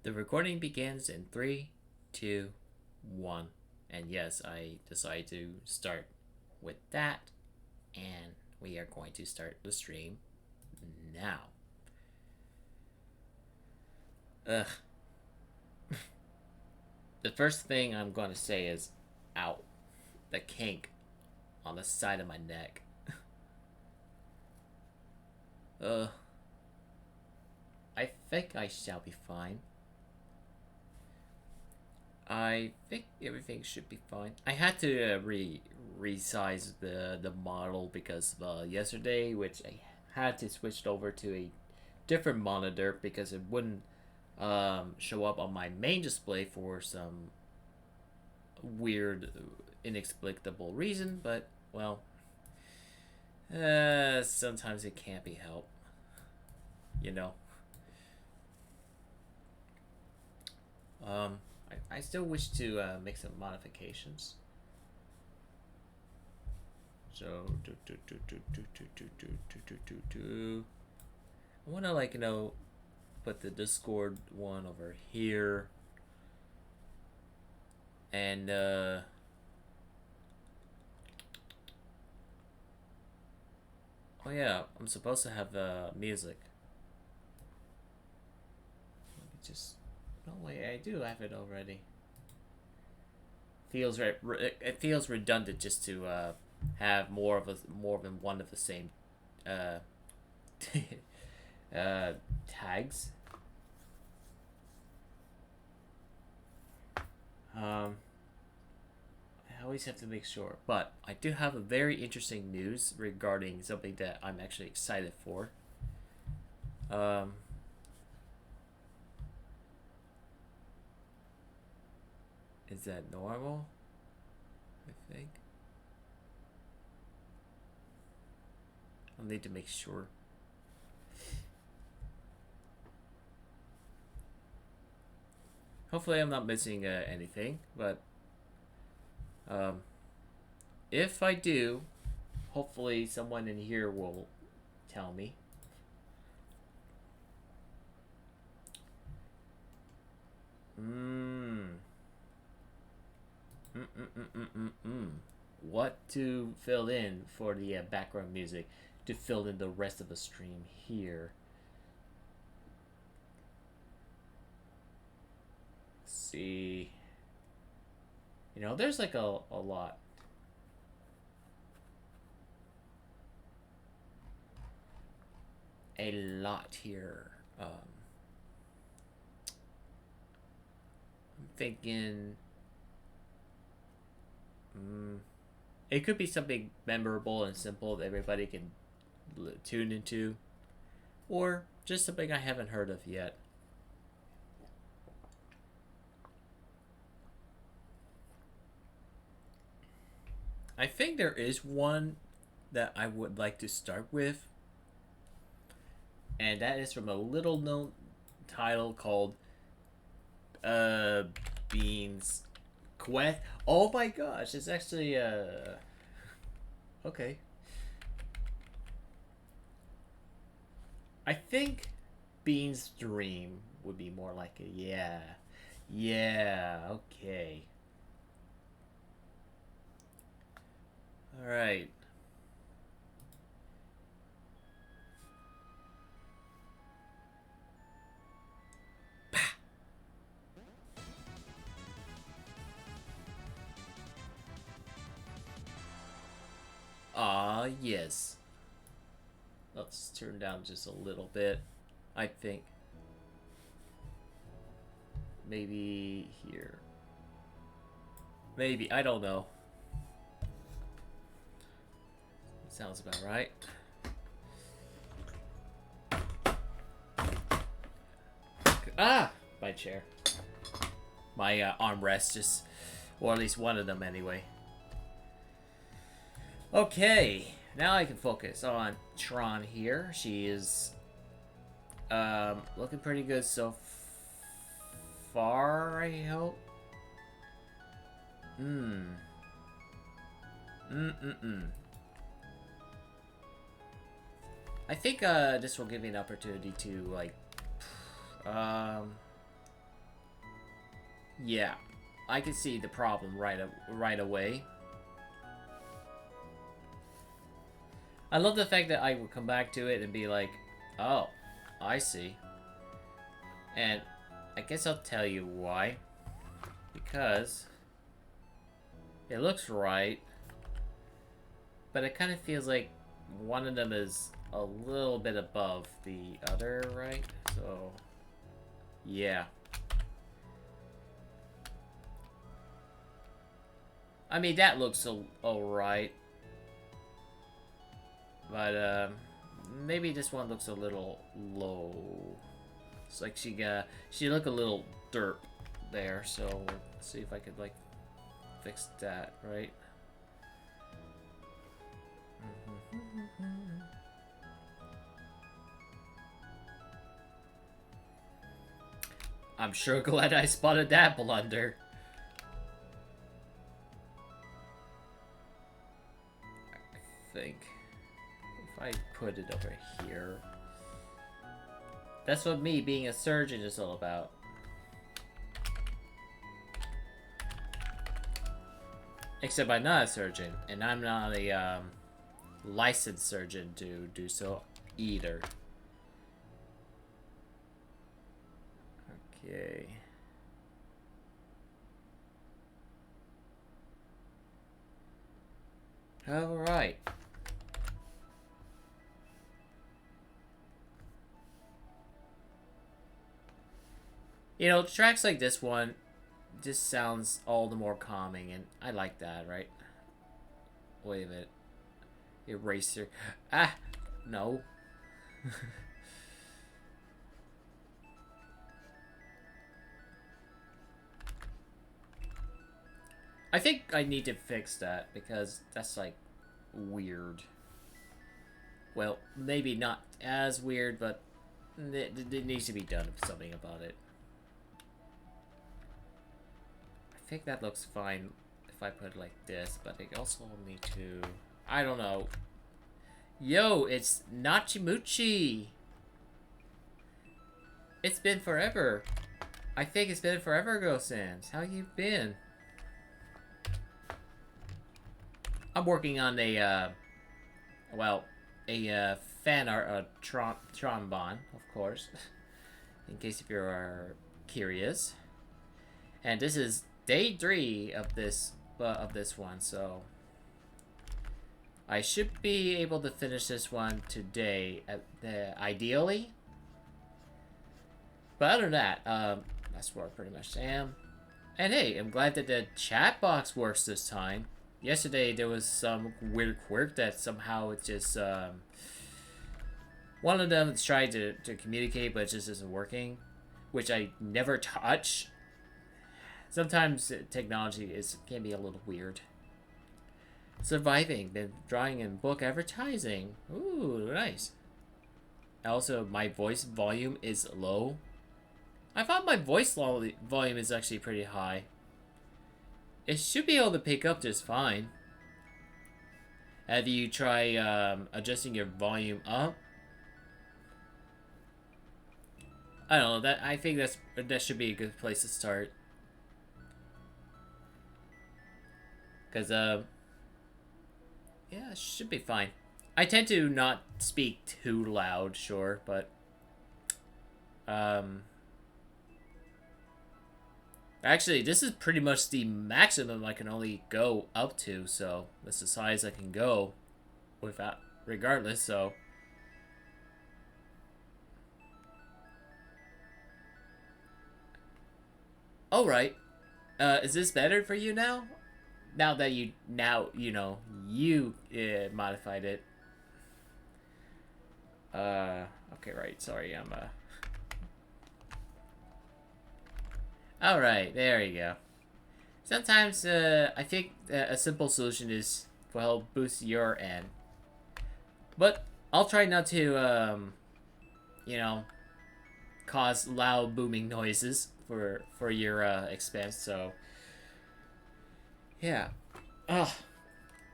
The recording begins in three, two, one. And yes, I decided to start with that. And we are going to start the stream now. Ugh. The first thing I'm going to say is, ow. The kink on the side of my neck. Ugh. I think I shall be fine. I think everything should be fine. I had to resize the model because yesterday, which I had to switch over to a different monitor because it wouldn't show up on my main display for some weird, inexplicable reason. But well, sometimes it can't be helped, you know. I still wish to make some modifications. So I want to put the Discord one over here, and oh yeah, I'm supposed to have music. Let me just no way, I do have it already. It feels redundant just to have more than one of the same uh, tags. I always have to make sure, but I do have a very interesting news regarding something that I'm actually excited for. Is that normal? I think. I'll need to make sure. Hopefully I'm not missing anything, but if I do, hopefully someone in here will tell me. What to fill in for the background music to fill in the rest of the stream here. Let's see. You know, there's like a lot. A lot here. I'm thinking. It could be something memorable and simple that everybody can tune into, or just something I haven't heard of yet. I think there is one that I would like to start with, and that is from a little known title called Beans Quest. Oh my gosh, it's actually okay. I think Bean's Dream would be more like a yeah. Yeah, okay. Alright. Ah, yes. Let's turn down just a little bit. I think. Maybe here. Maybe, I don't know. Sounds about right. Ah! My chair. My armrest just... Or at least one of them anyway. Okay. Now I can focus on Tron here. She is looking pretty good so far, I hope. I think this will give me an opportunity to like Yeah, I can see the problem right away. I love the fact that I would come back to it and be like, oh, I see. And I guess I'll tell you why. Because it looks right, but it kind of feels like one of them is a little bit above the other, right? So, yeah. I mean, that looks alright. But, maybe this one looks a little low. It's like she looked a little derp there, so let's see if I could, like, fix that, right? I'm sure glad I spotted that blunder. I think if I put it over here. That's what me being a surgeon is all about. Except I'm not a surgeon, and I'm not a licensed surgeon to do so either. Okay. All right. You know, tracks like this one just sounds all the more calming, and I like that, right? Wait a minute. Eraser. Ah! No. I think I need to fix that, because that's, like, weird. Well, maybe not as weird, but it needs to be done something about it. I think that looks fine if I put it like this, but I also need to... I don't know. Yo, it's Nachimuchi! It's been forever. I think it's been forever ago, Sans. How you been? I'm working on a, well, a fan art, Tron Bonne, of course, in case if you're curious. And this is day 3 of this one, so I should be able to finish this one today, ideally. But other than that, that's where I pretty much am. And hey, I'm glad that the chat box works this time. Yesterday there was some weird quirk that somehow it just one of them tried to communicate, but it just isn't working, which I never touch. Sometimes technology can be a little weird. Surviving, been drawing in book advertising. Ooh, nice. Also, my voice volume is low. I thought my voice volume is actually pretty high. It should be able to pick up just fine. Have you tried adjusting your volume up? I don't know. I think that should be a good place to start. Cause yeah, it should be fine. I tend to not speak too loud, sure, but actually, this is pretty much the maximum I can only go up to, so that's the size I can go without, regardless, so. Alright. Is this better for you now? Now that you modified it. Okay, right, sorry, I'm, Alright, there you go. Sometimes, I think a simple solution is, well, boost your end. But, I'll try not to, cause loud booming noises for your, expense, so... Yeah. Ugh.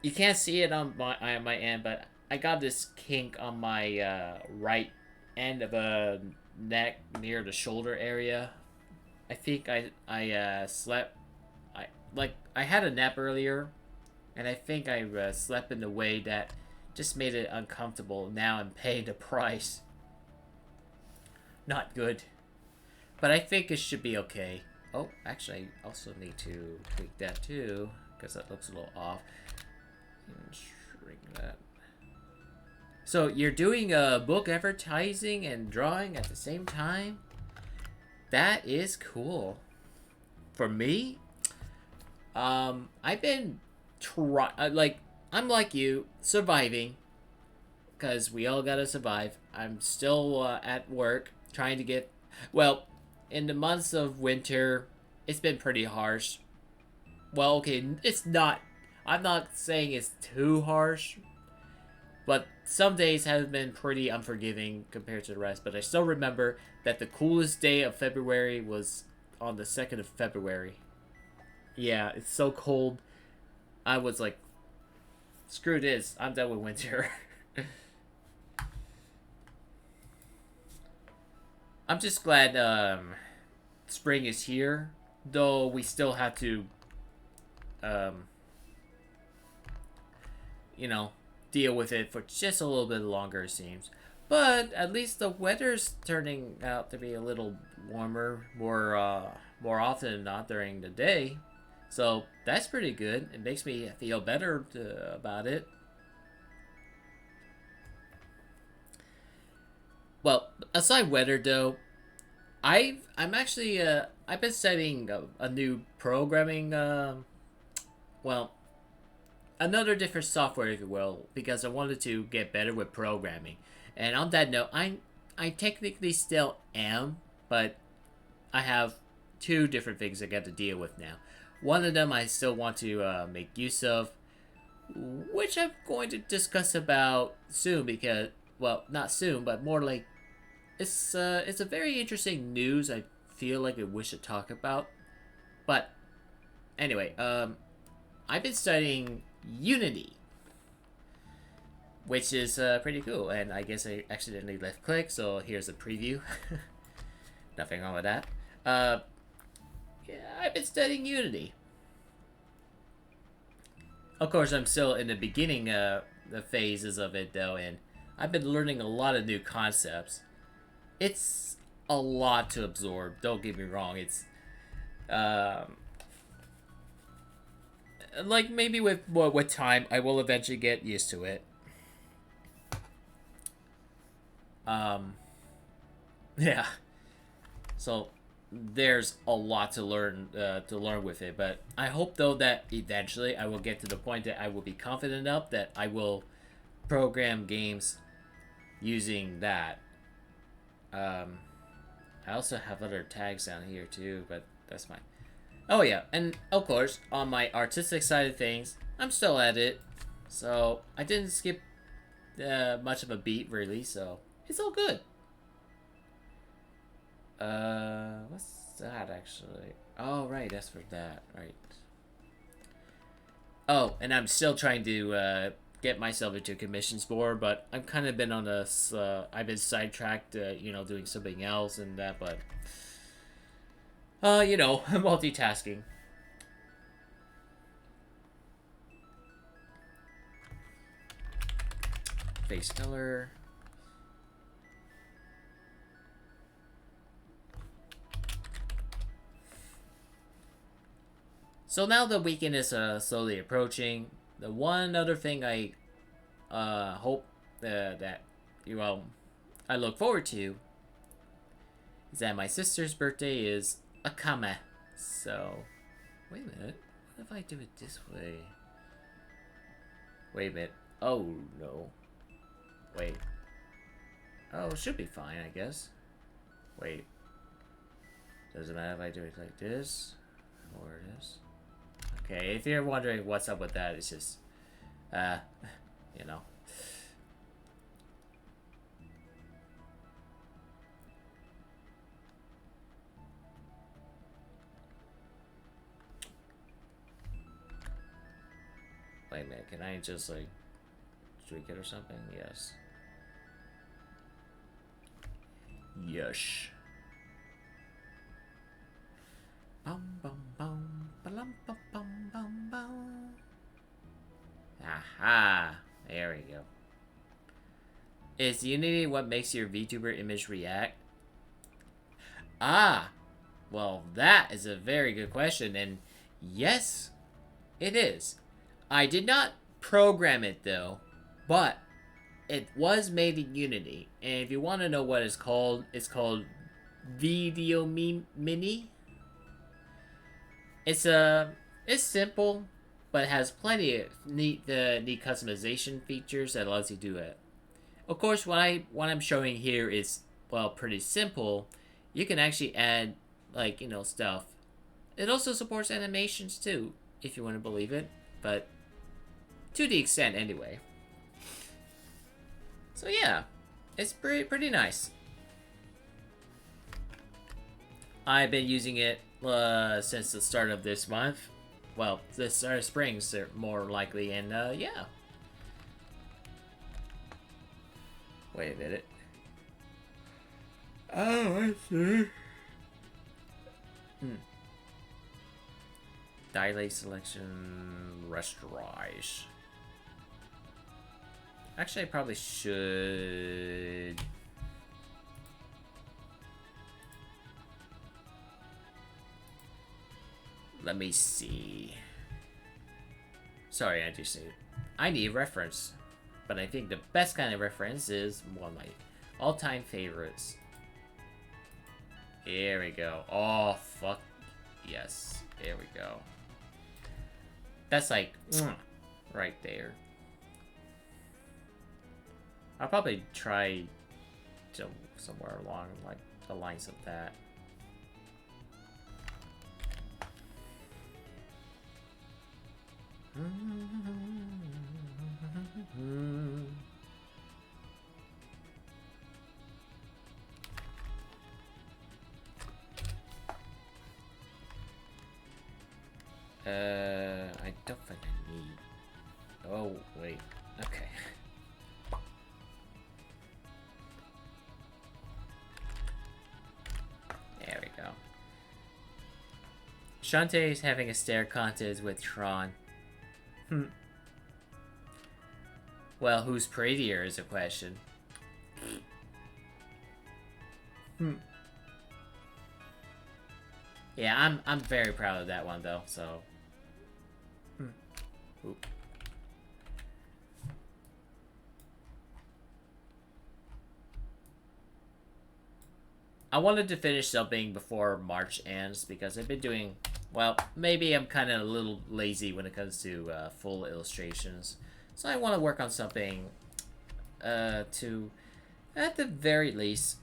You can't see it on my end, but I got this kink on my, right end of a neck near the shoulder area. I think I slept. I had a nap earlier, and I think I slept in a way that just made it uncomfortable. Now I'm paying the price. Not good. But I think it should be okay. Oh, actually, I also need to tweak that too, because that looks a little off. Shrink that. So you're doing book advertising and drawing at the same time? That is cool. For me, I've been I'm like you, surviving, because we all gotta survive. I'm still at work, trying to get, well, in the months of winter, it's been pretty harsh. Well, okay, it's not, I'm not saying it's too harsh, but some days have been pretty unforgiving compared to the rest. But I still remember that the coolest day of February was on the 2nd of February. Yeah, it's so cold. I was like, screw this, I'm done with winter. I'm just glad spring is here, though we still have to, um, you know, deal with it for just a little bit longer, it seems. But at least the weather's turning out to be a little warmer, more often than not during the day. So that's pretty good. It makes me feel better about it. Well, aside weather though, I've been studying a new programming well, another different software, if you will, because I wanted to get better with programming. And on that note, I technically still am, but I have two different things I got to deal with now. One of them I still want to make use of, which I'm going to discuss about soon because, well, not soon, but more like it's a very interesting news. I feel like I wish to talk about, but anyway, I've been studying Unity, which is pretty cool. And I guess I accidentally left click, so here's a preview. Nothing wrong with that. Yeah, I've been studying Unity. Of course, I'm still in the beginning the phases of it though, and I've been learning a lot of new concepts. It's a lot to absorb. Don't get me wrong. It's um, like maybe with time, I will eventually get used to it. Um, yeah. So there's a lot to learn with it, but I hope though that eventually I will get to the point that I will be confident enough that I will program games using that. Um, I also have other tags down here too, but that's fine. Oh yeah, and of course on my artistic side of things, I'm still at it, so I didn't skip much of a beat really, so it's all good. What's that actually? Oh, right, that's for that, right. Oh, and I'm still trying to get myself into commissions board, but I've kind of been on this. I've been sidetracked, doing something else and that, but multitasking. Face color. So now the weekend is slowly approaching. The one other thing I hope that well I look forward to is that my sister's birthday is a kame. So wait a minute. What if I do it this way? Wait a minute. Oh no. Wait. Oh, it should be fine, I guess. Wait. Doesn't matter if I do it like this or this. Okay, if you're wondering what's up with that, it's just, uh, you know. Wait a minute, can I just, like, tweak it or something? Yes. Yush. Aha! There we go. Is Unity what makes your VTuber image react? Ah! Well, that is a very good question, and yes, it is. I did not program it, though, but it was made in Unity, and if you want to know what it's called Video Mini. It's simple, but it has plenty of neat customization features that allows you to do it. Of course, what I'm showing here is, well, pretty simple. You can actually add, like, stuff. It also supports animations too, if you want to believe it, but to the extent anyway. So yeah, it's pretty nice. I've been using it since the start of this month. Well, the start of spring, more likely, and yeah. Wait a minute. Oh, I see. Dilate selection, rasterize. Actually, I probably should. Let me see. Sorry, I need reference. But I think the best kind of reference is one of my all-time favorites. Here we go. Oh, fuck. Yes. There we go. That's like, right there. I'll probably try somewhere along, like, the lines of that. I don't think I need. Oh, wait. Okay. There we go. Shantae is having a stare contest with Tron. Well, who's prettier is a question. Yeah, I'm very proud of that one though, so. Oop. I wanted to finish something before March ends because I've been doing, well, maybe I'm kind of a little lazy when it comes to full illustrations. So I want to work on something to, at the very least,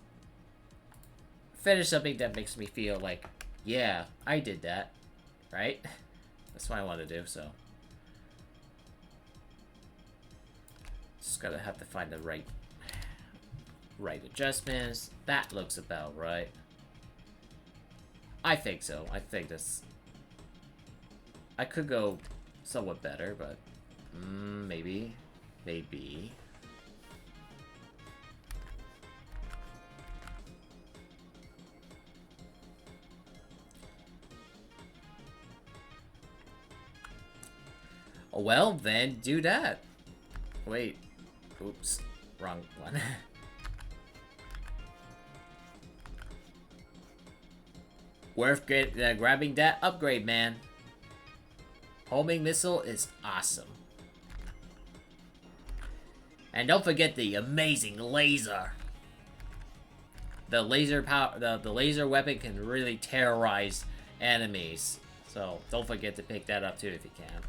finish something that makes me feel like, yeah, I did that, right? That's what I want to do, so. Just gotta have to find the right adjustments. That looks about right. I think so. I think this. I could go somewhat better, but maybe. Well, then do that. Wait. Oops. Wrong one. Worth grabbing that upgrade, man. Homing missile is awesome. And don't forget the amazing laser. The laser power, the laser weapon can really terrorize enemies. So don't forget to pick that up too if you can.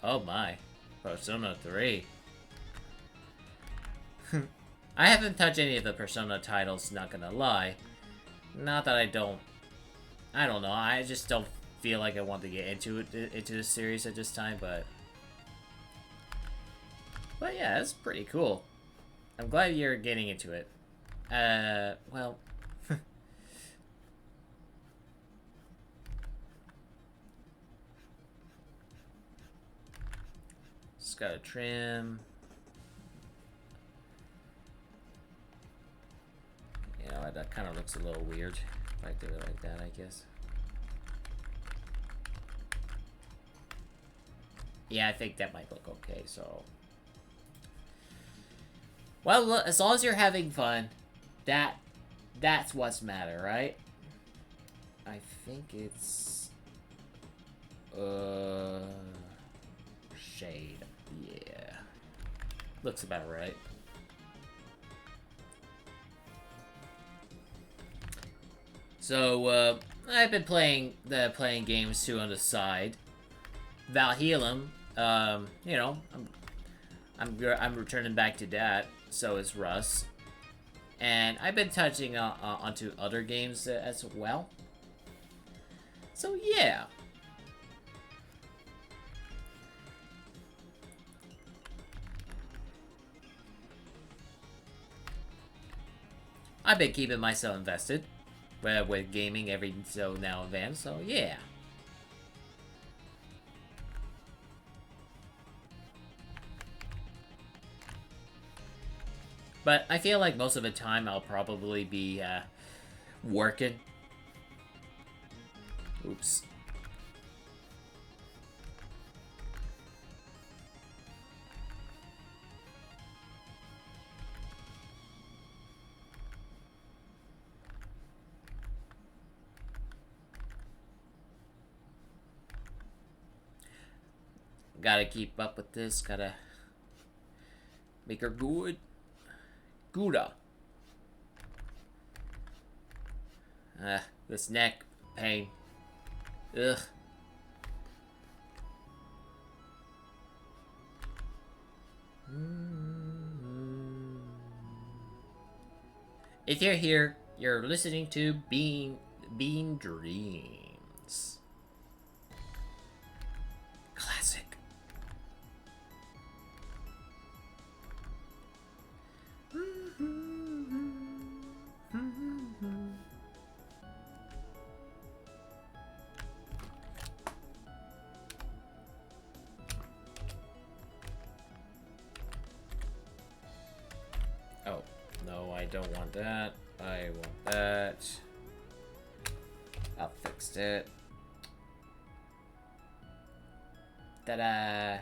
Oh my, Persona 3. I haven't touched any of the Persona titles, not gonna lie. Not that I don't know, I just don't feel like I want to get into the series at this time, but yeah, it's pretty cool. I'm glad you're getting into it. Well, just gotta trim. You know, that kind of looks a little weird if I do it like that, I guess. Yeah, I think that might look okay, so... Well, look, as long as you're having fun, that's what's matter, right? I think it's... Shade. Yeah. Looks about right. So, I've been playing games too on the side. Valheim, you know, I'm returning back to that. So is Russ, and I've been touching onto other games as well. So yeah. I've been keeping myself invested with gaming every so now and then, so yeah. But I feel like most of the time I'll probably be working. Oops. Gotta keep up with this, gotta make her good. Gouda. This neck pain. Ugh. If you're here, you're listening to Bean Dreams. Classic. Oh, no, I don't want that. I want that. I fixed it. Ta-da!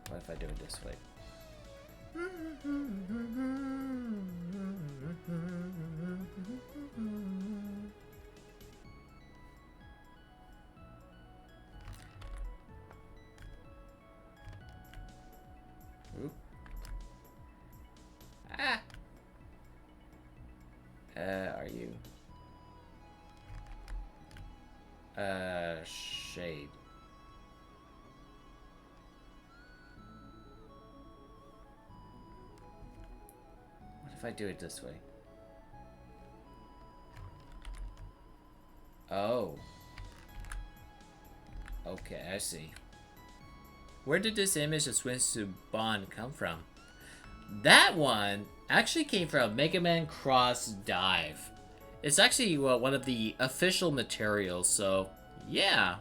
What if I do it this way? Oop. Ah! Are you? Shade. What if I do it this way? Oh. Okay, I see. Where did this image of Swimsuit Bond come from? That one actually came from Mega Man Cross Dive. It's actually one of the official materials, so yeah.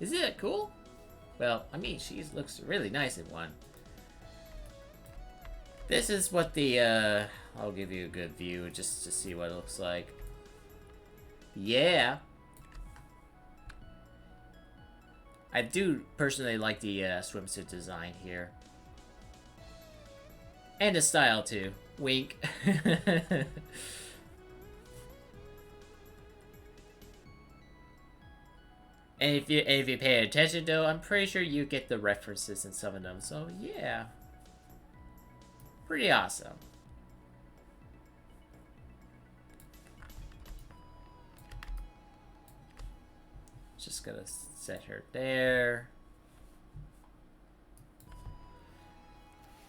Isn't it cool? Well, I mean, she looks really nice in one. This is what the, I'll give you a good view just to see what it looks like. Yeah. I do personally like the swimsuit design here. And the style, too. Wink. And if you pay attention, though, I'm pretty sure you get the references in some of them. So, yeah. Pretty awesome. Just gonna set her there.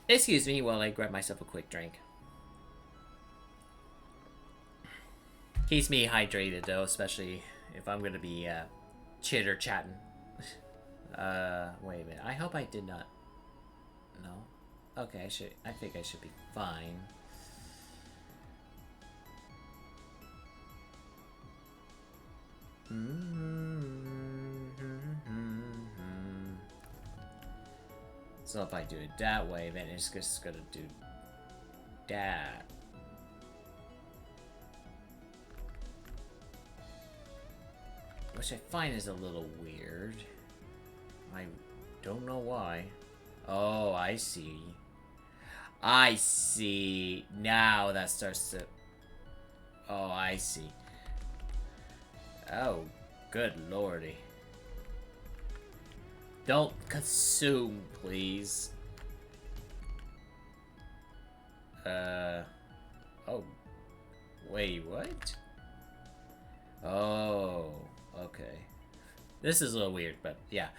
Excuse me while I grab myself a quick drink. Keeps me hydrated, though, especially if I'm gonna be chitter-chatting. Wait a minute. I hope I did not... No? Okay, I think I should be fine. So if I do it that way, then it's just gonna do that. Which I find is a little weird. I don't know why. Oh, I see. I see. Now that starts to... Oh, I see. Oh, good lordy. Don't consume, please. Oh. Wait, what? Oh, okay. This is a little weird, but yeah.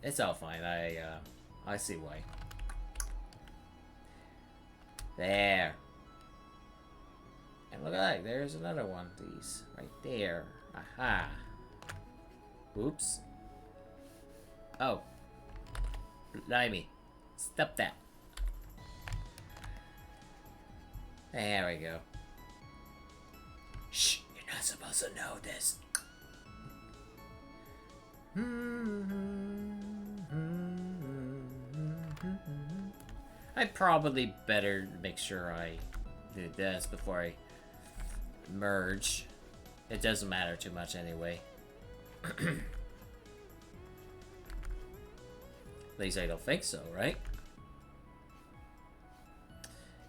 It's all fine. I see why. There. And look at that. There's another one of these. Right there. Aha. Oops. Oh. Blimey. Stop that. There we go. Shh. You're not supposed to know this. I probably better make sure I do this before I merge. It doesn't matter too much anyway. At least I don't think so, right?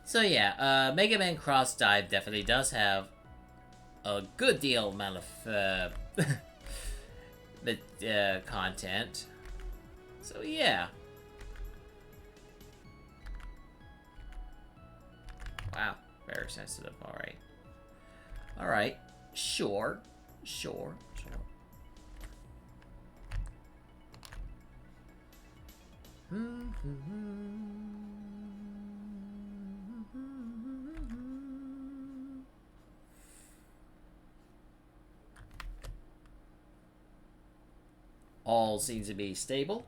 So yeah, Mega Man Cross Dive definitely does have a good deal amount of the content. So yeah. Wow, very sensitive. All right. All right. Sure. Sure. Sure. All seems to be stable.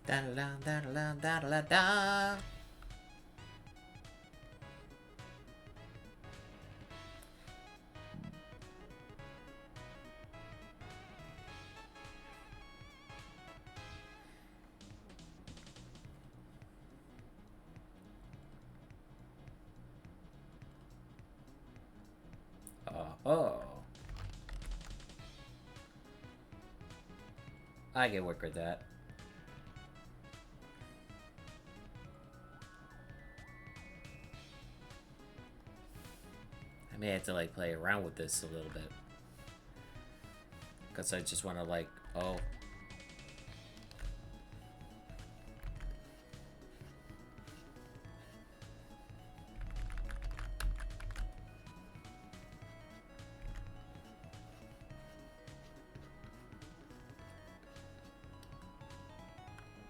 Da da da da da da da. Oh. I can work with that. I may have to like play around with this a little bit. Because I just want to like, oh.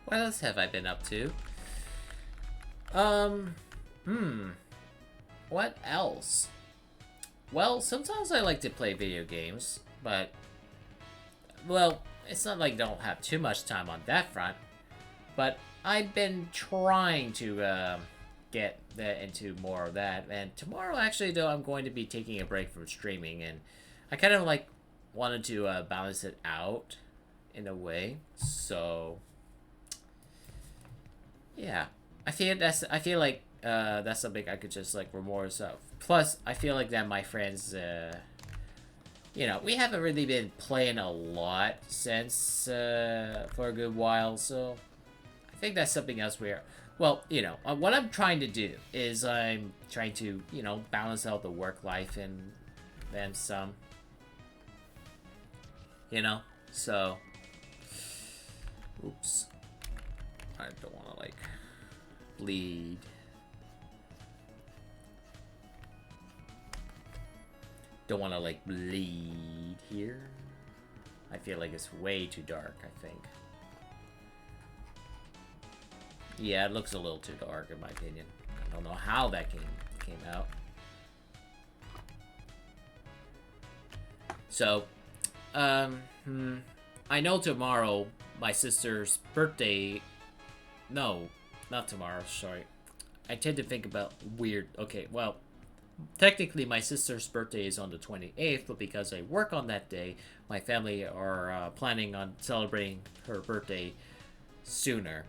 What else have I been up to? What else? Well, sometimes I like to play video games, but, well, it's not like I don't have too much time on that front, but I've been trying to get into more of that, and tomorrow, actually, though, I'm going to be taking a break from streaming, and I kind of, like, wanted to balance it out in a way, so... Yeah, I feel like that's something I could just like remorse of. Plus, I feel like that my friends, you know, we haven't really been playing a lot since for a good while, so I think that's something else we're. Well, you know, what I'm trying to do is I'm trying to, you know, balance out the work life and then some. You know, so. Oops. I don't want to like bleed. Don't want to like bleed here. I feel like it's way too dark, I think. Yeah, it looks a little too dark in my opinion. I don't know how that came out. So, I know tomorrow my sister's birthday. No, not tomorrow. Sorry, I tend to think about weird. Okay, well, technically my sister's birthday is on the 28th, but because I work on that day, my family are planning on celebrating her birthday sooner.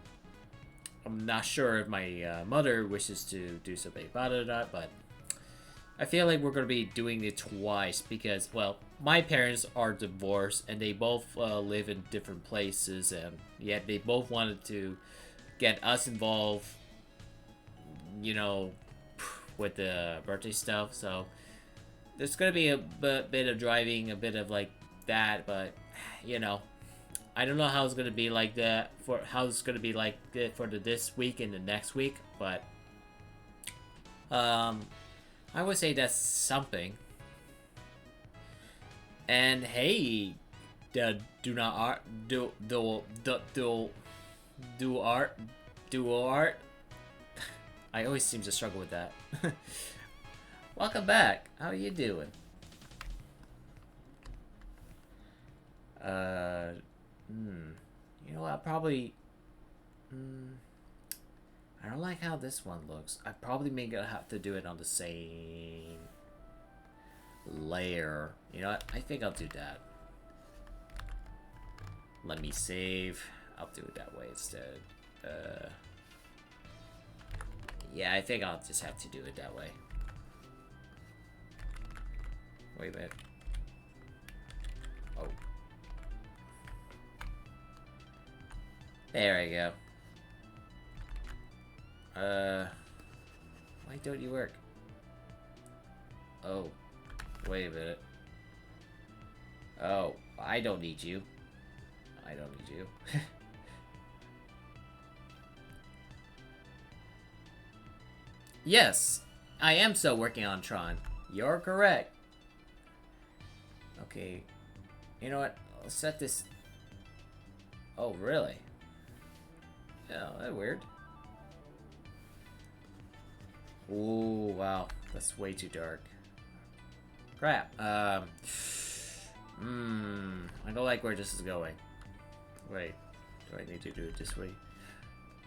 I'm not sure if my mother wishes to do something about it or not, but I feel like we're going to be doing it twice because, well, my parents are divorced and they both live in different places, and yet they both wanted to get us involved, you know, with the birthday stuff. So there's going to be a bit of driving, a bit of like that, but, you know, I don't know how it's gonna be like that for this week and the next week, but I would say that's something. And hey, the do art. I always seem to struggle with that. Welcome back. How are you doing? You know what? Probably. I don't like how this one looks. I probably may gonna have to do it on the same layer. You know what? I think I'll do that. Let me save. I'll do it that way instead. Yeah, I think I'll just have to do it that way. Wait a minute. Oh. There we go. Why don't you work? Oh. Wait a minute. Oh, I don't need you. I don't need you. Yes, I am still working on Tron. You're correct. Okay. You know what? I'll set this... Oh, really? Oh, that's weird. Ooh, wow. That's way too dark. Crap. I don't like where this is going. Wait. Do I need to do it this way?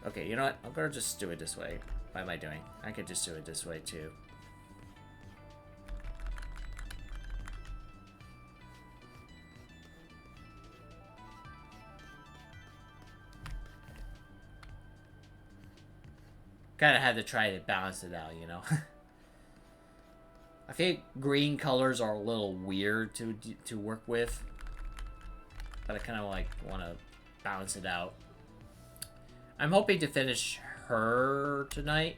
Okay, you know what? I'm gonna just do it this way. What am I doing? I could just do it this way, too. Kind of had to try to balance it out, you know. I think green colors are a little weird to work with, but I kind of like want to balance it out. I'm hoping to finish her tonight,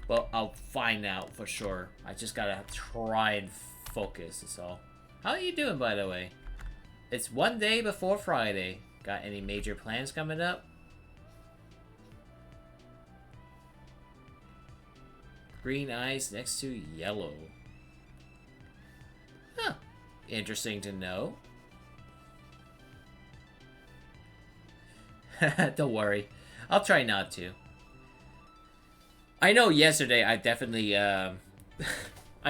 but I'll find out for sure. I just gotta try and focus. That's all. How are you doing, by the way? It's one day before Friday. Got any major plans coming up? Green eyes next to yellow. Huh. Interesting to know. Don't worry. I'll try not to. I know yesterday I definitely, I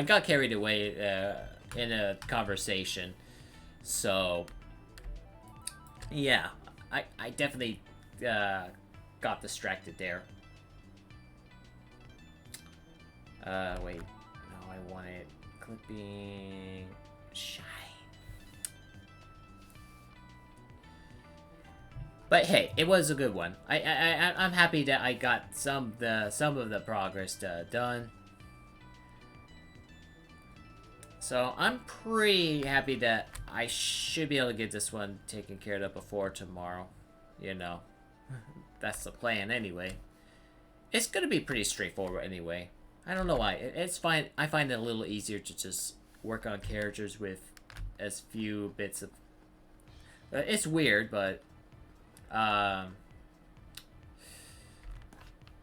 got carried away in a conversation. So, yeah. I definitely got distracted there. Wait. No, I want it clipping shine. But hey, it was a good one. I'm happy that I got some of the progress done. So I'm pretty happy that I should be able to get this one taken care of before tomorrow. You know, that's the plan anyway. It's gonna be pretty straightforward anyway. I don't know why. It's fine. I find it a little easier to just work on characters with as few bits of... it's weird, but... the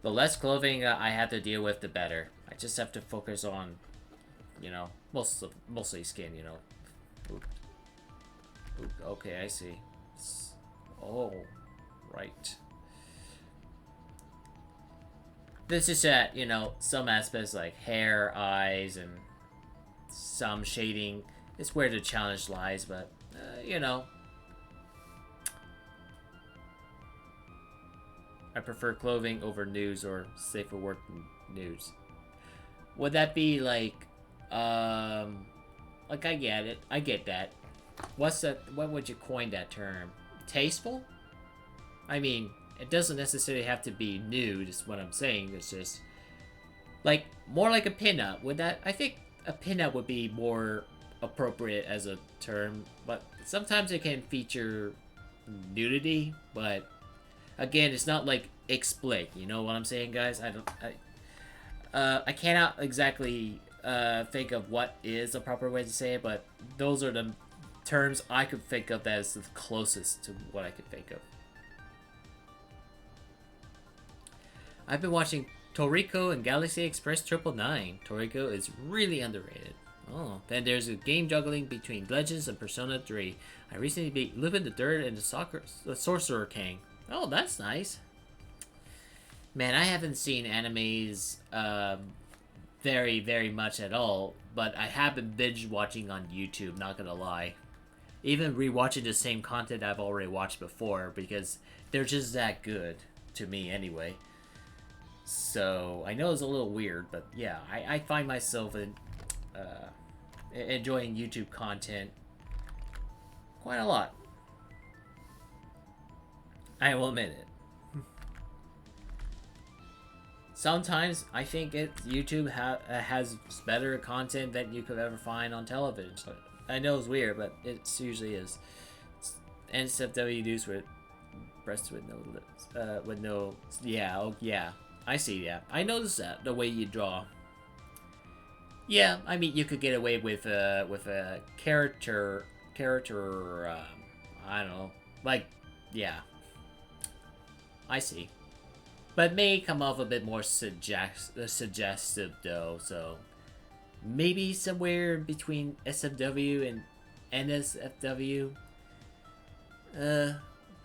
less clothing I have to deal with, the better. I just have to focus on, you know, mostly skin, you know. Oop. Okay, I see. Oh, right. This is that, you know, some aspects like hair, eyes, and some shading is where the challenge lies, but, you know. I prefer clothing over news or safer work news. Would that be like I get it. I get that. What's that? What would you coin that term? Tasteful? I mean, it doesn't necessarily have to be nude, is what I'm saying. It's just like more like a pinup. Would that? I think a pinup would be more appropriate as a term, but sometimes it can feature nudity. But again, it's not like explicit. You know what I'm saying, guys? I cannot exactly think of what is the proper way to say it, but those are the terms I could think of that is the closest to what I could think of. I've been watching Toriko and Galaxy Express 999. Toriko is really underrated. Oh, then there's a game juggling between Legends and Persona 3. I recently beat Lupin the Third and the Sorcerer King. Oh, that's nice. Man, I haven't seen animes very, very much at all, but I have been binge watching on YouTube, not gonna lie. Even rewatching the same content I've already watched before, because they're just that good, to me anyway. So, I know it's a little weird, but yeah, I find myself enjoying YouTube content quite a lot. I will admit it. Sometimes I think YouTube has better content than you could ever find on television. So I know it's weird, but it usually is. NSFW news with breasts with no lips, with no. Yeah, oh yeah, I see. Yeah, I noticed that the way you draw. Yeah, I mean you could get away with a character. I don't know, like, yeah. I see. But may come off a bit more suggestive though, so maybe somewhere between SFW and NSFW.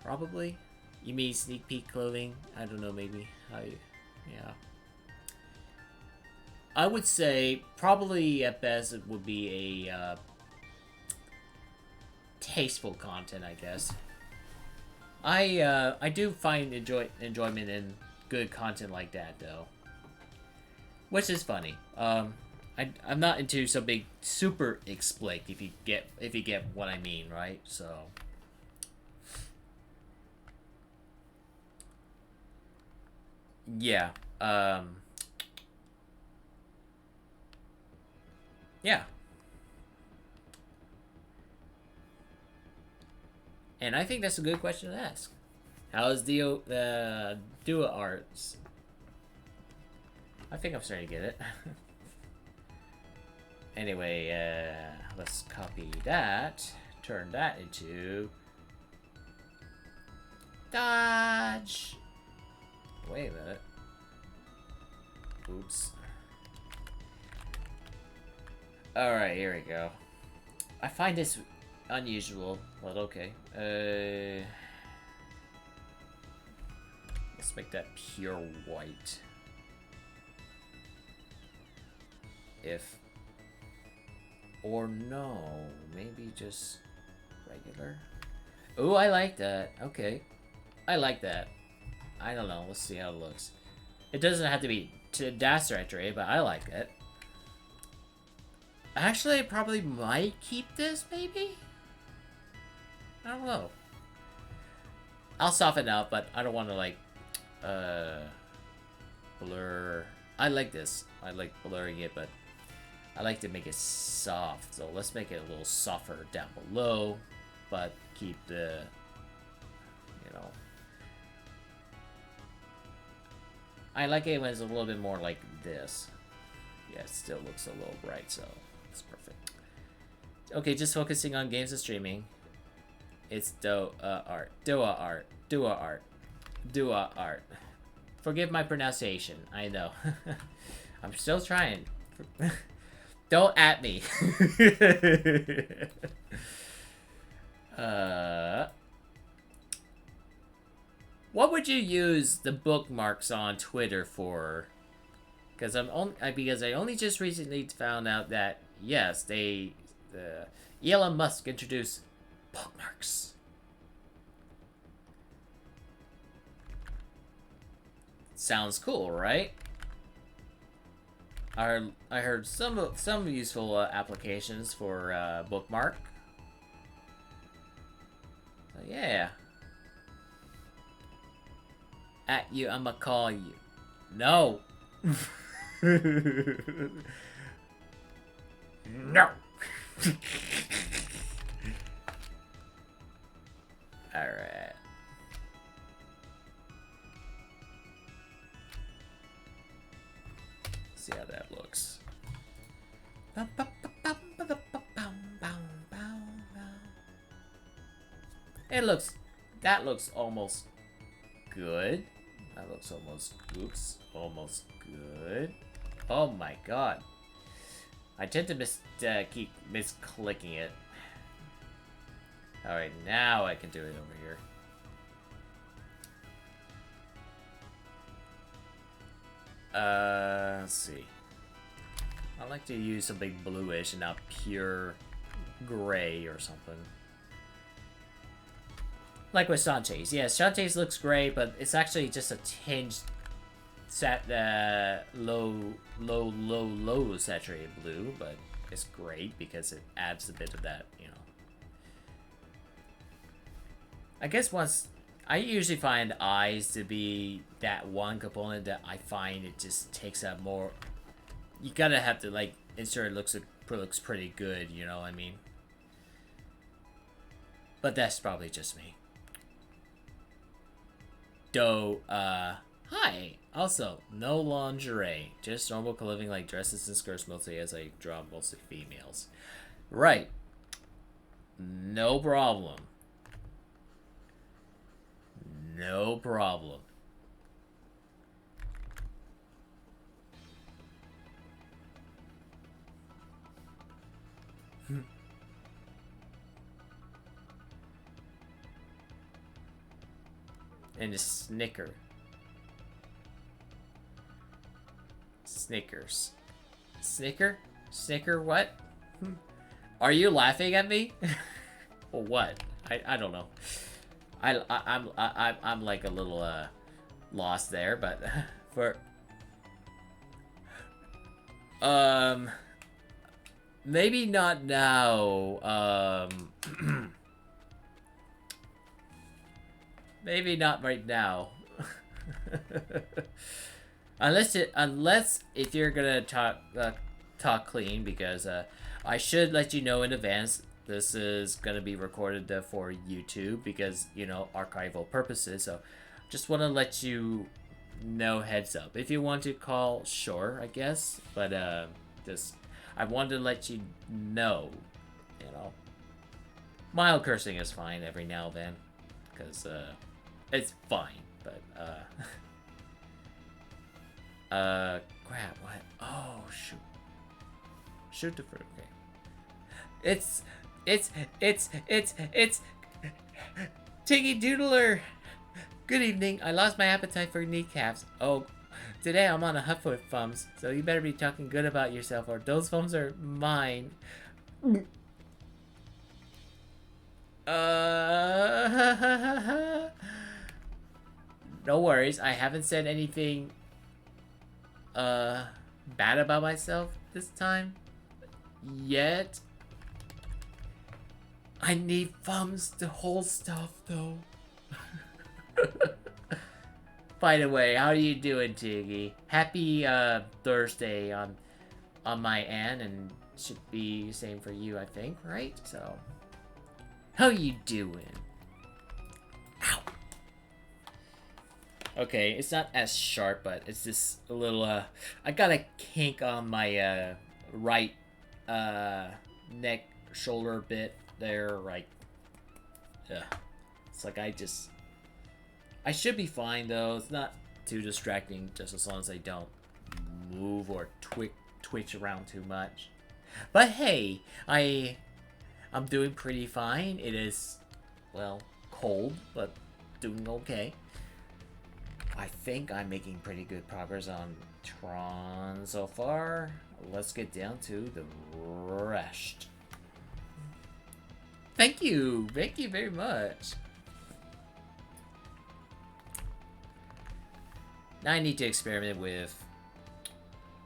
Probably. You mean sneak peek clothing? I don't know, maybe. Yeah. I would say probably at best it would be a tasteful content, I guess. I do find enjoyment in good content like that though, which is funny. I'm not into some big super explicit if you get what I mean, right? So yeah, yeah, and I think that's a good question to ask. How's the Dua Arts? I think I'm starting to get it. Anyway, let's copy that. Turn that into dodge. Wait a minute. Oops. Alright, here we go. I find this unusual, but okay. Let's make that pure white. If... Or no, maybe just regular. Oh, I like that. Okay. I like that. I don't know. Let's see how it looks. It doesn't have to be to Dasseretry, but I like it. Actually, I probably might keep this, maybe? I don't know. I'll soften up, but I don't want to, like, blur. I like this. I like blurring it, but I like to make it soft. So let's make it a little softer down below, but keep the, you know. I like it when it's a little bit more like this. Yeah, it still looks a little bright, so it's perfect. Okay, just focusing on games and streaming. It's Dua Art. Forgive my pronunciation. I know. I'm still trying. Don't at me. What would you use the bookmarks on Twitter for? Because I only just recently found out that yes, Elon Musk introduced bookmarks. Sounds cool, right? I heard some useful applications for bookmark. Yeah. At you, I'ma call you. No. No. Alright. See how that looks. That looks almost good. That looks almost good. Oh my god. I tend to keep misclicking it. Alright, now I can do it over here. Let's see. I like to use something bluish and not pure gray or something. Like with Shantae's. Yeah, Shantae's looks great, but it's actually just a tinge low saturated blue, but it's great because it adds a bit of that, you know. I guess I usually find eyes to be that one component that I find it just takes up more. You gotta have to like ensure it looks pretty good, you know what I mean? But that's probably just me. Hi. Also, no lingerie. Just normal clothing like dresses and skirts, mostly as I draw mostly females. Right. No problem. No problem. And a Snicker. Snickers. Snicker what? Are you laughing at me? Or what? I don't know. I'm like a little lost there, but for maybe not now. Maybe not right now. unless if you're gonna talk clean, because I should let you know in advance. This is gonna be recorded for YouTube because, you know, archival purposes. So, just want to let you know, heads up. If you want to call, sure, I guess. But just I wanted to let you know. You know, mild cursing is fine every now and then, because it's fine. But crap. What? Oh shoot. Shoot the fruit. Okay. It's Tiggy Doodler. Good evening. I lost my appetite for kneecaps. Oh, today I'm on a huff with Fums, so you better be talking good about yourself, or those Fums are mine. No worries. I haven't said anything bad about myself this time yet. I need Fums to hold stuff, though. By the way, how are you doing, Tiggy? Happy Thursday on my end, and should be the same for you, I think, right? So, how you doing? Ow. Okay, it's not as sharp, but it's just a little I got a kink on my right neck shoulder bit there, right. It's like I should be fine though. It's not too distracting, just as long as I don't move or twitch around too much. But hey, I'm doing pretty fine. It is well, cold, but doing okay. I think I'm making pretty good progress on Tron so far. Let's get down to the rest. Thank you very much. Now I need to experiment with.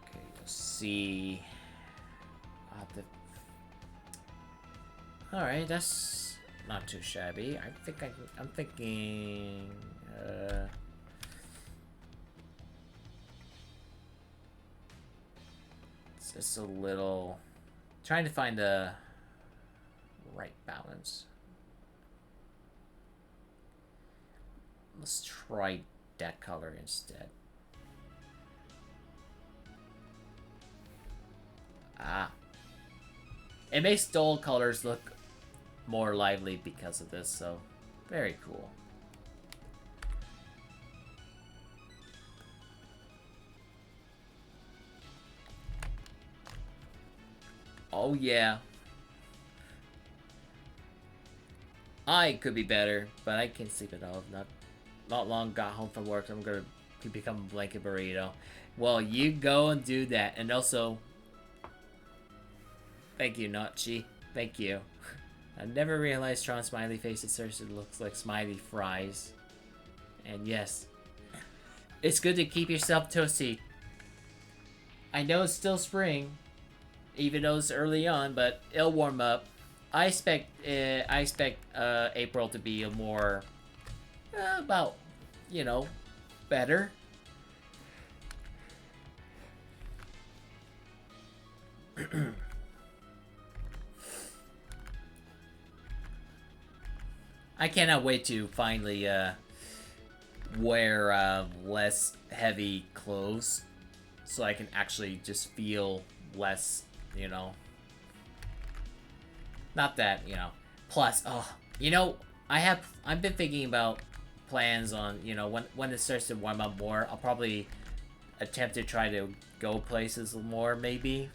Okay, let's see. All right, that's not too shabby. I'm thinking. It's just a little. Trying to find the right balance. Let's try that color instead. Ah. It makes dull colors look more lively because of this, so very cool. Oh yeah. I could be better, but I can sleep it off. Not long got home from work. I'm gonna become a blanket burrito. Well, you go and do that, and also, thank you, Nachi. Thank you. I never realized Tron's smiley face at seriously looks like smiley fries. And yes, it's good to keep yourself toasty. I know it's still spring, even though it's early on, but it'll warm up. I expect April to be a more about, better. I cannot wait to finally wear less heavy clothes so I can actually just feel less, not that, plus, I've been thinking about plans on, when it starts to warm up more, I'll probably attempt to try to go places more, maybe.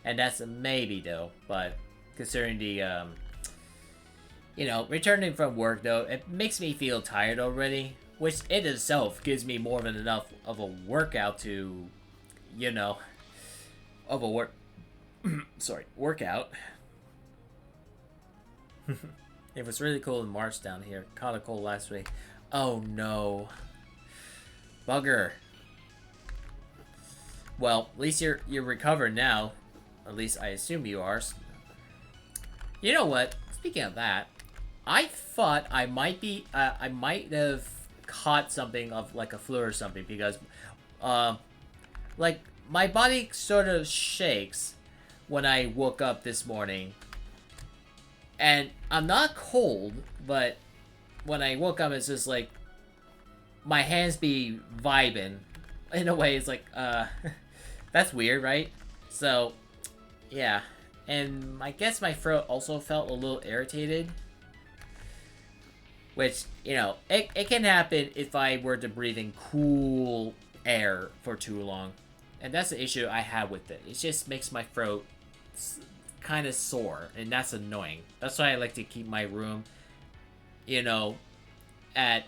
And that's a maybe, though, but considering the, returning from work, though, it makes me feel tired already, which in itself gives me more than enough of a workout to, workout. It was really cold in March down here. Caught a cold last week. Oh no. Bugger. Well, at least you're recovered now. At least I assume you are. You know what? Speaking of that, I thought I might have caught something of like a flu or something because, like my body sort of shakes when I woke up this morning. And I'm not cold, but when I woke up, it's just like my hands be vibing. In a way, it's like, that's weird, right? So, yeah. And I guess my throat also felt a little irritated. Which, it can happen if I were to breathe in cool air for too long. And that's the issue I have with it. It just makes my throat kind of sore, and that's annoying. That's why I like to keep my room, at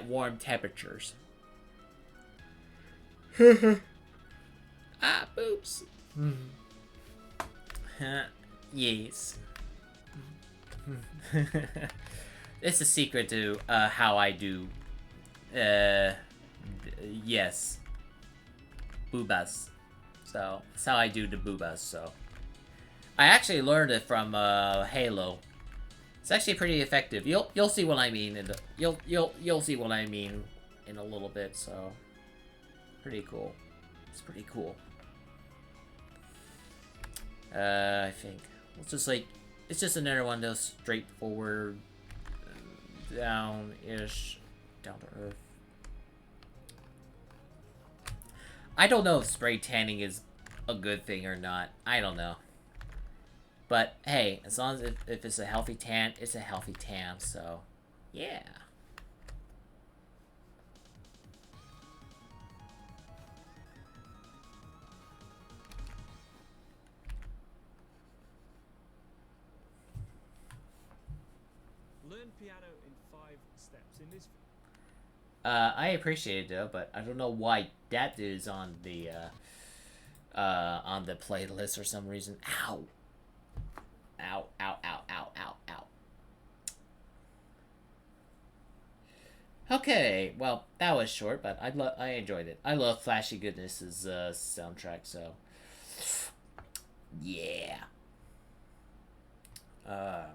warm temperatures. Ah, boobs. Yes. It's a secret to how I do. Yes. Boobas. So that's how I do the boobas. So I actually learned it from Halo. It's actually pretty effective. You'll see what I mean, and you'll see what I mean in a little bit. So pretty cool. It's pretty cool. I think it's just another one of those straightforward, down to earth. I don't know if spray tanning is a good thing or not. I don't know. But hey, as long as if it's a healthy tan, it's a healthy tan. So, yeah. learn piano in 5 steps. In this I appreciate it though, but I don't know why that is on the playlist for some reason. Ow. Ow, ow, ow, ow, ow, ow. Okay, well, that was short, but I enjoyed it. I love Flashy Goodness's soundtrack, so yeah. Uh,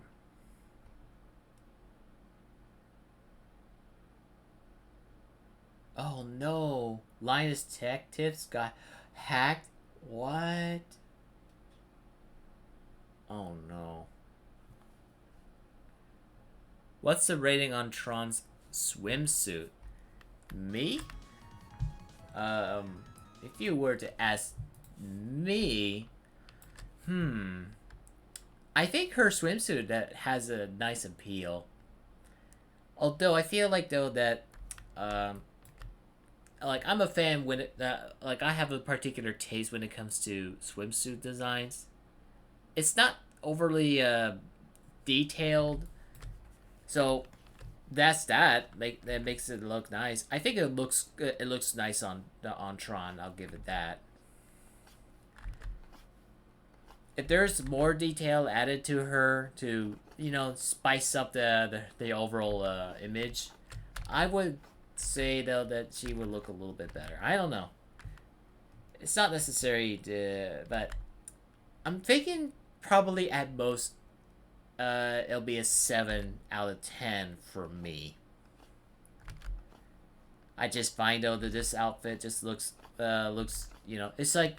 oh no, Linus Tech Tips got hacked. What? Oh no. What's the rating on Tron's swimsuit? Me? If you were to ask me, I think her swimsuit that has a nice appeal. Although I feel like though that, um, like I'm a fan when it, like I have a particular taste when it comes to swimsuit designs. It's not overly detailed, so that makes it look nice. I think it looks nice on Tron. I'll give it that. If there's more detail added to her to spice up the overall image, I would say though that she would look a little bit better. I don't know. It's not necessary to, but I'm thinking probably at most it'll be a 7 out of 10 for me. I just find though that this outfit just looks it's like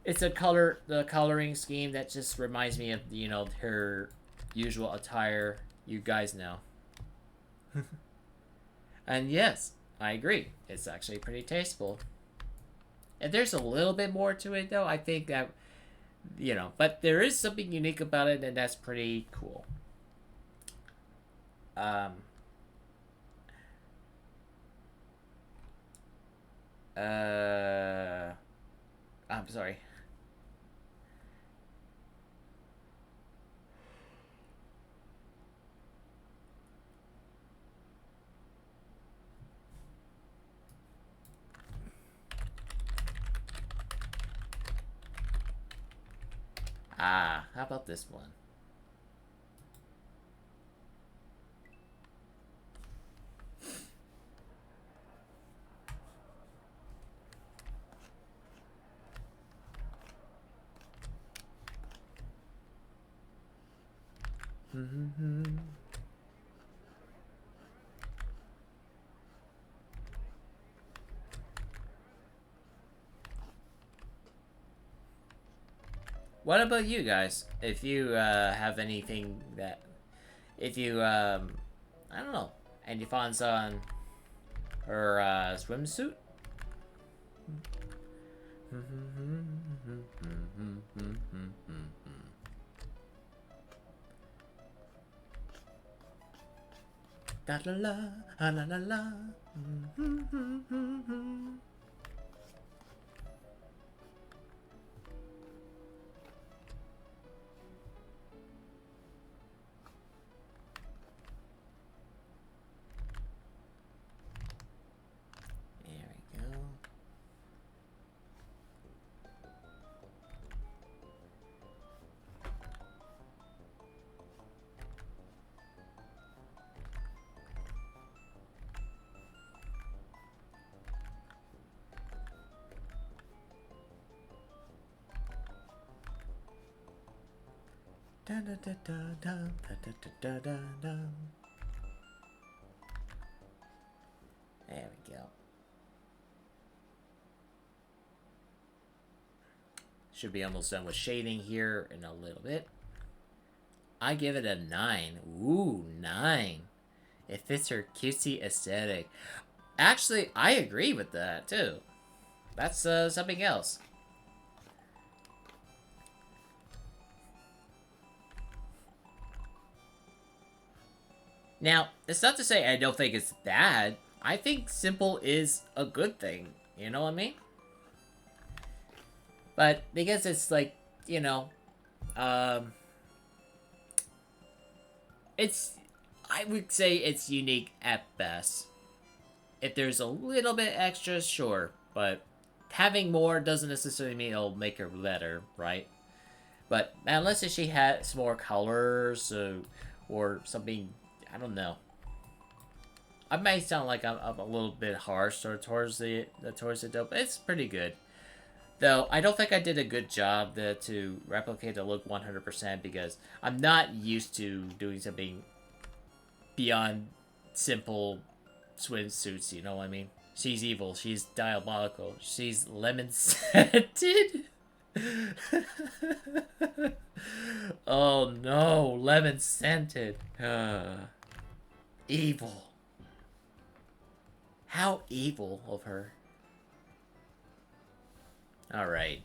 it's the coloring scheme that just reminds me of her usual attire. You guys know. And yes, I agree. It's actually pretty tasteful. If there's a little bit more to it though, I think that but there is something unique about it, and that's pretty cool. Um. I'm sorry. How about this one? What about you guys? If you have anything that, if you I don't know, any thoughts on her swimsuit? Da la la, la la la. There we go. Da da da da da da da da da. There we go. Should be almost done with shading here in a little bit. I give it a 9. Ooh, 9. It fits her cutesy aesthetic. Actually, I agree with that too. That's something else. Now, it's not to say I don't think it's bad. I think simple is a good thing. You know what I mean? But because it's like, it's I would say it's unique at best. If there's a little bit extra, sure, but having more doesn't necessarily mean it'll make her better, right? But unless she has more colors or something, I don't know. I may sound like I'm a little bit harsh towards it though, but it's pretty good. Though I don't think I did a good job to replicate the look 100% because I'm not used to doing something beyond simple swimsuits. You know what I mean? She's evil. She's diabolical. She's lemon scented. Oh no, lemon scented. Evil. How evil of her. Alright,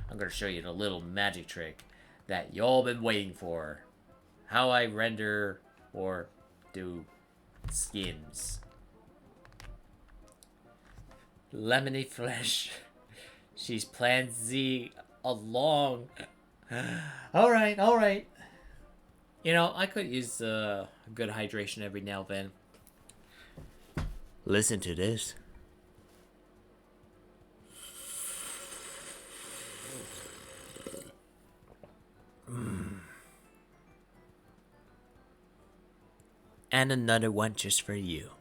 I'm gonna show you the little magic trick that y'all been waiting for. How I render or do skins. Lemony flesh. She's Plan Z along. Alright. You know, I could use good hydration every now and then. Listen to this. And another one just for you.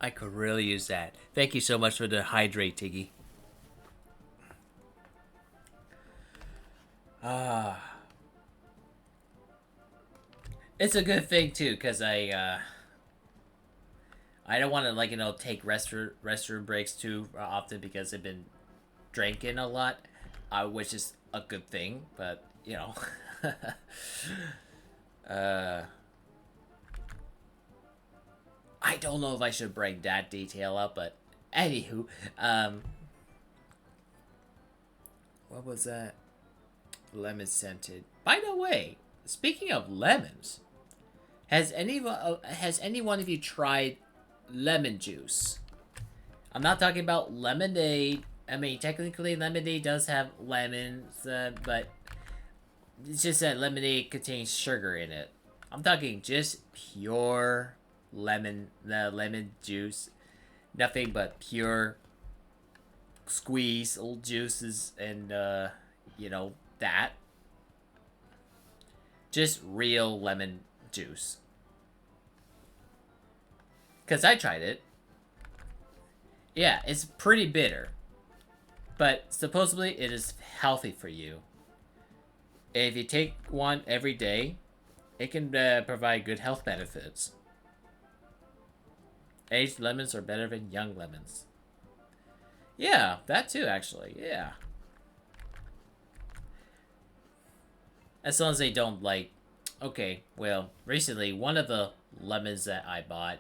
I could really use that. Thank you so much for the hydrate, Tiggy. It's a good thing too, cause I don't want to take restroom breaks too often because I've been drinking a lot, which is a good thing. But you know, I don't know if I should bring that detail up, but anywho, what was that? Lemon scented. By the way, speaking of lemons, has any one of you tried lemon juice? I'm not talking about lemonade. I mean, technically, lemonade does have lemons, but it's just that lemonade contains sugar in it. I'm talking just pure lemon juice, nothing but pure squeeze old juices and you know that. Just real lemon juice. Cause I tried it. Yeah, it's pretty bitter. But supposedly it is healthy for you. If you take one every day, it can provide good health benefits. Aged lemons are better than young lemons. Yeah, that too, actually. Yeah. As long as they don't, Okay, well, recently, one of the lemons that I bought,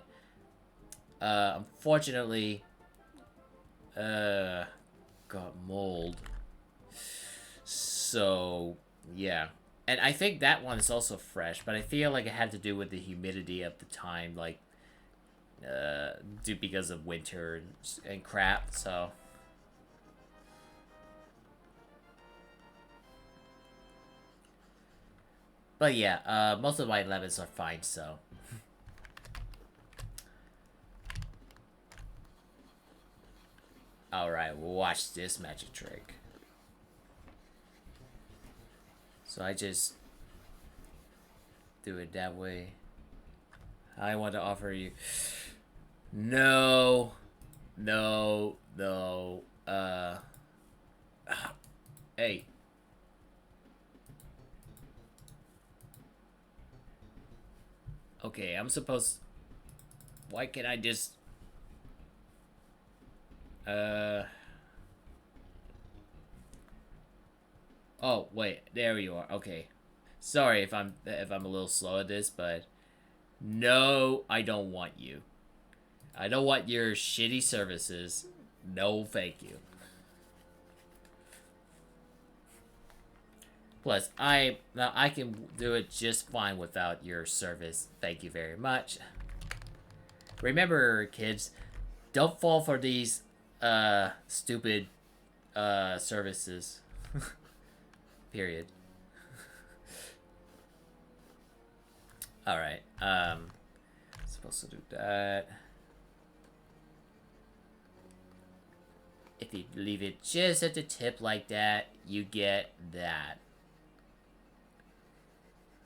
unfortunately, got mold. So, yeah. And I think that one is also fresh, but I feel like it had to do with the humidity of the time, because of winter and crap, so... But yeah, most of my lemons are fine, so... Alright, watch this magic trick. So I just... do it that way. I want to offer you... No. Hey. Okay, I'm supposed... Why can't I just... Oh, wait. There you are. Okay. Sorry if I'm a little slow at this, but... No, I don't want you. I don't want your shitty services. No, thank you. Plus, I can do it just fine without your service. Thank you very much. Remember, kids, don't fall for these stupid services. Period. Alright, supposed to do that. If you leave it just at the tip like that, you get that.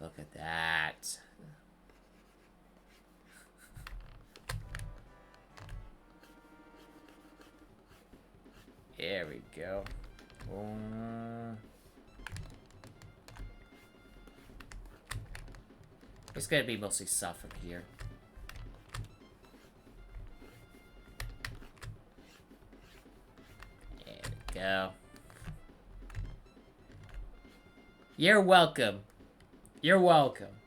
Look at that. There we go. It's gonna be mostly stuff from here. There we go. You're welcome. You're welcome.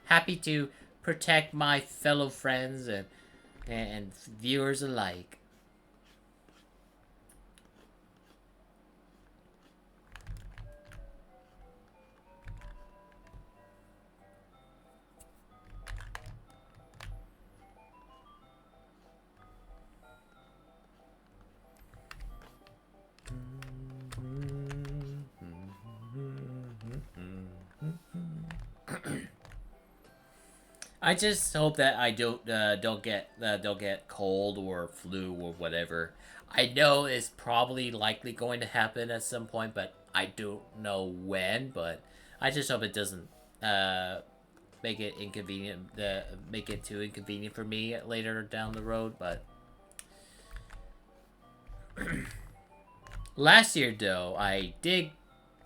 Happy to protect my fellow friends and viewers alike. I just hope that I don't get cold or flu or whatever. I know it's probably likely going to happen at some point, but I don't know when. But I just hope it doesn't make it inconvenient. Make it too inconvenient for me later down the road. But last year, though, I did.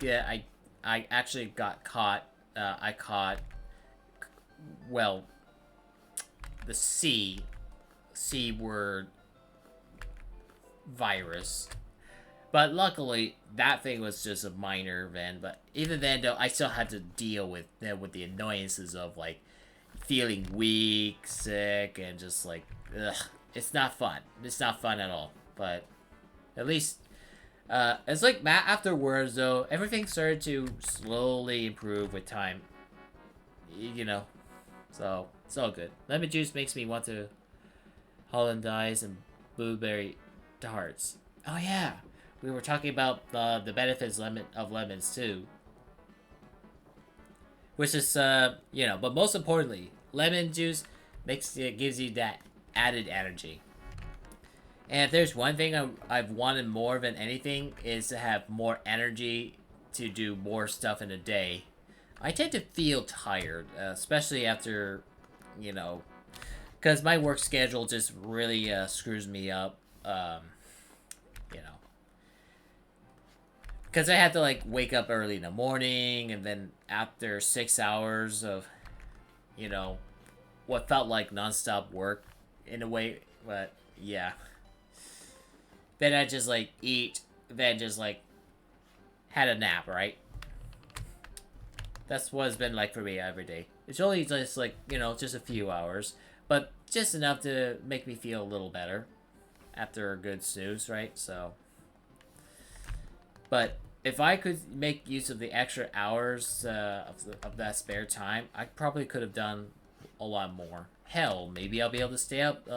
Yeah, I actually got caught. I caught. Well, the C word virus. But luckily, that thing was just a minor event. But even then, though, I still had to deal with the annoyances of, like, feeling weak, sick, and just, like, ugh. It's not fun. It's not fun at all. But at least, it's like afterwards, though, everything started to slowly improve with time. You know. So, it's all good. Lemon juice makes me want to Hollandaise and blueberry tarts. Oh yeah, we were talking about the benefits of lemons too. Which is, but most importantly, lemon juice gives you that added energy. And if there's one thing I've wanted more than anything is to have more energy to do more stuff in a day. I tend to feel tired, especially after, because my work schedule just really screws me up, because I have to, like, wake up early in the morning, and then after 6 hours of, what felt like nonstop work, in a way, but, yeah. Then I just, like, eat, then just, like, had a nap, right? That's what it's been like for me every day. It's only just, like, just a few hours. But just enough to make me feel a little better after a good snooze, right? So. But if I could make use of the extra hours of that spare time, I probably could have done a lot more. Hell, maybe I'll be able to stay up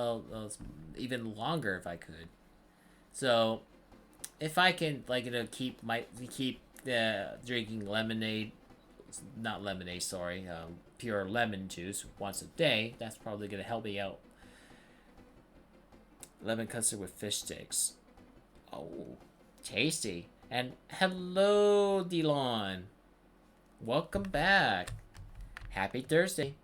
even longer if I could. So, if I can, like, keep drinking lemonade. Not lemonade, sorry, pure lemon juice once a day, that's probably going to help me out. Lemon custard with fish sticks. Oh, tasty. And hello, Delon. Welcome back. Happy Thursday.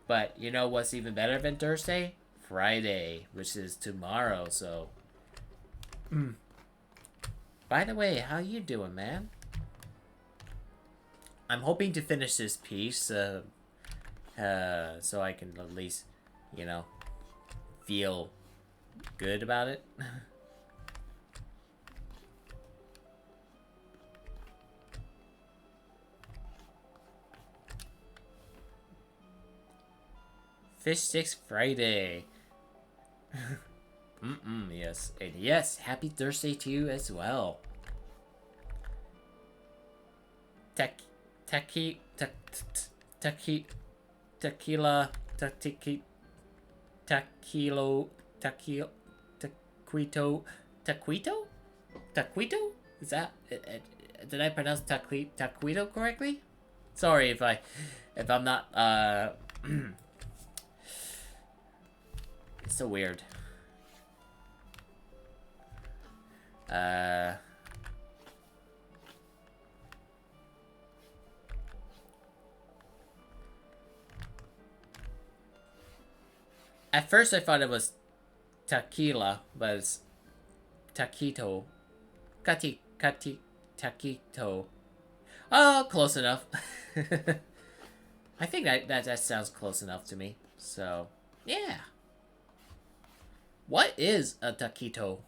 But you know what's even better than Thursday? Friday, which is tomorrow, so. By the way, how you doing, man? I'm hoping to finish this piece, so I can at least, feel good about it. Fish Sticks Friday. Yes. And yes, happy Thursday to you as well. Tequila, taquito, Is that... did I pronounce taquito correctly? Sorry if I'm not, it's so weird. At first I thought it was tequila, but it's taquito. Taquito. Oh, close enough. I think that sounds close enough to me. So, yeah. What is a taquito?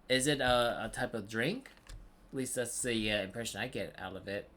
Is it a type of drink? At least that's the impression I get out of it.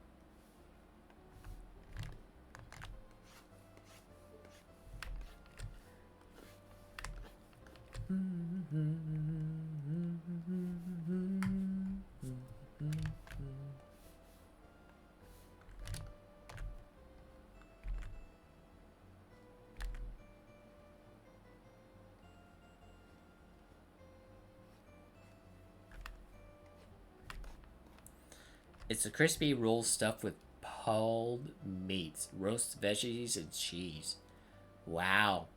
It's a crispy roll stuffed with pulled meats, roast veggies, and cheese. Wow.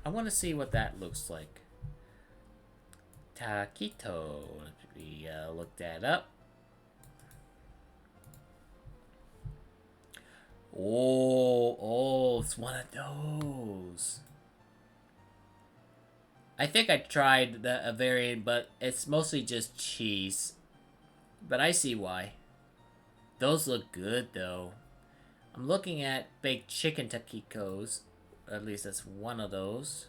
I want to see what that looks like. Taquito. Let me look that up. Oh, it's one of those. I think I tried a variant, but it's mostly just cheese. But I see why. Those look good, though. I'm looking at baked chicken taquitos. At least that's one of those.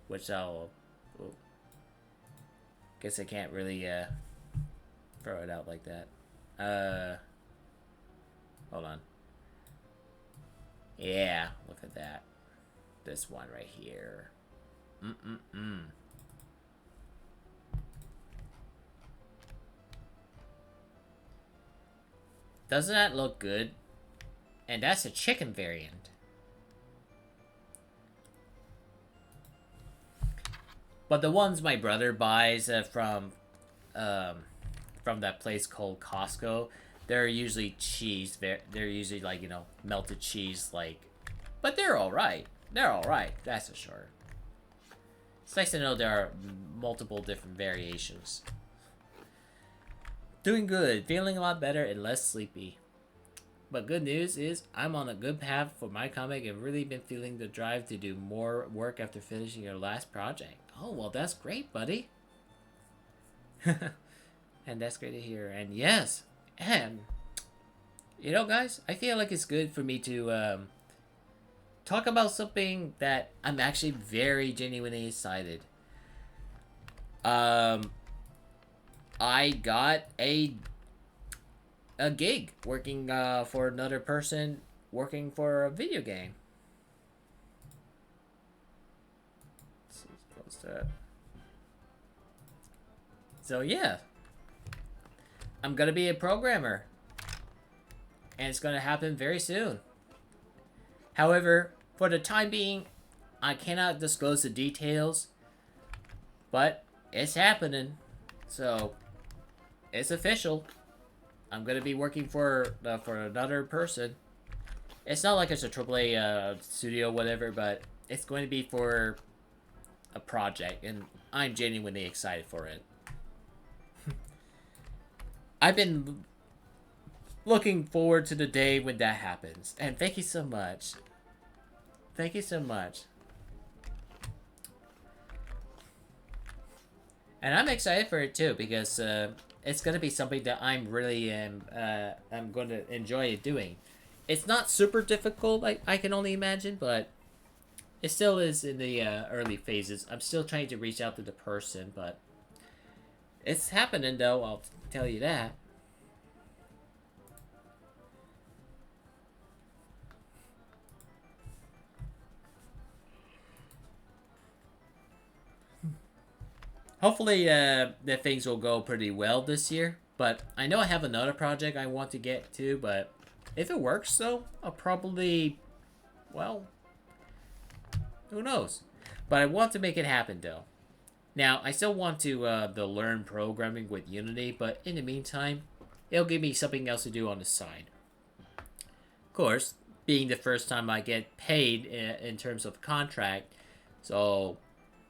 Which I'll... Oh, guess I can't really throw it out like that. Hold on. Yeah, look at that. This one right here. Doesn't that look good? And that's a chicken variant. But the ones my brother buys from that place called Costco, they're usually cheese. They're usually like, you know, melted cheese, like. But they're all right. They're all right. That's for sure. It's nice to know there are multiple different variations. Doing good, feeling a lot better and less sleepy. But good news is I'm on a good path for my comic and really been feeling the drive to do more work after finishing your last project. Oh, well, that's great, buddy. And that's great to hear. And yes, and you know, guys, I feel like it's good for me to talk about something that I'm actually very genuinely excited. I got a gig working for another person working for a video game. Let's see, close that. So yeah, I'm gonna be a programmer, and it's gonna happen very soon. However, for the time being, I cannot disclose the details, but it's happening. So it's official. I'm gonna be working for another person. It's not like it's a AAA studio, whatever, but it's going to be for a project, and I'm genuinely excited for it. I've been looking forward to the day when that happens, and thank you so much. Thank you so much. And I'm excited for it too, because it's gonna be something that I'm really I'm going to enjoy doing. It's not super difficult, I can only imagine, but it still is in the early phases. I'm still trying to reach out to the person, but it's happening though, I'll tell you that. Hopefully, the things will go pretty well this year. But I know I have another project I want to get to, but if it works, though, I'll probably, well, who knows? But I want to make it happen, though. Now, I still want to learn programming with Unity, but in the meantime, it'll give me something else to do on the side. Of course, being the first time I get paid in terms of contract, so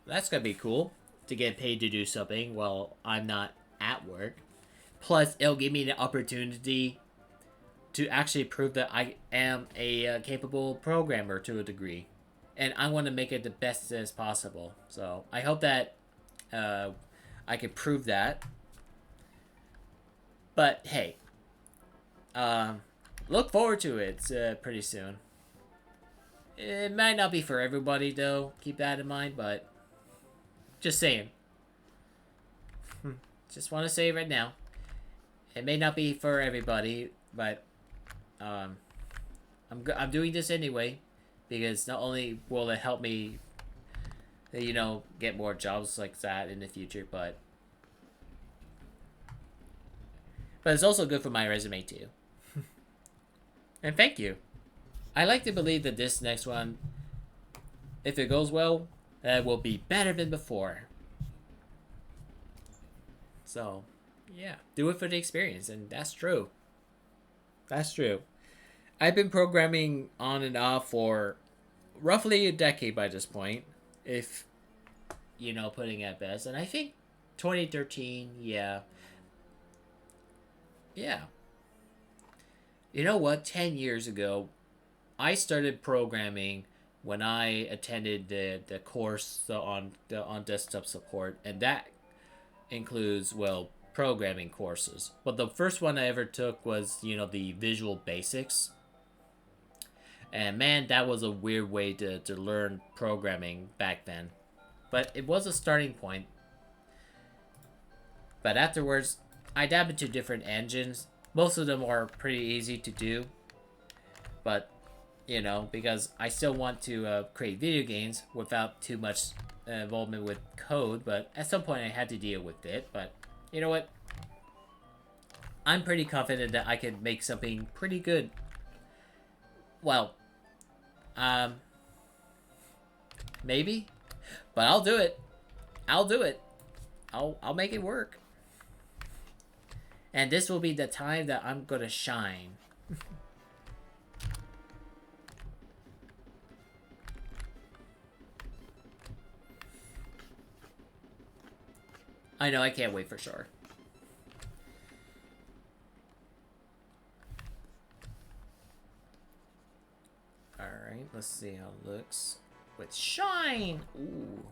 that's gonna be cool to get paid to do something while I'm not at work. Plus, it'll give me the opportunity to actually prove that I am a capable programmer to a degree, and I want to make it the best as possible. So I hope that uh, I can prove that. But hey, um, look forward to it pretty soon. It might not be for everybody though. Keep that in mind. But just saying. Just want to say right now. It may not be for everybody, but um, I'm doing this anyway because not only will it help me, get more jobs like that in the future, but it's also good for my resume too. And thank you. I like to believe that this next one, if it goes well, will be better than before. So, yeah, do it for the experience, and that's true. That's true. I've been programming on and off for roughly a decade by this point, if putting it at best. And I think 2013, yeah. Yeah. You know what? 10 years ago, I started programming when I attended the course on desktop support, and that includes, well, programming courses. But the first one I ever took was, the Visual Basics. And man, that was a weird way to learn programming back then. But it was a starting point. But afterwards, I dabbed into different engines. Most of them are pretty easy to do. But, because I still want to create video games without too much involvement with code. But at some point, I had to deal with it. But you know what? I'm pretty confident that I can make something pretty good. Well, maybe, but I'll do it. I'll do it. I'll make it work. And this will be the time that I'm gonna shine. I know, I can't wait for sure. Alright, let's see how it looks. With shine! Ooh.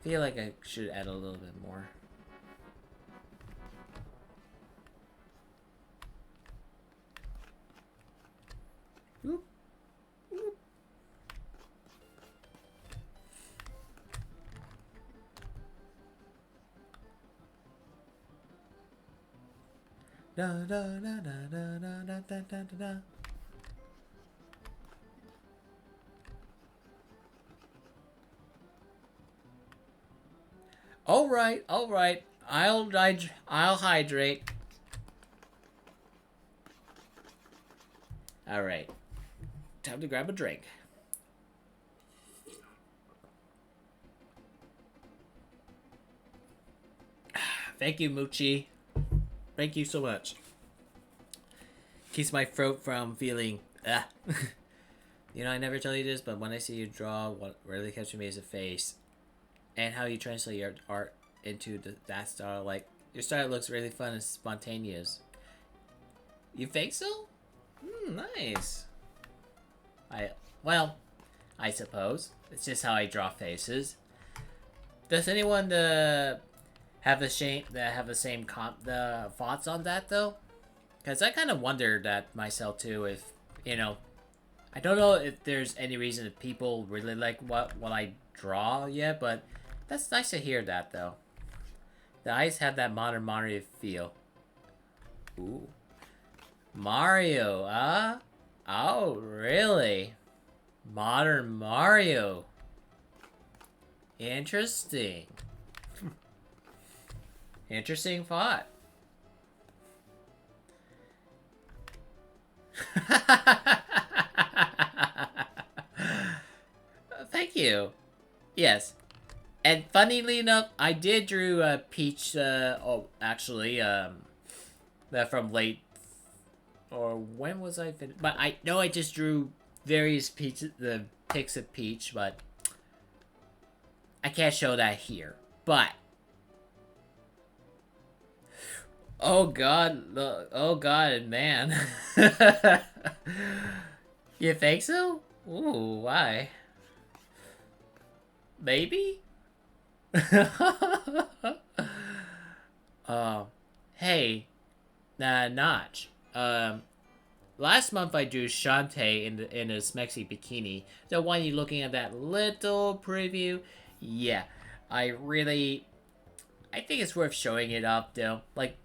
Feel like I should add a little bit more. Oop. Oop. Da da da da da da da da da da. All right, all right. I'll hydrate. All right. Time to grab a drink. Thank you, Moochie. Thank you so much. Keeps my throat from feeling I never tell you this, but when I see you draw, what really catches me is a face. And how you translate your art into that style. Like, your style looks really fun and spontaneous. You think so? Nice. I suppose. It's just how I draw faces. Does anyone have the same thoughts on that though? Because I kind of wondered that myself too. If I don't know if there's any reason that people really like what I draw yet, but that's nice to hear that though. The eyes have that modern Mario feel. Ooh, Mario, oh really? Modern Mario. Interesting. Interesting thought. Thank you. Yes. And funnily enough, I did drew Peach, actually, that from late, or when was I finished? But I know I just drew various the pics of Peach, but I can't show that here. But, oh god, oh god, man. You think so? Ooh, why? Maybe? uh, hey, Notch. Last month I drew Shantae in a smexy bikini. The one you looking at that little preview? Yeah, I think it's worth showing it up though. Like,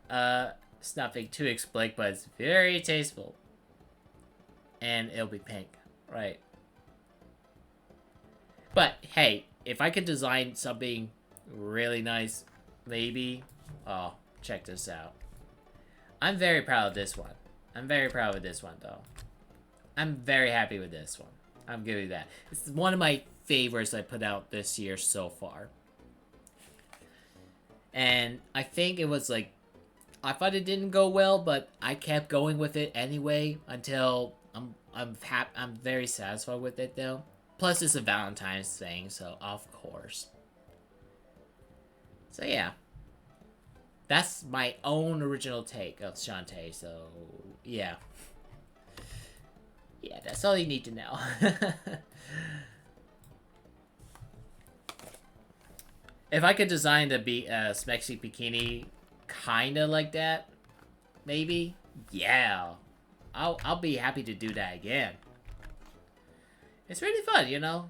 it's nothing too explicit, but it's very tasteful. And it'll be pink, right? But hey, if I could design something really nice, maybe. Oh, check this out. I'm very proud of this one. I'm very proud of this one, though. I'm very happy with this one. I'm giving you that. It's one of my favorites I put out this year so far. And I think it was like, I thought it didn't go well, but I kept going with it anyway until I'm very satisfied with it though. Plus, it's a Valentine's thing, so of course. So yeah, that's my own original take of Shantae. So yeah, yeah, that's all you need to know. If I could design the Smexy bikini, kinda like that, maybe. Yeah, I'll be happy to do that again. It's really fun, you know?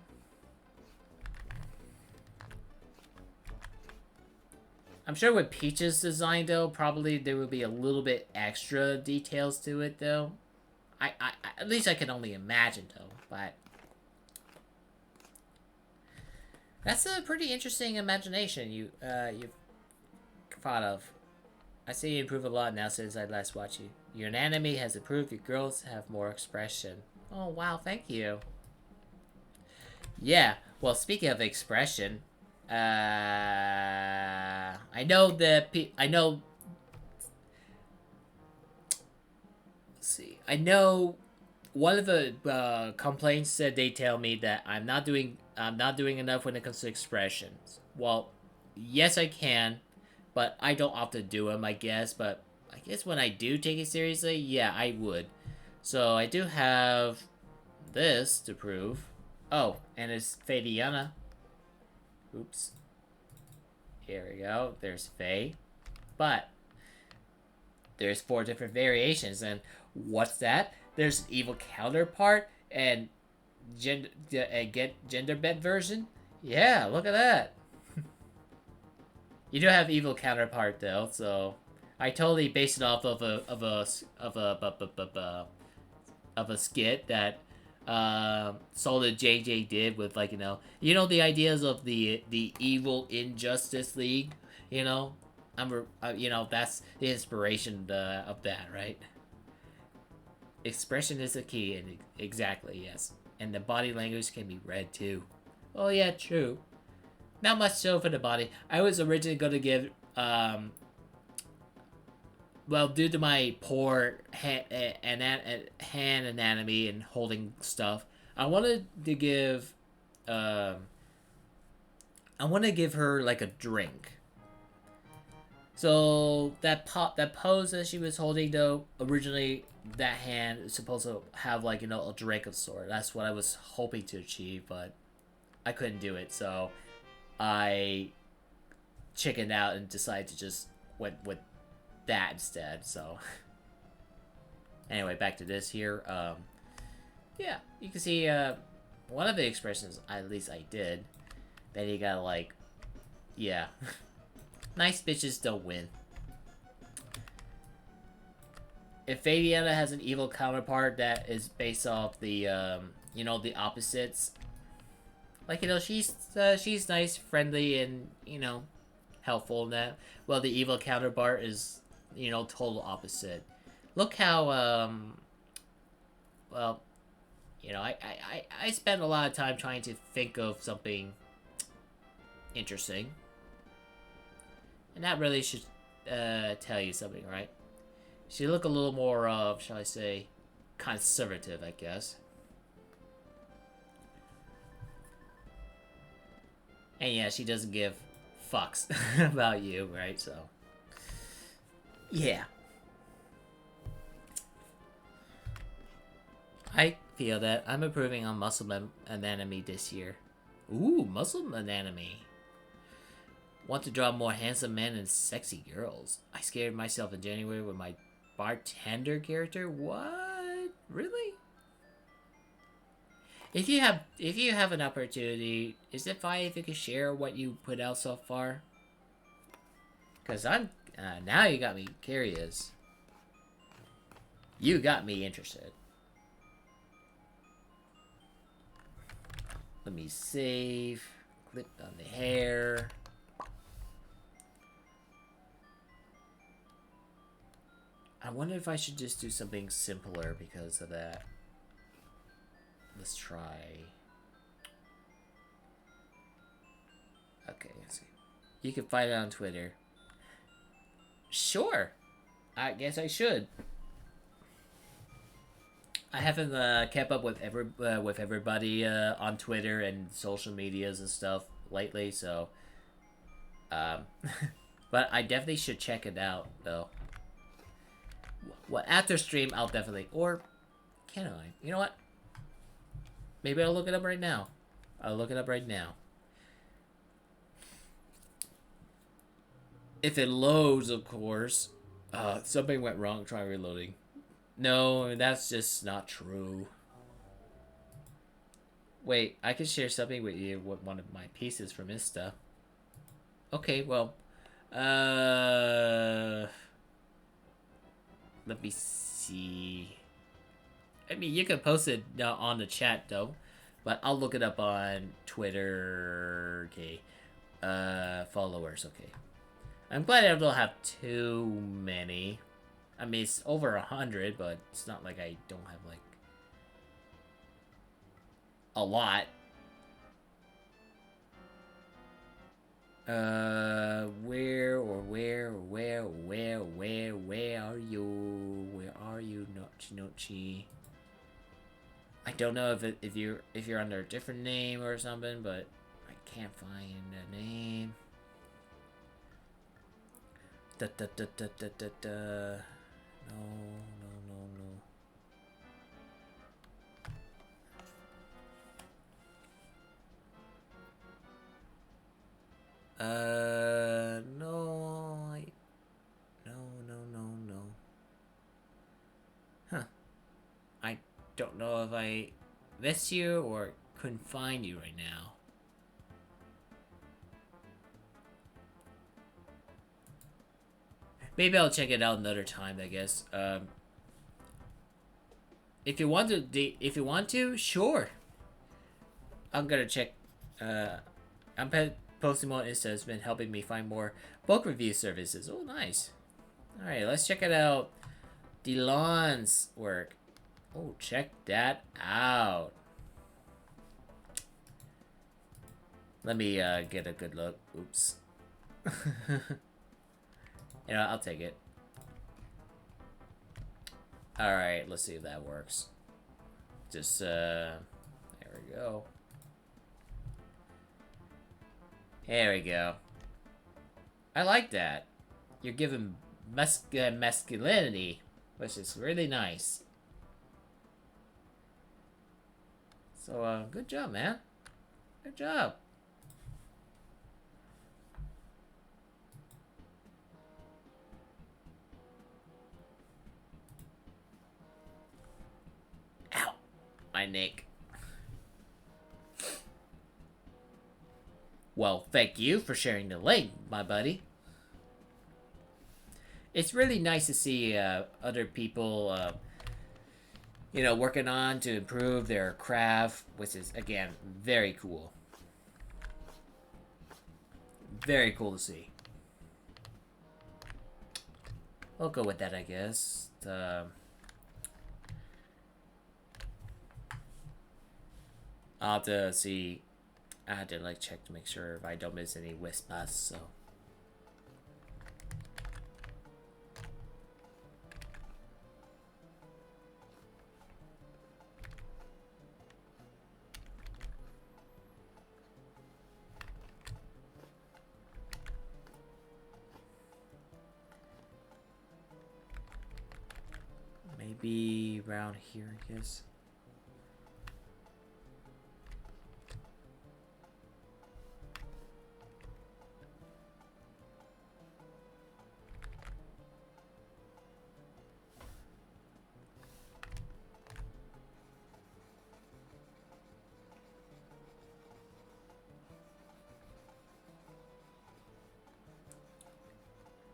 I'm sure with Peach's design, though, probably there will be a little bit extra details to it, though. I at least I can only imagine, though, but... That's a pretty interesting imagination you've thought of. I see you improve a lot now since I last watched you. Your anatomy has improved, your girls have more expression. Oh, wow, thank you. Yeah, well, speaking of expression, I know that I know. Let's see. I know one of the complaints that they tell me that I'm not doing enough when it comes to expressions. Well, yes, I can, but I don't often do them, I guess. But I guess when I do take it seriously, yeah, I would. So I do have this to prove. Oh, and it's Fadiana. Oops. Here we go. There's Faye. But there's 4 different variations, and what's that? There's an evil counterpart and gender bent version. Yeah, look at that. You do have evil counterpart though, so I totally based it off of a skit that Solid JJ did with, like, you know the ideas of the evil Injustice League. That's the inspiration of that, right? Expression is the key, and exactly, yes. And the body language can be read too. Oh yeah, true. Not much so for the body. I was originally gonna give well, due to my poor hand anatomy and holding stuff, I wanted to give her like a drink. So that pose that she was holding, though, originally that hand is supposed to have, like, a drink of sort. That's what I was hoping to achieve, but I couldn't do it, so I chickened out and decided to just went with that instead. So anyway, back to this here. Yeah, you can see one of the expressions, at least I did, that you got, like, yeah. Nice bitches don't win. If Fabiana has an evil counterpart that is based off the the opposites, like, she's nice, friendly, and helpful in that. Well, the evil counterpart is total opposite. Look how well, I spend a lot of time trying to think of something interesting. And that really should tell you something, right? She look a little more, shall I say, conservative, I guess. And yeah, she doesn't give fucks about you, right? So, yeah. I feel that I'm improving on muscle anatomy this year. Ooh, muscle anatomy. Want to draw more handsome men and sexy girls. I scared myself in January with my bartender character. What? Really? If you have an opportunity, is it fine if you could share what you put out so far? Cause I'm now you got me curious. You got me interested. Let me save. Clip on the hair. I wonder if I should just do something simpler because of that. Let's try. Okay, let's see. You can find it on Twitter. Sure. I guess I should. I haven't kept up with everybody on Twitter and social medias and stuff lately, so but I definitely should check it out though. Well, after stream, I'll definitely, or can I? You know what? Maybe I'll look it up right now. I'll look it up right now. If it loads, of course. Something went wrong. Try reloading. No, that's just not true. Wait, I can share something with you with one of my pieces from Insta. Okay, well, let me see. I mean, you can post it on the chat though, but I'll look it up on Twitter. Okay, followers. Okay, I'm glad I don't have too many. I mean, it's over 100, but it's not like I don't have like a lot. Where are you? Where are you, Nochi? I don't know if you're under a different name or something, but I can't find a name. Da da da da da da da. No. No. Huh. I don't know if I missed you or couldn't find you right now. Maybe I'll check it out another time, I guess. If you want to, sure. I'm gonna check. I'm posting more Insta has been helping me find more book review services. Oh, nice. All right, let's check it out. Delon's work. Oh, check that out. Let me get a good look. Oops. I'll take it. Alright, let's see if that works. Just, there we go. There we go. I like that. You're giving masculinity, which is really nice. So, good job, man. Good job. Ow. My neck. Well, thank you for sharing the link, my buddy. It's really nice to see other people, working on to improve their craft, which is, again, very cool. Very cool to see. I'll go with that, I guess. I'll have to see. I had to like check to make sure if I don't miss any wispas, so. Maybe around here, I guess.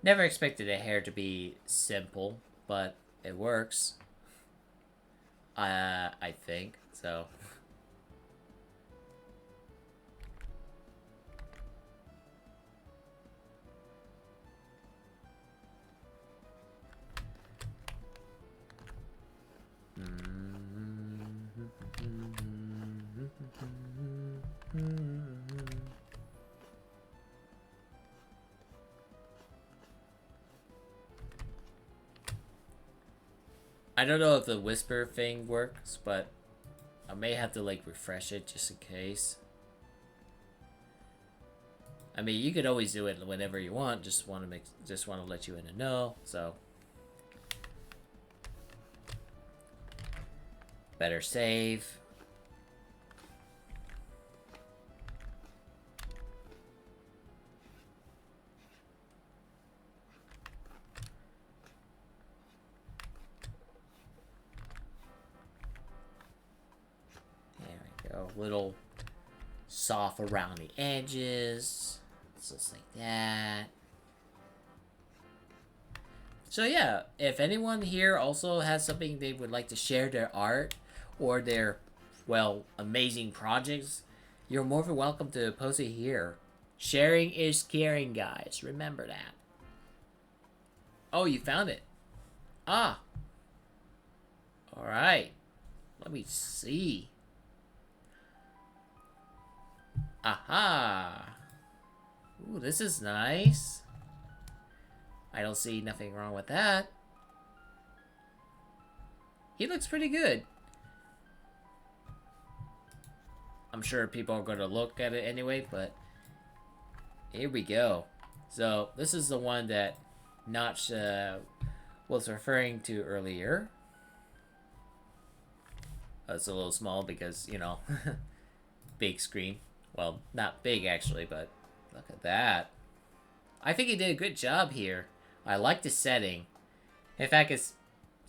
Never expected a hair to be simple, but it works. I think so. I don't know if the whisper thing works, but I may have to like refresh it just in case. I mean, you could always do it whenever you want. Just want to let you in and know. So better save. There we go. Little soft around the edges, just like that. So yeah, if anyone here also has something they would like to share their art or their, well, amazing projects, you're more than welcome to post it here. Sharing is caring, guys. Remember that. Oh, you found it. Ah. Alright. Let me see. Aha. Ooh, this is nice. I don't see nothing wrong with that. He looks pretty good. I'm sure people are going to look at it anyway, but here we go. So this is the one that Notch was referring to earlier. It's a little small because, you know, big screen. Well, not big actually, but look at that. I think he did a good job here. I like the setting. In fact, it's,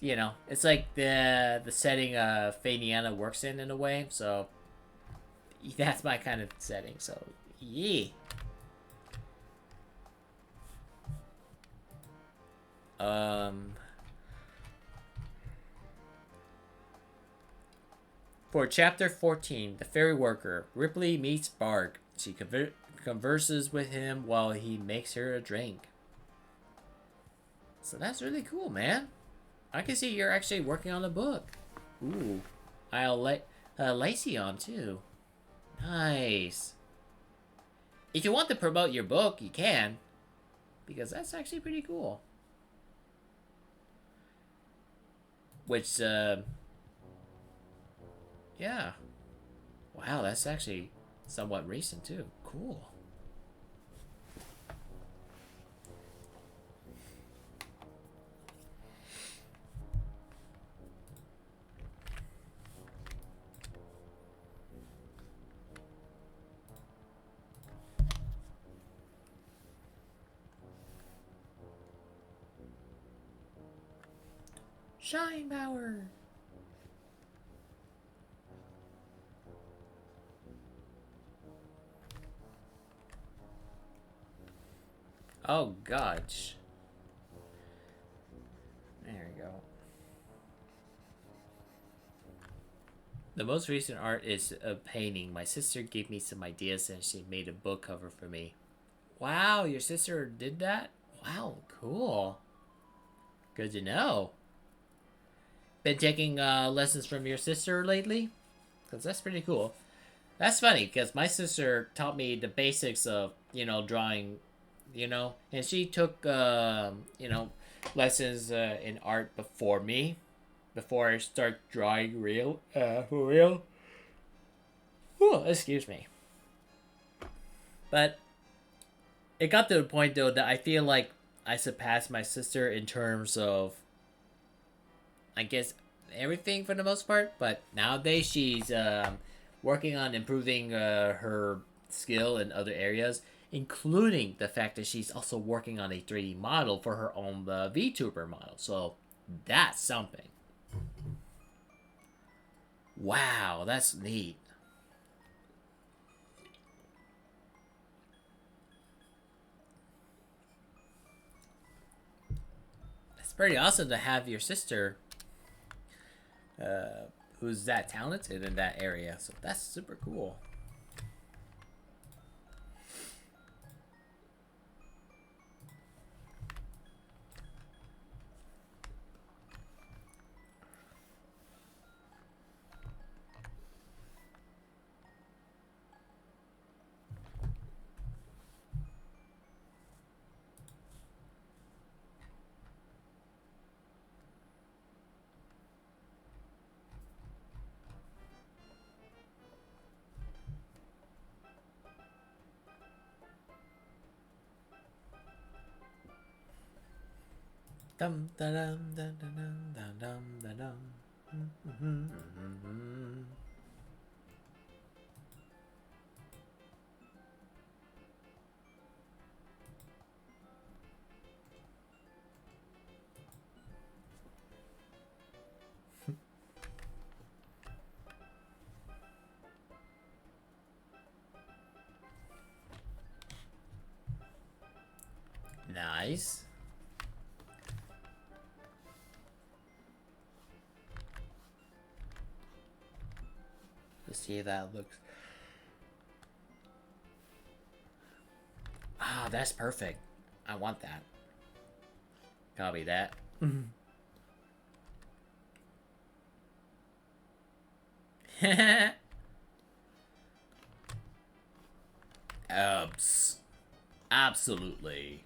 you know, it's like the setting Faniana works in a way. So that's my kind of setting. So yeah. For chapter 14, The Fairy Worker, Ripley meets Bark. She converses with him while he makes her a drink. So that's really cool, man. I can see you're actually working on a book. Ooh. I'll let Lacey on too. Nice. If you want to promote your book, you can. Because that's actually pretty cool. Which, yeah. Wow, that's actually somewhat recent too. Cool. Shine power. Oh, gosh. There we go. The most recent art is a painting. My sister gave me some ideas and she made a book cover for me. Wow, your sister did that? Wow, cool. Good to know. Been taking lessons from your sister lately? Because that's pretty cool. That's funny because my sister taught me the basics of drawing, and she took lessons in art before me, before I start drawing real for real. Ooh, excuse me. But it got to the point though that I feel like I surpassed my sister in terms of, I guess, everything for the most part. But nowadays she's working on improving her skill in other areas, including the fact that she's also working on a 3D model for her own VTuber model. So that's something. Wow, that's neat. It's pretty awesome to have your sister who's that talented in that area. So that's super cool. Dum da dum da dum da dum da dum. Nice. Let's see how that looks. Ah, that's perfect. I want that. Copy that. Abs. Absolutely.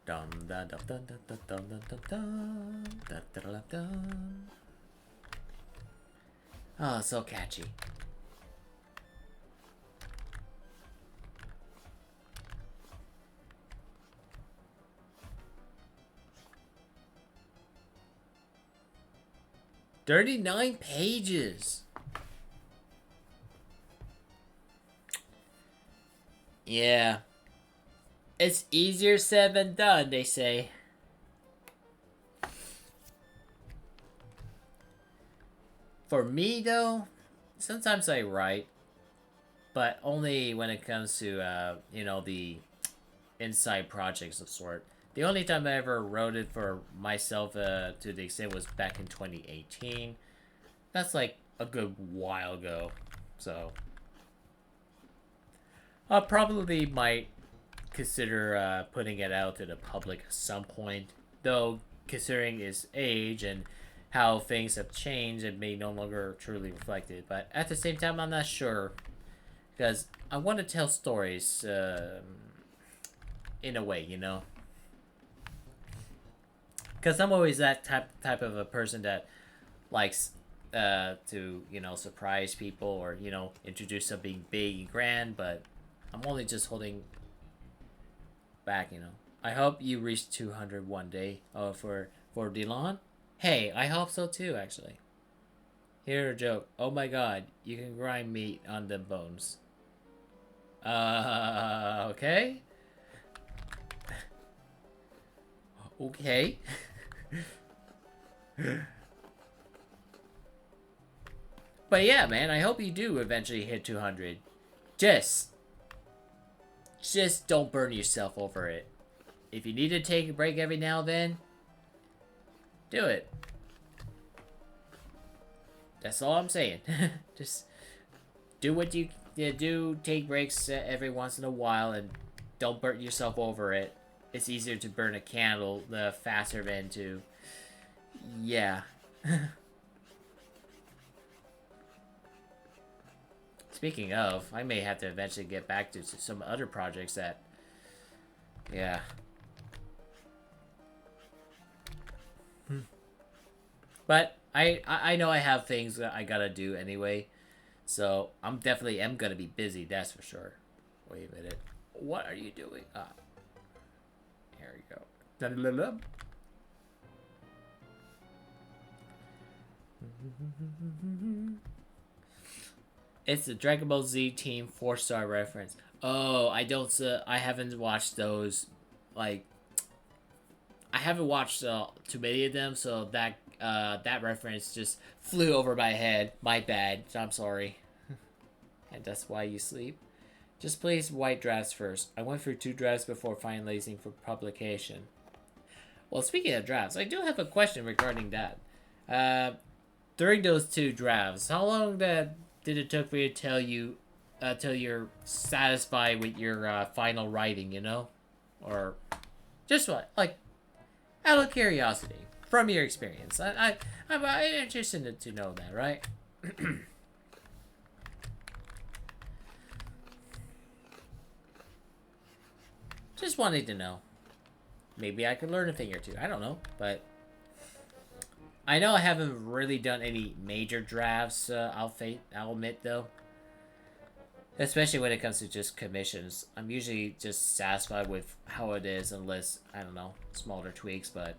Dum da dum dum dum dum dum dum dum dum dum dum. Oh, so catchy. $39 pages. Yeah. It's easier said than done, they say. For me, though, sometimes I write, but only when it comes to, the inside projects of sort. The only time I ever wrote it for myself to the extent was back in 2018. That's like a good while ago. So, I probably might consider putting it out to the public at some point. Though, considering his age and how things have changed, it may no longer truly reflect it. But at the same time, I'm not sure. Because I want to tell stories in a way, Because I'm always that type of a person that likes to surprise people or introduce something big and grand, but I'm only just holding back. I hope you reach 200 one day. For Delon. Hey, I hope so too. Actually, here a joke. Oh my God, you can grind meat on the bones. Okay. Okay. But yeah, man, I hope you do eventually hit 200. Just don't burn yourself over it. If you need to take a break every now and then, do it. That's all I'm saying. Just do what you do. Take breaks every once in a while, and don't burn yourself over it. It's easier to burn a candle the faster than to... Yeah. Speaking of, I may have to eventually get back to some other projects that... Yeah. But I know I have things that I gotta do anyway. So I'm definitely am gonna be busy, that's for sure. Wait a minute. What are you doing? Ah. Here we go. Da-da-da-da. It's the Dragon Ball Z Team 4-star reference. Oh, I don't. I haven't watched those. Like, I haven't watched too many of them, so that reference just flew over my head. My bad. I'm sorry. And that's why you sleep. Just place white drafts first. I went through 2 drafts before finalizing for publication. Well, speaking of drafts, I do have a question regarding that. During those 2 drafts, how long did it took for you to till you're satisfied with your final writing? You know, or just what, like, out of curiosity, from your experience. I'm interested to know that, right? Just wanted to know. Maybe I could learn a thing or two. I don't know, but I know I haven't really done any major drafts. I'll admit though, especially when it comes to just commissions. I'm usually just satisfied with how it is, unless I don't know, smaller tweaks. But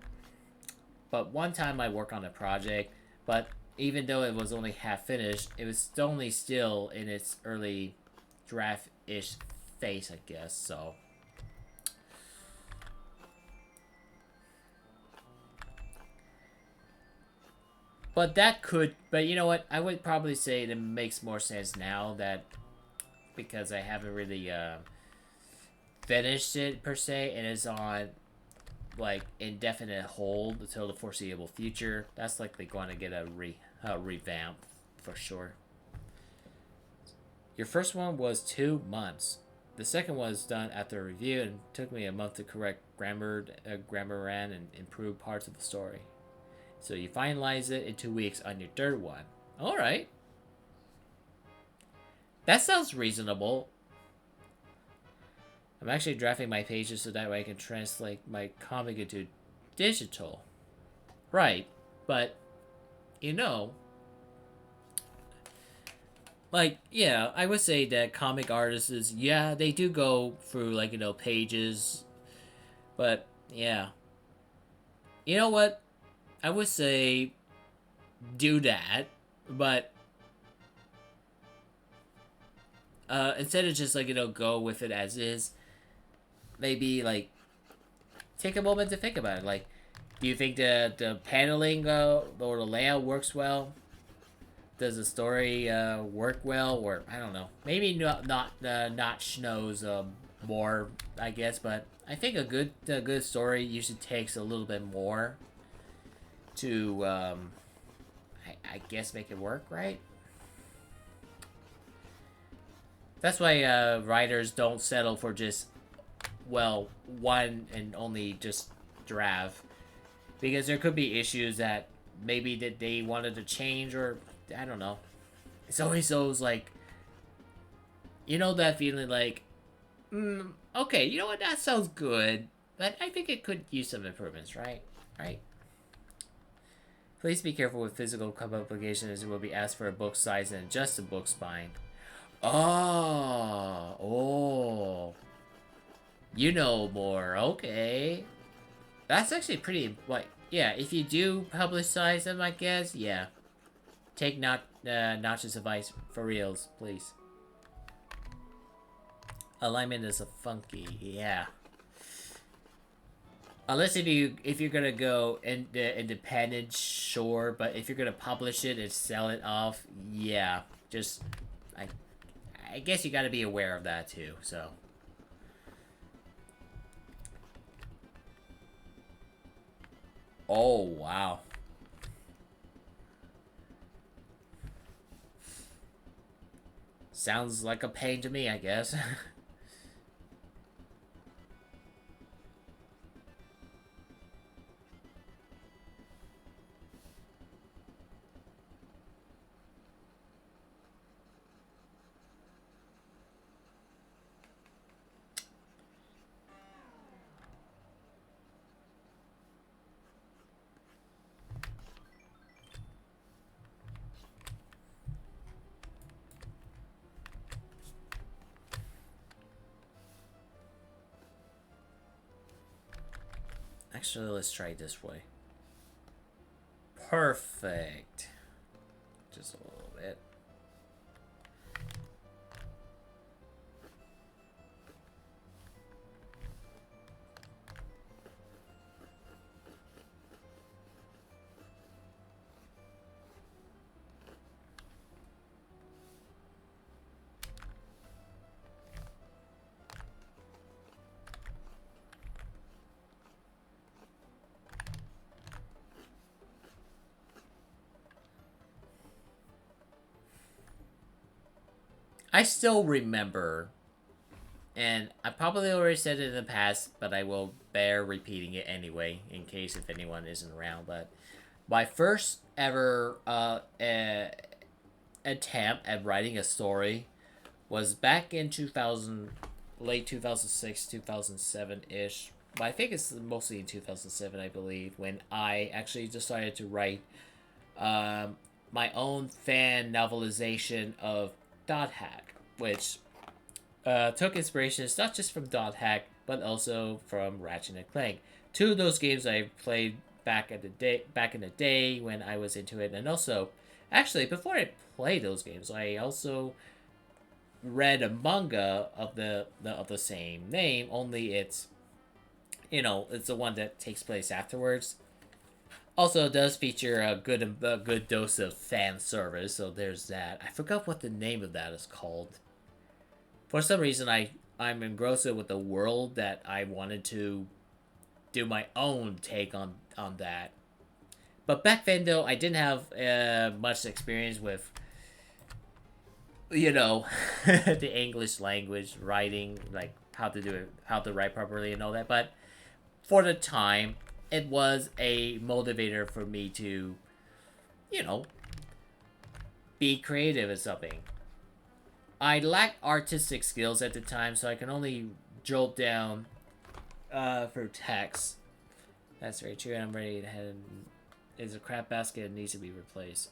one time I worked on a project, but even though it was only half finished, it was only still in its early draft-ish phase, I guess. So. But you know what? I would probably say it makes more sense now that, because I haven't really finished it per se, and it's on like indefinite hold until the foreseeable future. That's likely going to get a revamp for sure. Your first one was 2 months. The second one was done after a review and took me a month to correct grammar and improve parts of the story. So you finalize it in 2 weeks on your third one. All right. That sounds reasonable. I'm actually drafting my pages so that way I can translate my comic into digital. Right. But, you know, like, yeah, I would say that comic artists, yeah, they do go through, like, you know, pages. But, yeah. You know what? I would say do that, but instead of just, like, you know, go with it as is, maybe, like, take a moment to think about it. Like, do you think the paneling or the layout works well? Does the story work well? Or I don't know, maybe not Notch knows more, I guess, but I think a good story usually takes a little bit more to I guess make it work, right? That's why writers don't settle for just, well, one and only just draft, because there could be issues that maybe that they wanted to change, or I don't know. It's always those, like, you know, that feeling like, okay, you know what, that sounds good, but I think it could use some improvements, right? Right? Please be careful with physical publication, as it will be asked for a book size and adjust the book spine. Oh. You know more. Okay. That's actually pretty, like, yeah, if you do publicize them, I guess, yeah. Take Notch's advice for reals, please. Alignment is a funky, yeah. Unless if you're gonna go independent, sure. But if you're gonna publish it and sell it off, yeah. Just I guess you gotta be aware of that too. So. Oh wow. Sounds like a pain to me, I guess. Actually, let's try it this way. Perfect. Just a little bit. I still remember, and I probably already said it in the past, but I will bear repeating it anyway, in case if anyone isn't around. But my first ever attempt at writing a story was back in 2000, late 2006, 2007 ish. But I think it's mostly in 2007, I believe, when I actually decided to write my own fan novelization of Dot Hack, which took inspirations not just from Dot Hack but also from Ratchet and Clank. Two of those games I played back in the day when I was into it, and also, actually, before I played those games, I also read a manga of the same name. Only it's it's the one that takes place afterwards. Also, it does feature a good dose of fan service, so there's that. I forgot what the name of that is called. For some reason, I'm engrossed with the world that I wanted to do my own take on that. But back then, though, I didn't have much experience with the English language writing, like how to do it, how to write properly, and all that. But for the time, it was a motivator for me to, you know, be creative at something. I lacked artistic skills at the time, so I can only jolt down for text. That's very true, and I'm ready to head. Is a crap basket that needs to be replaced.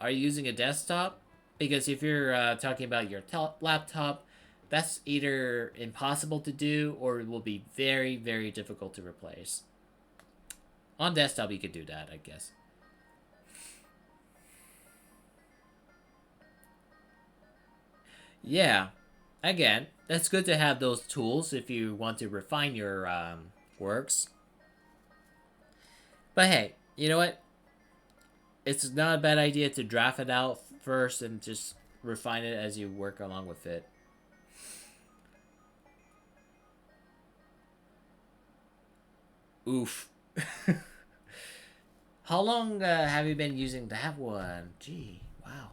Are you using a desktop? Because if you're talking about your laptop, that's either impossible to do or it will be very, very difficult to replace. On desktop, you could do that, I guess. Yeah. Again, that's good to have those tools if you want to refine your works. But hey, you know what? It's not a bad idea to draft it out first and just refine it as you work along with it. Oof. How long have you been using that one? Gee, wow.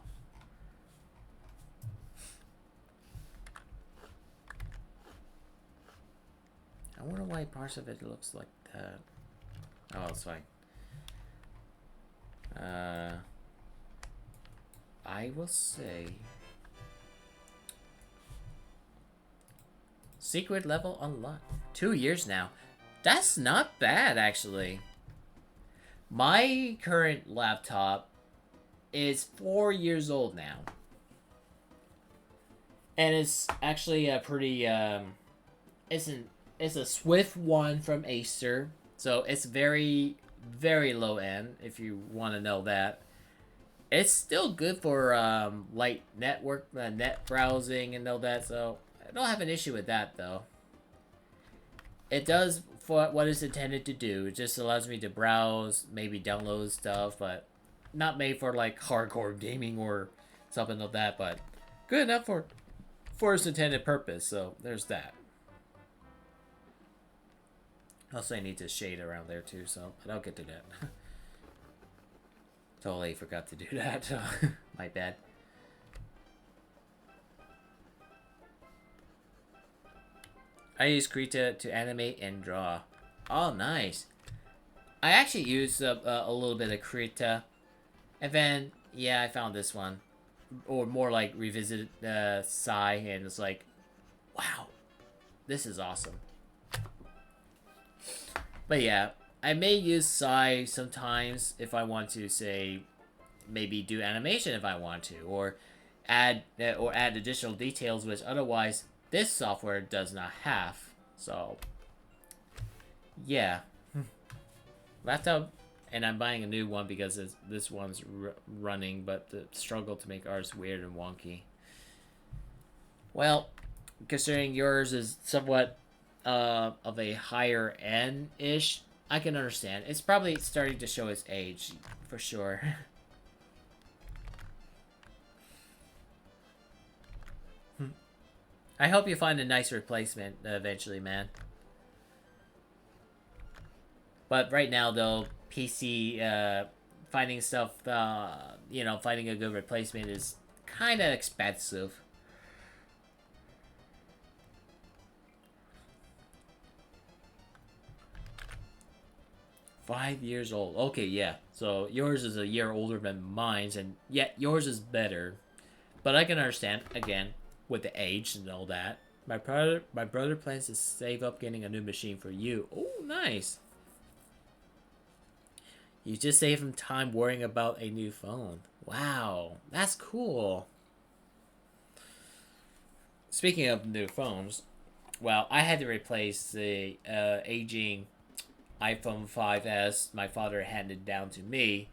I wonder why parts of it looks like that. Oh, it's fine. I will say... Secret level unlocked. 2 years now. That's not bad, actually. My current laptop is 4 years old now. And it's actually a pretty, it's a Swift one from Acer. So it's very, very low end, if you want to know that. It's still good for light network, net browsing and all that, so I don't have an issue with that, though. It does for what it's intended to do. It just allows me to browse, maybe download stuff, but not made for like hardcore gaming or something like that, but good enough for its intended purpose, so there's that. Also, I need to shade around there too, so I'll get to that. Totally forgot to do that. My bad. I use Krita to animate and draw. Oh, nice. I actually used a little bit of Krita. And then, yeah, I found this one. Or more like revisited Psy, and it's like, wow, this is awesome. But yeah, I may use Psy sometimes if I want to, say, maybe do animation if I want to, or add additional details which otherwise this software does not have. So Yeah. Laptop, and I'm buying a new one because this one's running, but the struggle to make ours weird and wonky. Well, considering yours is somewhat of a higher end ish, I can understand. It's probably starting to show its age, for sure. I hope you find a nice replacement eventually, man. But right now, though, PC finding stuff, finding a good replacement is kind of expensive. 5 years old. Okay, yeah. So yours is a year older than mine's, and yet yours is better. But I can understand again with the age and all that. My brother plans to save up getting a new machine for you. Oh, nice. You just save him time worrying about a new phone. Wow, that's cool. Speaking of new phones, well, I had to replace the aging iPhone 5S my father handed down to me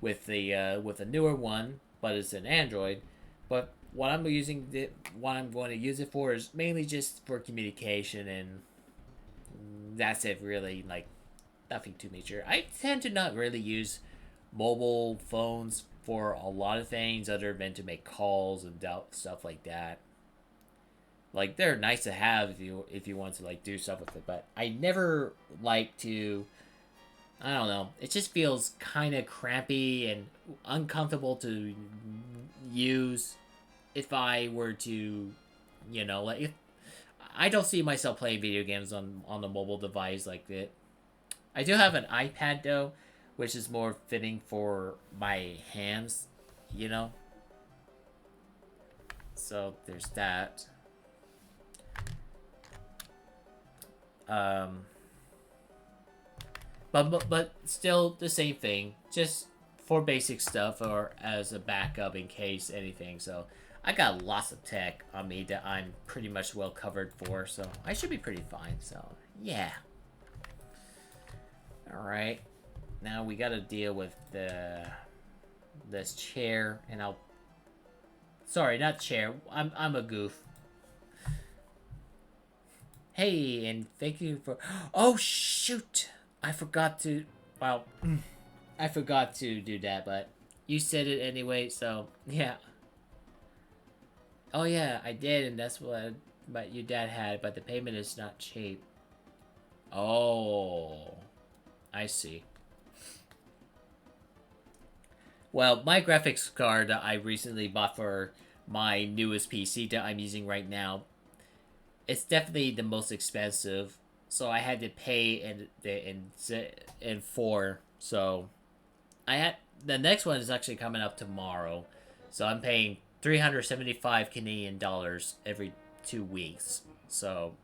with a newer one, but it's an Android. But what I'm going to use it for is mainly just for communication, and that's it. Really, like nothing too major. I tend to not really use mobile phones for a lot of things other than to make calls and stuff like that. Like they're nice to have if you want to like do stuff with it, but I never like to. I don't know. It just feels kind of crampy and uncomfortable to use if I were to, like if I don't see myself playing video games on a mobile device like that. I do have an iPad though, which is more fitting for my hands, you know. So there's that. Um, but still the same thing, just for basic stuff or as a backup in case anything. So I got lots of tech on me that I'm pretty much well covered for, so I should be pretty fine. So yeah. All right. Now we gotta deal with this chair, and I'll. Sorry, not chair. I'm a goof. Hey, and thank you for. Oh shoot! I forgot to. Well, I forgot to do that, but you said it anyway, so yeah. Oh yeah, I did, and that's what. But your dad had, but the payment is not cheap. Oh, I see. Well, my graphics card that I recently bought for my newest PC that I'm using right now, it's definitely the most expensive. So I had to pay in four. So I had the next one is actually coming up tomorrow. So I'm paying 375 Canadian dollars every 2 weeks. So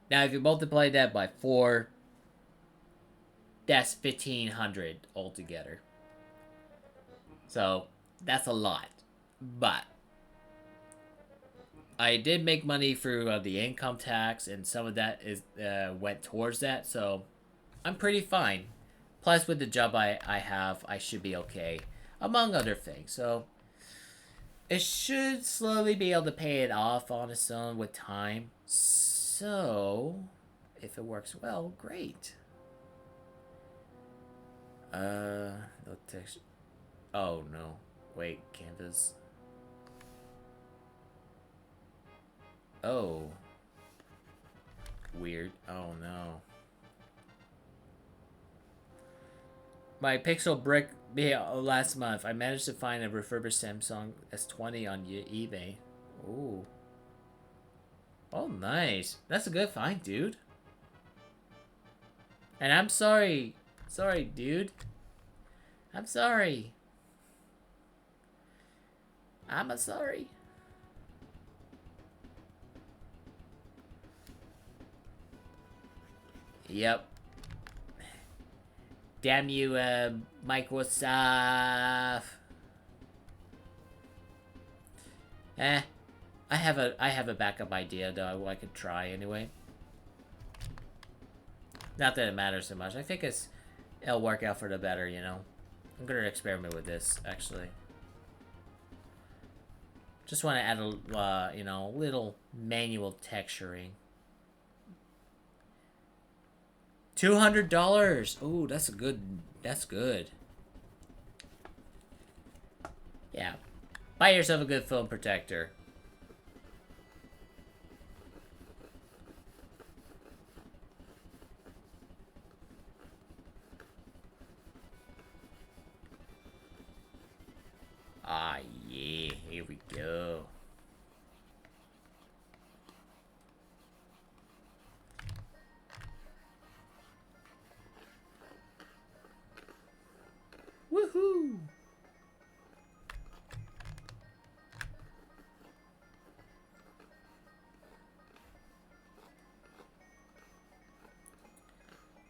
now if you multiply that by four, that's 1,500 altogether. So that's a lot. But I did make money through the income tax, and some of that is went towards that. So I'm pretty fine. Plus, with the job I have, I should be okay, among other things. So it should slowly be able to pay it off on its own with time. So if it works well, great. No text. Oh no. Wait, canvas. Oh. Weird. Oh no. My Pixel brick last month, I managed to find a refurbished Samsung S20 on eBay. Ooh. Oh, nice. That's a good find, dude. And I'm sorry. Sorry, dude. I'm sorry. I'm a sorry. Yep. Damn you, Microsoft. I have a backup idea though I could try anyway. Not that it matters so much. I think it'll work out for the better, you know. I'm gonna experiment with this, actually. Just want to add a, you know, little manual texturing. $200. Ooh, that's a good. That's good. Yeah, buy yourself a good foam protector. Ah, yeah, here we go. Woohoo!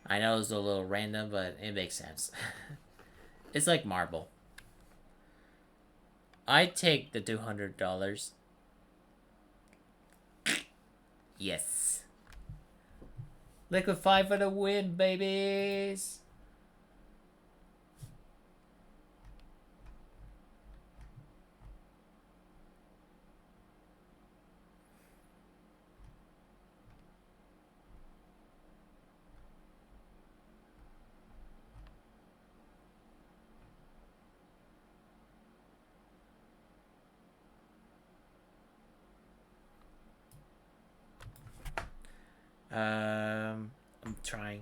I know it's a little random, but it makes sense. It's like marble. I'd take the $200. Yes. Liquefy for the win, babies! I'm trying.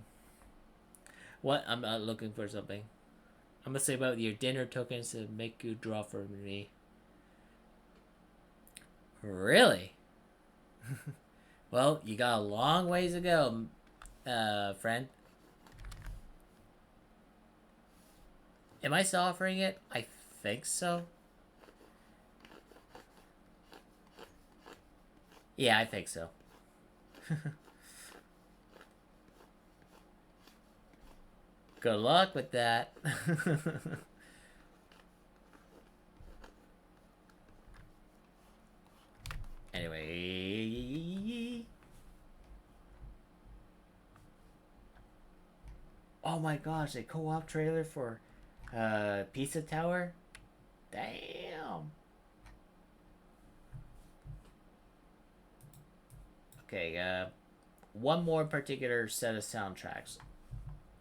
What? I'm looking for something. I'm gonna say about your dinner tokens to make you draw for me. Really? Well, you got a long ways to go, friend. Am I still offering it? I think so. Yeah, I think so. Good luck with that. Anyway. Oh my gosh, a co-op trailer for Pizza Tower? Damn. Okay, one more particular set of soundtracks.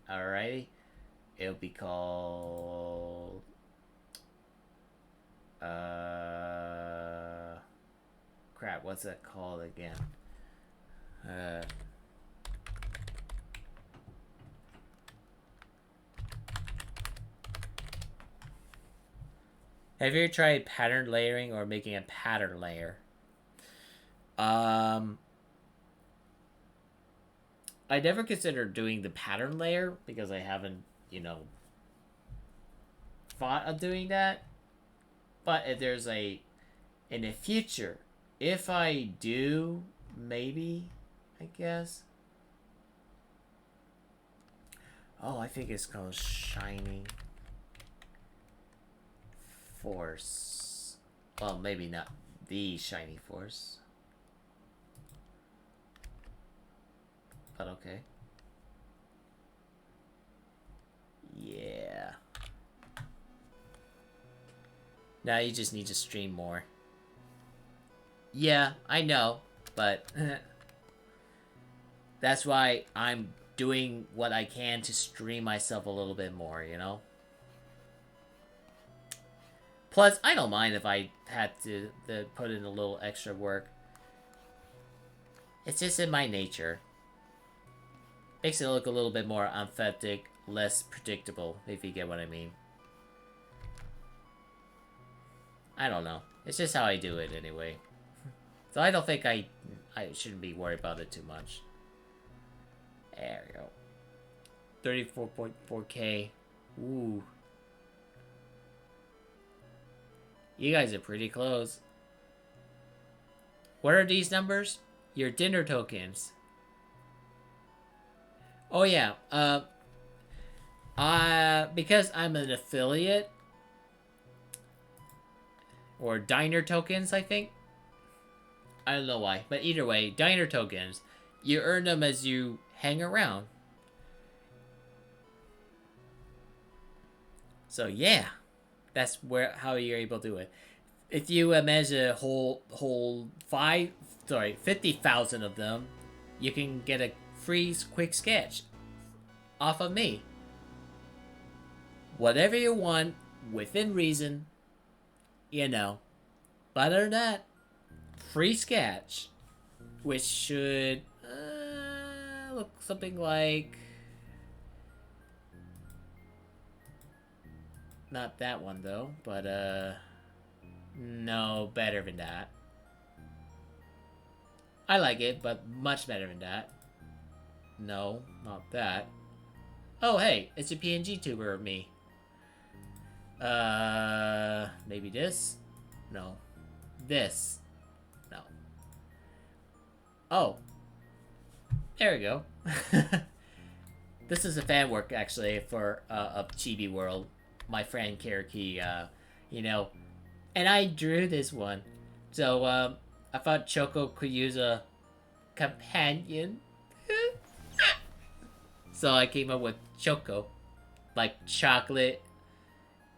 Alrighty. It'll be called crap, what's that called again? Have you ever tried pattern layering or making a pattern layer? I never considered doing the pattern layer because I haven't, you know, thought of doing that. But if there's in the future, if I do, maybe, I guess. Oh, I think it's called Shining Force. Well, maybe not the Shining Force. But okay. Yeah. Now you just need to stream more. Yeah, I know, but that's why I'm doing what I can to stream myself a little bit more, you know? Plus, I don't mind if I had to put in a little extra work. It's just in my nature. Makes it look a little bit more authentic, less predictable, if you get what I mean. I don't know. It's just how I do it anyway. So I don't think I shouldn't be worried about it too much. There we go. 34.4K. Ooh. You guys are pretty close. What are these numbers? Your dinner tokens. Oh yeah, because I'm an affiliate, or diner tokens, I think. I don't know why, but either way, diner tokens, you earn them as you hang around. So yeah, that's where how you're able to do it. If you measure whole 50,000 of them, you can get a free quick sketch off of me. Whatever you want, within reason, you know. But other than that, free sketch, which should look something like, not that one though, but no, better than that. I like it, but much better than that. No, not that. Oh, hey, it's a PNG tuber of me. Maybe this? No. This? No. Oh. There we go. This is a fan work, actually, for of Chibi World. My friend Kiriki, you know. And I drew this one. So, I thought Choco could use a companion. So I came up with Choco. Like chocolate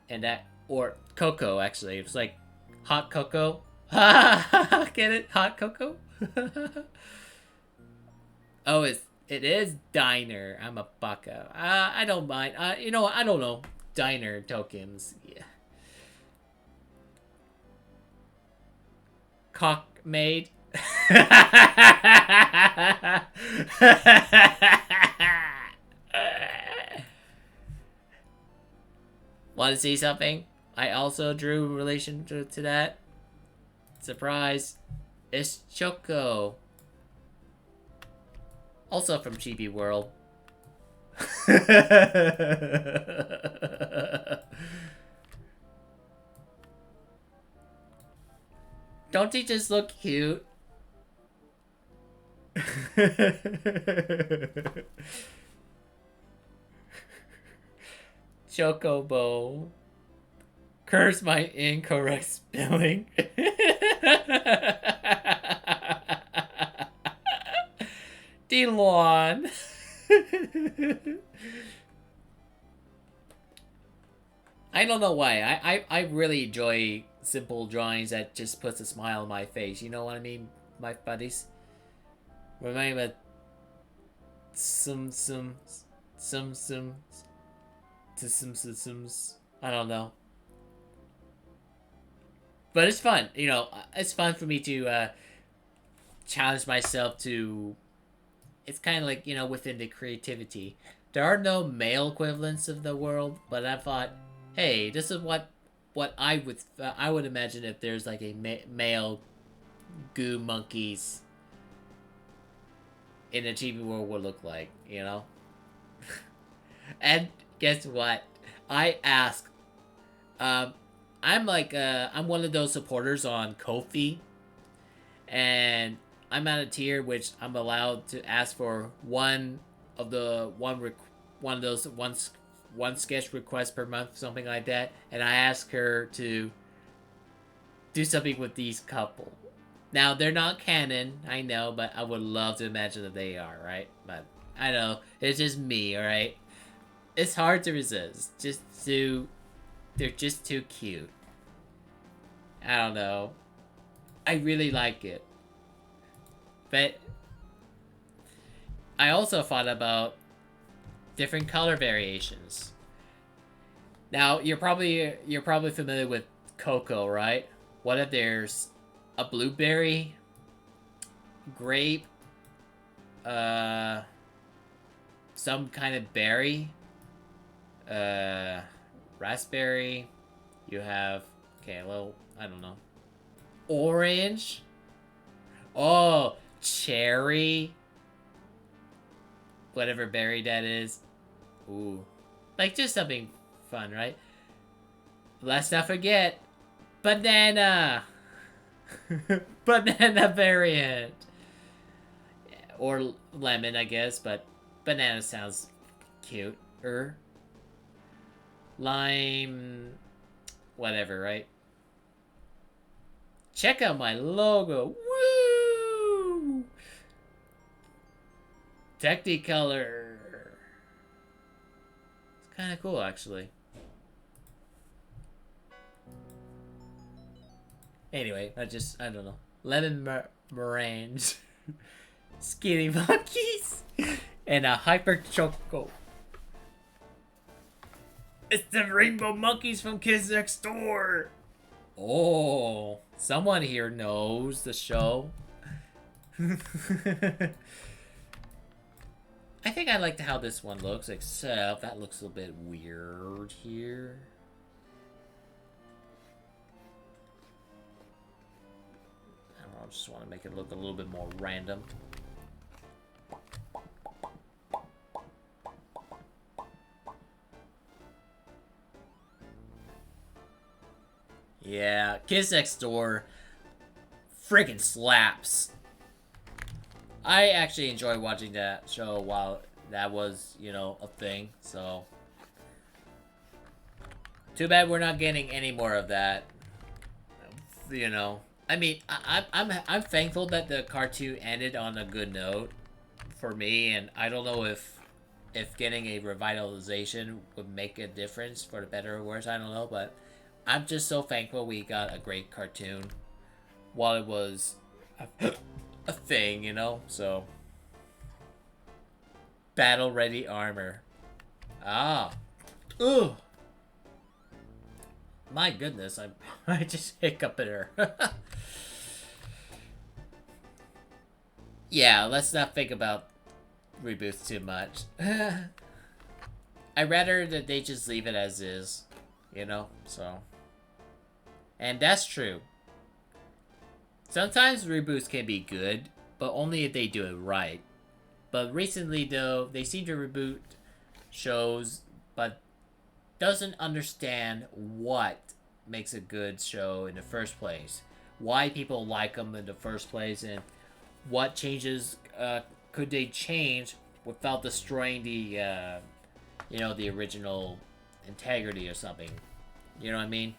and that, or cocoa, actually. It's like hot cocoa. Get it? Hot cocoa? Oh, it is diner. I'm a bucko. I don't mind. You know, I don't know. Diner tokens. Yeah. Cock maid. Want to see something? I also drew in relation to that. Surprise. It's Choco. Also from Chibi World. Don't they just look cute? Chocobo. Curse my incorrect spelling. Delon. I don't know why. I really enjoy simple drawings that just puts a smile on my face. You know what I mean, my buddies? Remind me of some I don't know. But it's fun, you know. It's fun for me to challenge myself to. It's kind of like, you know, within the creativity. There are no male equivalents of the world, but I thought, hey, this is what I would imagine if there's like a male goo monkeys in a TV world would look like, you know. And guess what? I asked. I'm like I'm one of those supporters on Ko-fi, and I'm at a tier which I'm allowed to ask for one of those one sketch request per month, something like that, and I asked her to do something with these couple. Now they're not canon, I know, but I would love to imagine that they are, right? But I know it's just me, all right. It's hard to resist. They're just too cute. I don't know. I really like it. But I also thought about different color variations. Now, you're probably familiar with cocoa, right? What if there's a blueberry, grape, some kind of berry, raspberry, you have, okay, a little, I don't know, orange, oh, cherry, whatever berry that is, ooh, like just something fun, right? Let's not forget, banana, banana variant, or lemon, I guess, but banana sounds cute, lime, whatever, right? Check out my logo. Woo! Technicolor. It's kind of cool, actually. Anyway, I don't know. Lemon meringue, skinny monkeys, and a hyper choco. It's the rainbow monkeys from Kids Next Door. Oh, someone here knows the show. I think I liked how this one looks, except that looks a bit weird here. I don't know, I just want to make it look a little bit more random. Yeah, Kids Next Door friggin' slaps. I actually enjoy watching that show while that was, you know, a thing, so. Too bad we're not getting any more of that. You know. I mean, I'm thankful that the cartoon ended on a good note for me, and I don't know if getting a revitalization would make a difference for the better or worse, I don't know, but I'm just so thankful we got a great cartoon while it was a thing, you know? So, battle ready armor. Ah. Ugh. My goodness, I just hiccup at her. Yeah, let's not think about reboots too much. I'd rather that they just leave it as is, you know? So. And that's true. Sometimes reboots can be good, but only if they do it right. But recently, though, they seem to reboot shows, but doesn't understand what makes a good show in the first place. Why people like them in the first place, and what changes could they change without destroying the, you know, the original integrity or something. You know what I mean?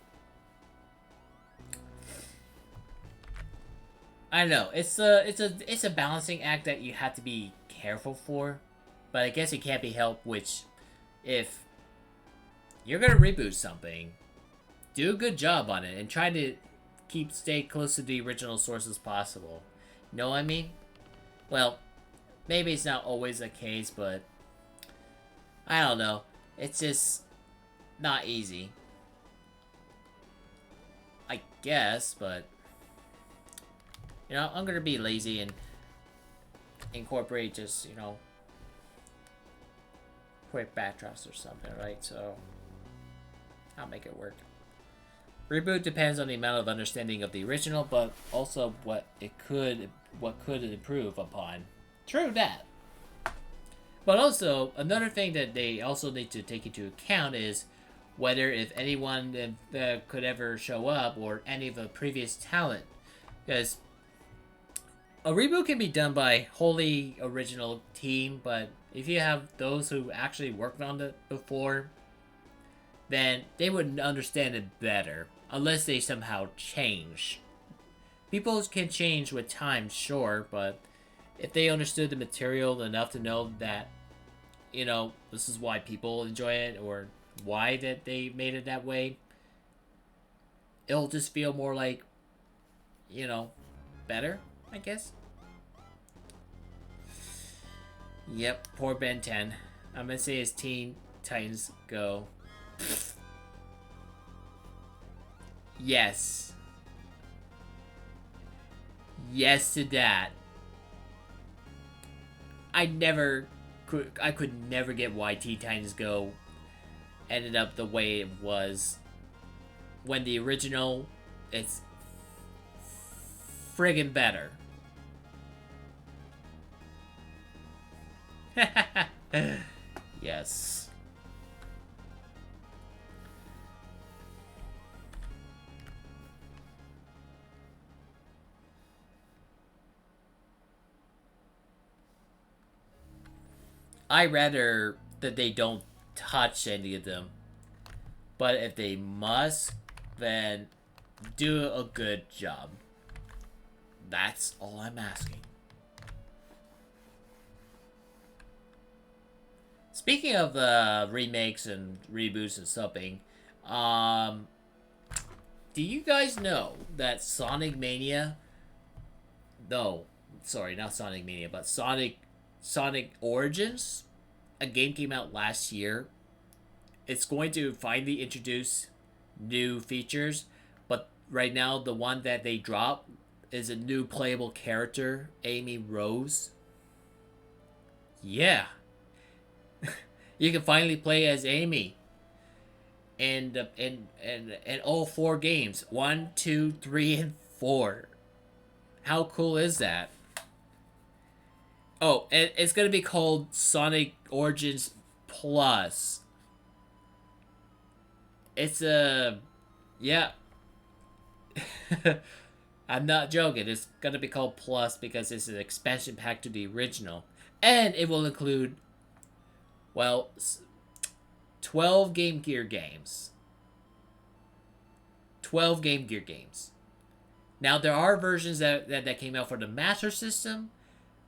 I don't know. It's a balancing act that you have to be careful for, but I guess it can't be helped. Which, if you're gonna reboot something, do a good job on it and try to stay close to the original source as possible. You know what I mean? Well, maybe it's not always the case, but I don't know. It's just not easy. I guess, but you know, I'm gonna be lazy and incorporate just, you know, quick backdrafts or something, right? So I'll make it work. Reboot depends on the amount of understanding of the original, but also what could improve upon. True that. But also, another thing that they also need to take into account is whether if anyone could ever show up or any of the previous talent. Because a reboot can be done by wholly original team, but if you have those who actually worked on it before, then they would understand it better, unless they somehow change. People can change with time, sure, but if they understood the material enough to know that, you know, this is why people enjoy it, or why that they made it that way, it'll just feel more like, you know, better, I guess. Yep, poor Ben 10. I'm gonna say his Teen Titans Go. Yes. Yes to that. I could never get why Teen Titans Go ended up the way it was when the original, it's friggin' better. Yes. I rather that they don't touch any of them. But if they must, then do a good job. That's all I'm asking. Speaking of remakes and reboots and something, Do you guys know that Sonic Mania? No, sorry, not Sonic Mania, but Sonic Origins, a game came out last year. It's going to finally introduce new features, but right now the one that they dropped is a new playable character, Amy Rose. Yeah, you can finally play as Amy and all four games, 1, 2, 3, and 4. How cool is that? Oh, and it's gonna be called Sonic Origins Plus. It's a yeah. I'm not joking. It's gonna be called Plus because it's an expansion pack to the original, and it will include, well, 12 Game Gear games. 12 Game Gear games. Now there are versions that came out for the Master System,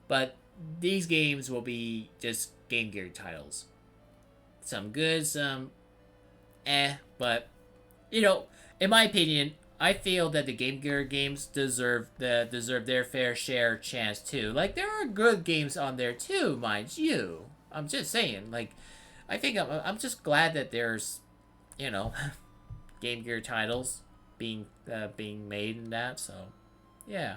but these games will be just Game Gear titles. Some good, some but in my opinion, I feel that the Game Gear games deserve their fair share chance too. Like there are good games on there too, mind you. I'm just saying, like I think I'm just glad that there's, you know, Game Gear titles being made in that. So, yeah.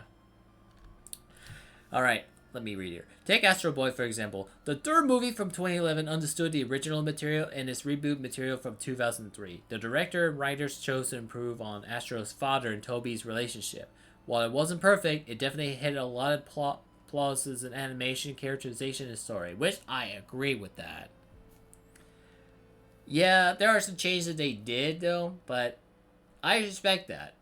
All right, let me read here. Take Astro Boy for example. The third movie from 2011 understood the original material and its reboot material from 2003. The director and writers chose to improve on Astro's father and Toby's relationship. While it wasn't perfect, it definitely hit a lot of plot flaws in animation, characterization, and story, which I agree with that. Yeah, there are some changes they did though, but I respect that.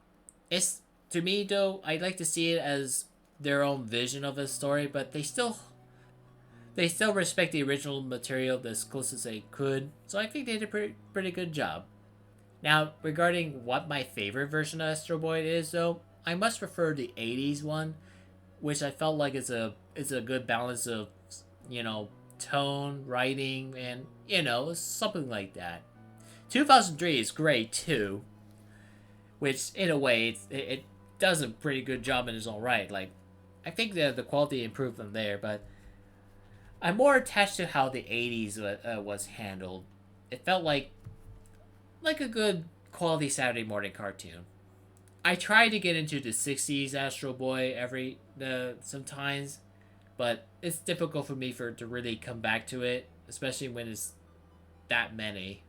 It's to me though, I'd like to see it as their own vision of a story, but they still respect the original material as close as they could. So I think they did a pretty good job. Now, regarding what my favorite version of Astro Boy is though, I must prefer the 80s one, which I felt like is a good balance of, you know, tone, writing, and something like that. 2003 is great too, which in a way it does a pretty good job in its own right. Like I think the quality improved from there, but I'm more attached to how the 80s was handled. It felt like a good quality Saturday morning cartoon. I try to get into the 60s Astro Boy sometimes, but it's difficult for me to really come back to it, especially when it's that many.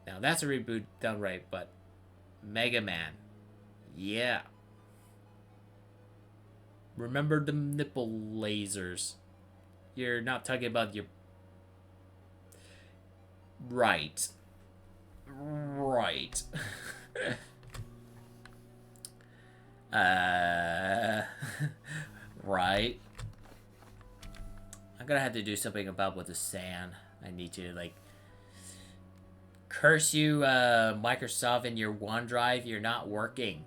Now that's a reboot done right, but Mega Man, yeah. Remember the nipple lasers. You're not talking about your right, right. uh, right. I'm gonna have to do something about with the sand. I need to curse you, Microsoft, and your OneDrive. You're not working.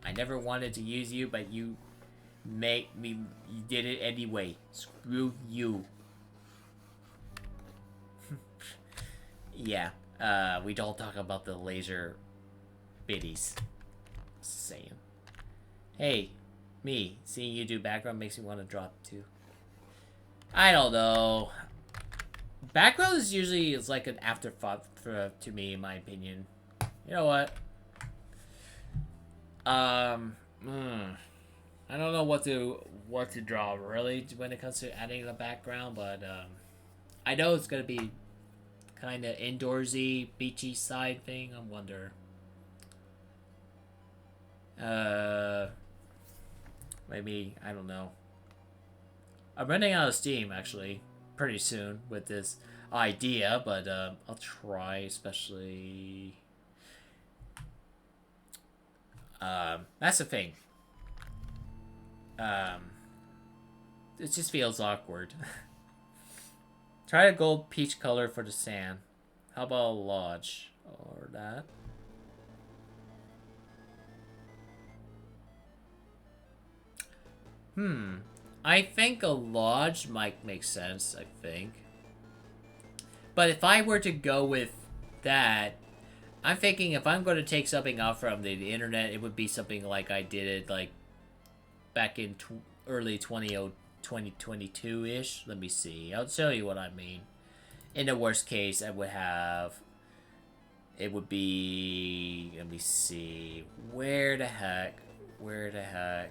I never wanted to use you, but you make me. You did it anyway. Screw you. Yeah. We don't talk about the laser biddies. Just saying. Hey, me. Seeing you do background makes me want to drop too. I don't know. Background is usually like an afterthought to me, in my opinion. You know what? I don't know what to draw really when it comes to adding the background, but I know it's gonna be kind of indoorsy, beachy side thing. I wonder. Maybe I don't know. I'm running out of steam actually pretty soon with this idea, but I'll try, especially. That's the thing. It just feels awkward. Try to go peach color for the sand. How about a lodge or that? I think a lodge might make sense, I think. But if I were to go with that, I'm thinking if I'm going to take something out from the internet, it would be something like I did it like back in early 2022-ish. Let me see. I'll tell you what I mean. In the worst case, I would have... It would be... Let me see. Where the heck? Where the heck?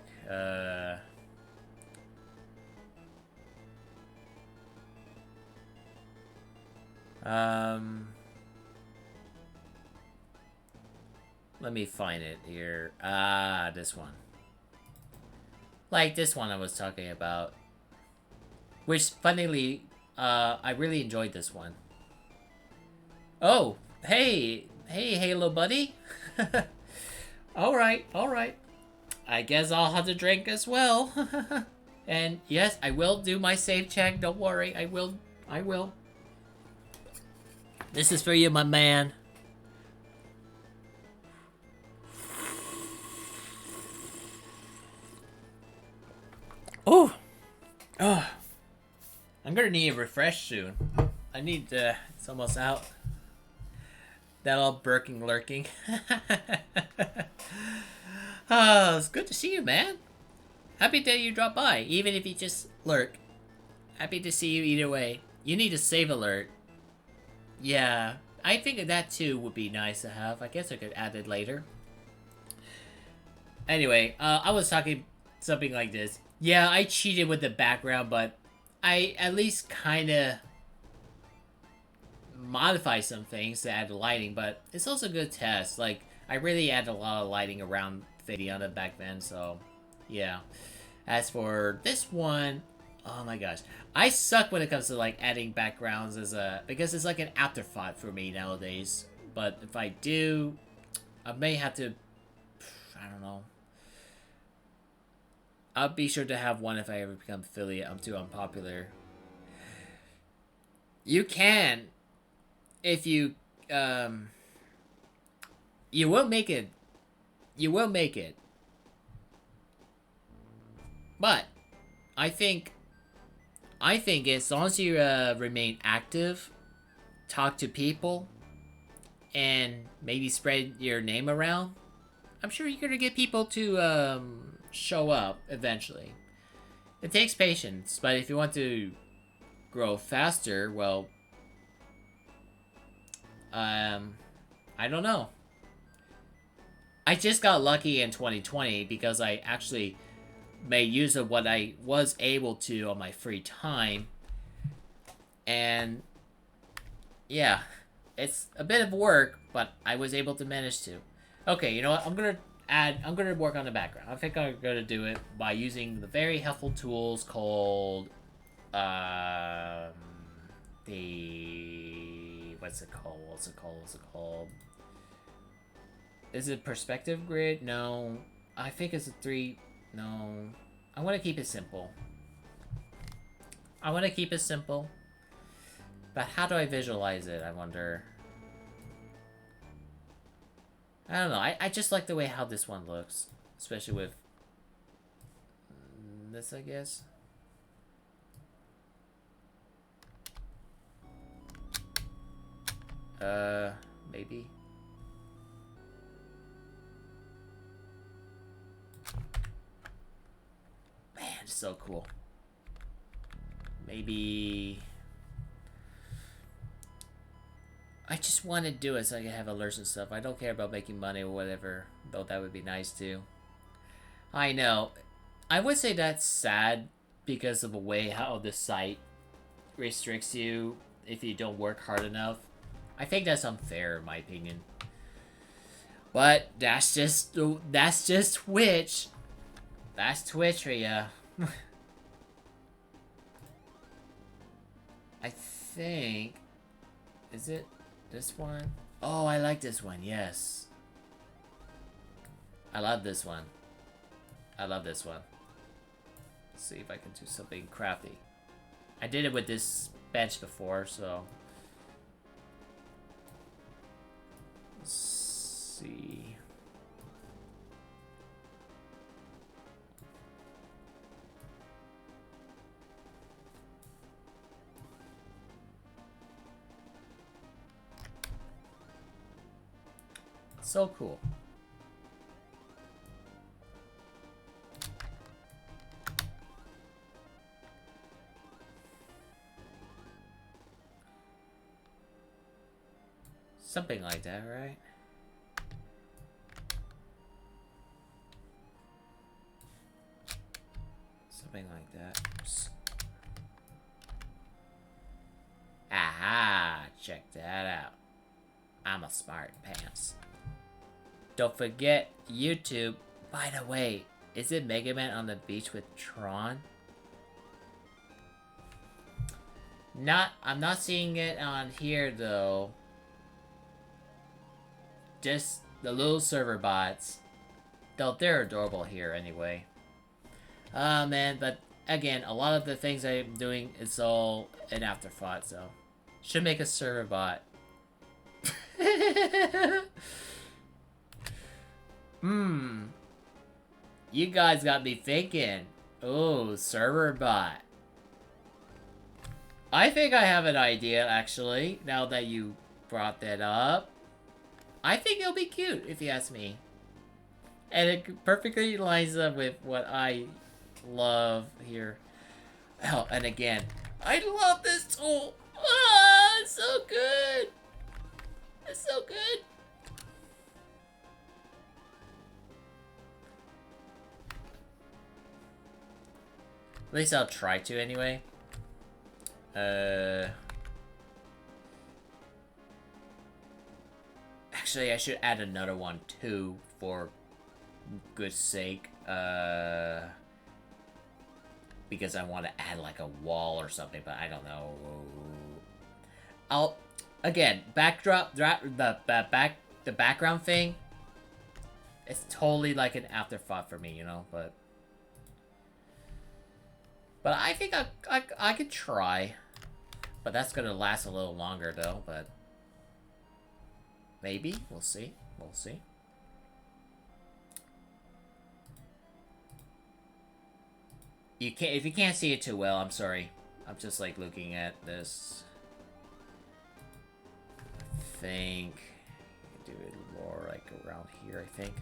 Let me find it here. Ah, this one. Like this one I was talking about. Which, funnily, I really enjoyed this one. Oh, hey, Halo buddy. Alright, alright. I guess I'll have to drink as well. And yes, I will do my save check. Don't worry, I will. This is for you, my man. Oh, I'm gonna need a refresh soon. I need it's almost out. That all burking lurking. Oh, it's good to see you, man. Happy that you dropped by, even if you just lurk. Happy to see you either way. You need a save alert. Yeah, I think that too would be nice to have. I guess I could add it later. Anyway, I was talking something like this. Yeah, I cheated with the background, but I at least kind of modify some things to add lighting, but it's also a good test. Like, I really added a lot of lighting around Fidiana back then, so yeah. As for this one, oh my gosh. I suck when it comes to like adding backgrounds because it's like an afterthought for me nowadays. But if I do, I may have to, I don't know. I'll be sure to have one if I ever become affiliate. I'm too unpopular. You can, if you, you will make it. You will make it. But, I think as long as you remain active, talk to people, and maybe spread your name around, I'm sure you're gonna get people to show up eventually. It takes patience, but if you want to grow faster, well, I don't know. I just got lucky in 2020 because I actually made use of what I was able to on my free time. And yeah, it's a bit of work, but I was able to manage to. Okay, you know what? I'm gonna work on the background. I think I'm gonna do it by using the very helpful tools called what's it called? Is it perspective grid? No. I think it's a 3. No. I want to keep it simple. But how do I visualize it, I wonder? I don't know. I just like the way how this one looks. Especially with this, I guess. Maybe. Man, it's so cool. Maybe I just want to do it so I can have alerts and stuff. I don't care about making money or whatever, though that would be nice too. I know. I would say that's sad because of the way how the site restricts you if you don't work hard enough. I think that's unfair in my opinion. But that's just Twitch. That's Twitch for ya. I think... Is it this one? Oh, I like this one, yes. I love this one. Let's see if I can do something crafty. I did it with this bench before, so... Let's see... So cool. Something like that, right? Something like that. Aha! Check that out. I'm a smart pants. Don't forget YouTube. By the way, is it Mega Man on the beach with Tron? I'm not seeing it on here though. Just the little server bots. Though they're adorable here anyway. Man, but again, a lot of the things I'm doing is all an afterthought, so should make a server bot. You guys got me thinking. Oh, server bot. I think I have an idea, actually, now that you brought that up. I think it'll be cute, if you ask me. And it perfectly lines up with what I love here. Oh, and again, I love this tool. Ah, it's so good. It's so good. At least I'll try to anyway. Actually, I should add another one too, for good sake. Because I want to add like a wall or something, but I don't know. I'll again the background thing. It's totally like an afterthought for me, you know. But I think I could try. But that's gonna last a little longer though. But maybe we'll see. We'll see. You can't, if you can't see it too well, I'm sorry. I'm just like looking at this. I think do it more like around here, I think.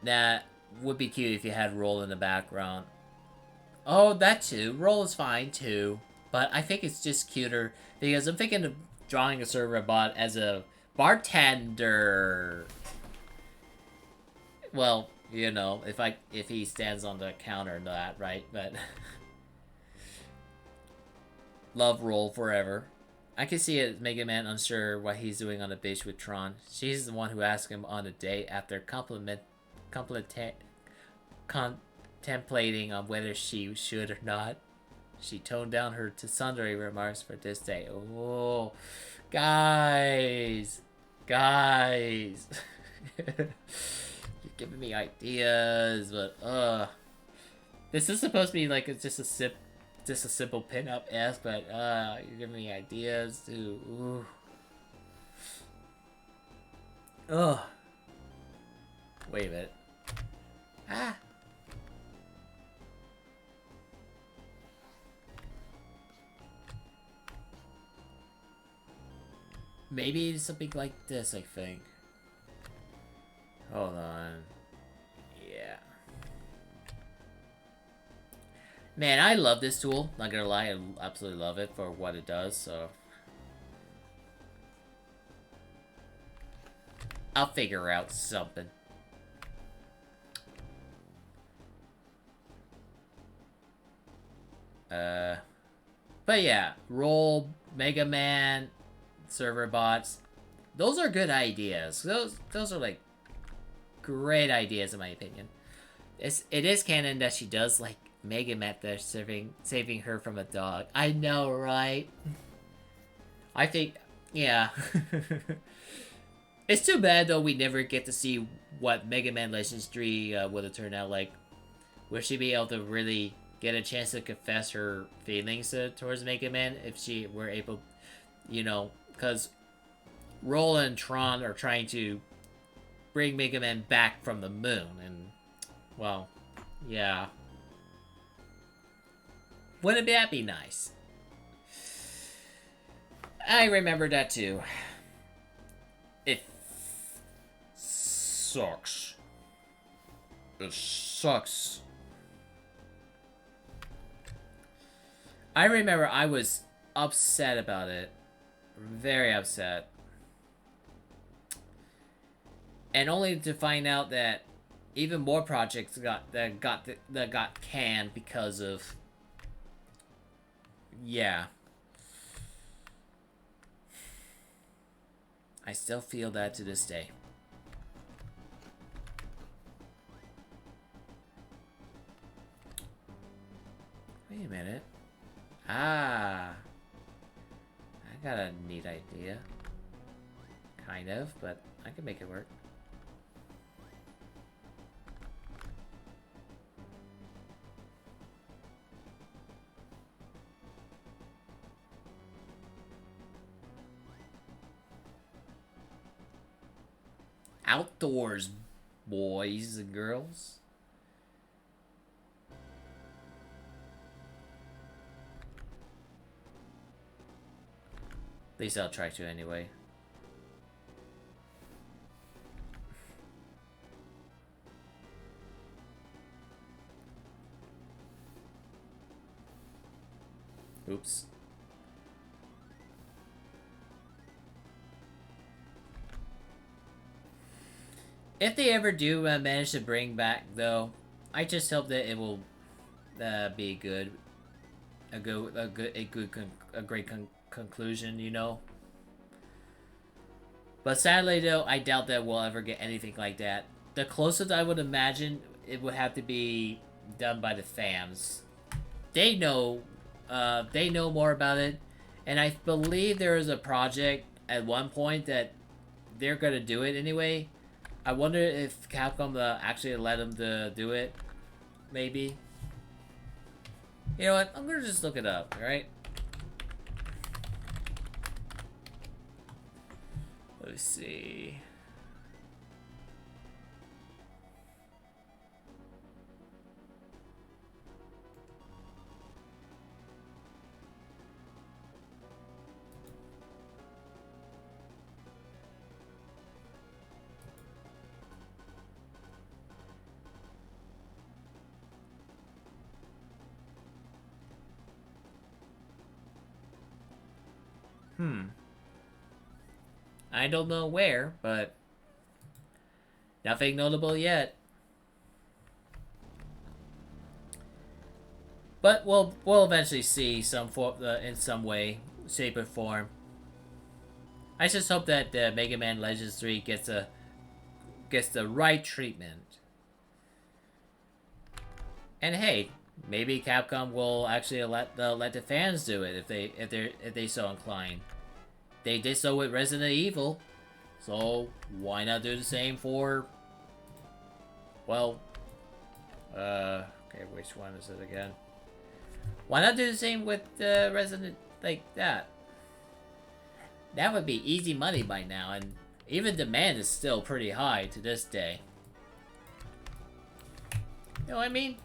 That would be cute if you had Roll in the background. Oh, that too. Roll is fine too. But I think it's just cuter because I'm thinking of drawing a server bot as a bartender. Well, you know, if he stands on the counter and that, right? But love Roll forever. I can see it Mega Man unsure what he's doing on the beach with Tron. She's the one who asked him on a date after contemplating on whether she should or not. She toned down her tsundere remarks for this day. Oh, guys. You're giving me ideas, but this is supposed to be like it's just a simple pin-up S, but you're giving me ideas too. Ooh. Ugh. Wait a minute. Ah. Maybe something like this, I think. Hold on. Yeah. Man, I love this tool. Not gonna lie, I absolutely love it for what it does, so. I'll figure out something. But yeah, Roll, Mega Man, server bots. Those are good ideas. Those are like great ideas in my opinion. It is canon that she does like Mega Man there saving her from a dog. I know, right? I think, yeah. It's too bad though we never get to see what Mega Man Legends 3 would have turned out like. Will she be able to really get a chance to confess her feelings towards Mega Man if she were able, you know, because Roll and Tron are trying to bring Mega Man back from the moon, and, well, yeah. Wouldn't that be nice? I remember that too. It sucks. It sucks. I remember I was upset about it. Very upset. And only to find out that even more projects got canned because of, yeah. I still feel that to this day. Wait a minute. Ah. I got a neat idea. Kind of, but I can make it work. Outdoors, boys and girls. At least I'll try to anyway. Oops. If they ever do manage to bring back, though, I just hope that it will be good, a great conclusion, you know. But sadly, though, I doubt that we'll ever get anything like that. The closest I would imagine it would have to be done by the fans. They know more about it, and I believe there is a project at one point that they're gonna do it anyway. I wonder if Capcom actually let them do it. Maybe. You know what? I'm gonna just look it up, alright? Let's see. I don't know where, but nothing notable yet. But we'll eventually see some in some way, shape, or form. I just hope that Mega Man Legends 3 gets the right treatment. And hey, maybe Capcom will actually let the fans do it if they so inclined. They did so with Resident Evil, so why not do the same for, well, okay, which one is it again? Why not do the same with Resident, like that? That would be easy money by now, and even demand is still pretty high to this day. You know what I mean?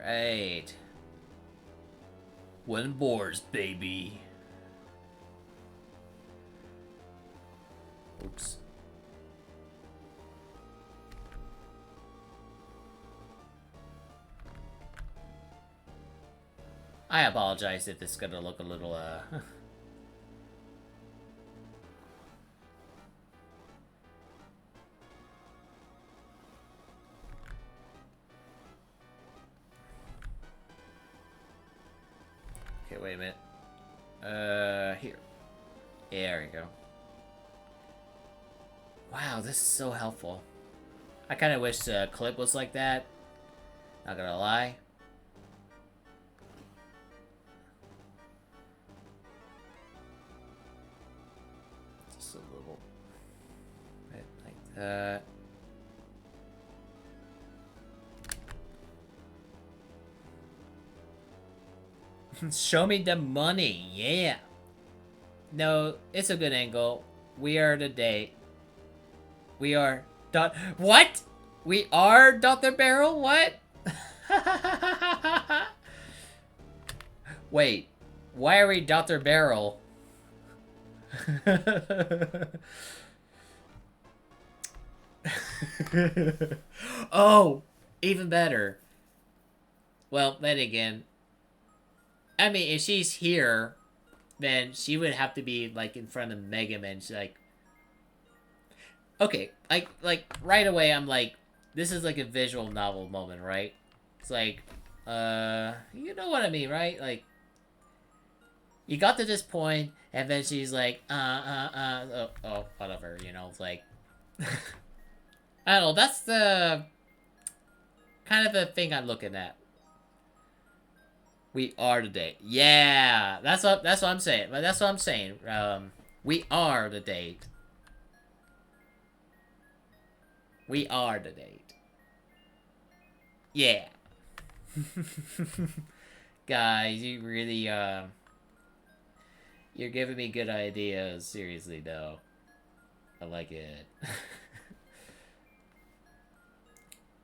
Alright. Wooden boars, baby. Oops. I apologize if it's gonna look a little, Okay, wait a minute. Here. There we go. Wow, this is so helpful. I kind of wish the clip was like that. Not gonna lie. Just a little bit like that. Show me the money, yeah. No, it's a good angle. We are the date. We are what? We are Dr. Barrel? What? Wait. Wiry Dr. Barrel. Oh, even better. Well, then again, I mean, if she's here, then she would have to be like in front of Mega Man. She's like, okay, like right away, I'm like, this is like a visual novel moment, right? It's like, you know what I mean, right? Like, you got to this point, and then she's like, whatever, you know, it's like, I don't know, that's the kind of the thing I'm looking at. We are the date. Yeah, that's what I'm saying. That's what I'm saying. We are the date. We are the date. Yeah. Guys, you really you're giving me good ideas. Seriously, though. I like it.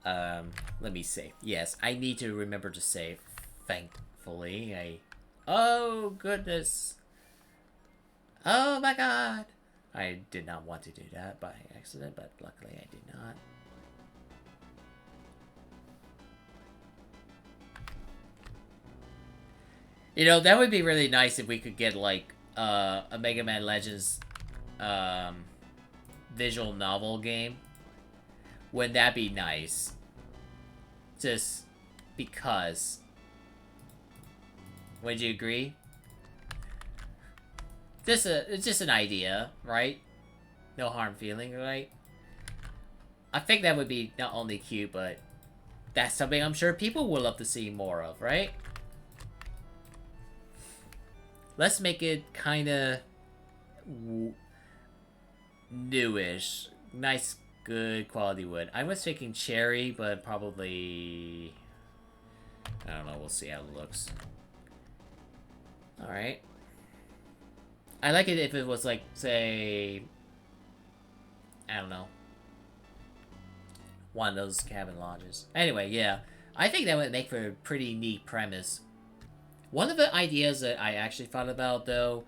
Let me save. Yes, I need to remember to save. Thankfully, oh, goodness. Oh, my God. I did not want to do that by accident, but luckily I did not. You know, that would be really nice if we could get, like, a Mega Man Legends, visual novel game. Wouldn't that be nice? Just because. Would you agree? It's just an idea, right? No harm feeling, right? I think that would be not only cute, but that's something I'm sure people will love to see more of, right? Let's make it kind of newish. Nice, good quality wood. I was thinking cherry, but probably... I don't know, we'll see how it looks. Alright. I like it if it was like, say... I don't know. One of those cabin lodges. Anyway, yeah. I think that would make for a pretty neat premise. One of the ideas that I actually thought about, though,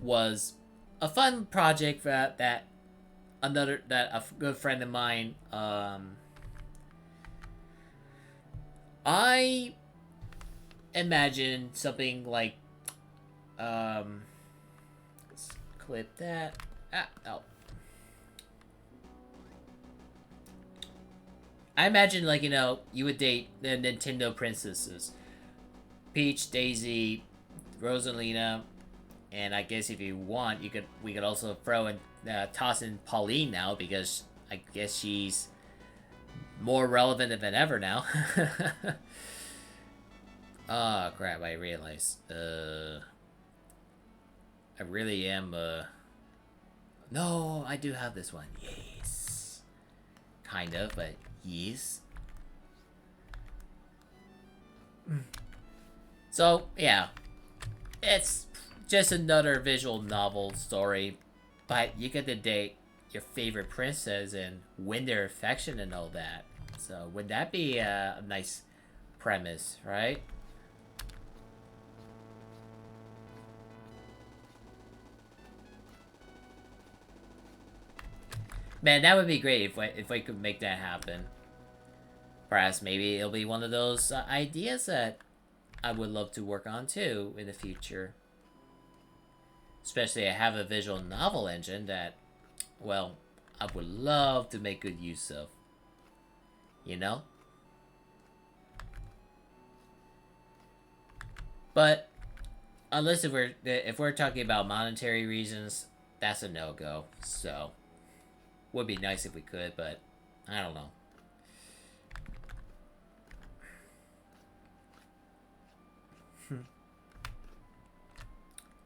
was a fun project that a good friend of mine, I imagine something like, let's clip that. Oh. I imagine, like, you know, you would date the Nintendo princesses. Peach, Daisy, Rosalina, and I guess if you want, we could also throw in, toss in Pauline now, because I guess she's more relevant than ever now. Oh, crap, I realized. I really am, No, I do have this one. Yes. Kind of, but yes. So, yeah. It's just another visual novel story, but you get to date your favorite princess and win their affection and all that. So, would that be a nice premise, right? Man, that would be great if I could make that happen. Perhaps maybe it'll be one of those ideas that I would love to work on too in the future. Especially I have a visual novel engine that, well, I would love to make good use of. You know? But unless if we're talking about monetary reasons, that's a no-go. So would be nice if we could, but I don't know.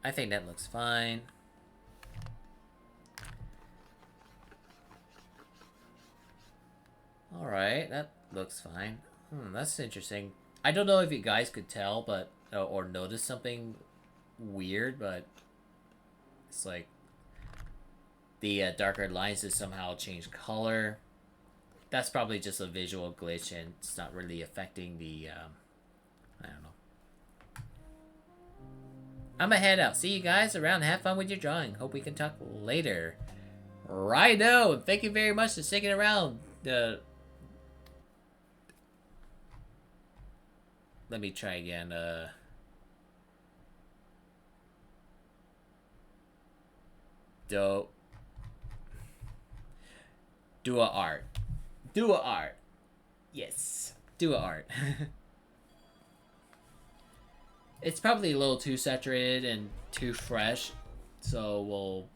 I think that looks fine. Alright, that looks fine. That's interesting. I don't know if you guys could tell, but or notice something weird, but it's like the darker lines has somehow changed color. That's probably just a visual glitch, and it's not really affecting the, I don't know. I'm gonna head out. See you guys around. Have fun with your drawing. Hope we can talk later. Righto. Thank you very much for sticking around. Let me try again. Do a art. Do a art. Yes. Do a art. It's probably a little too saturated and too fresh, so we'll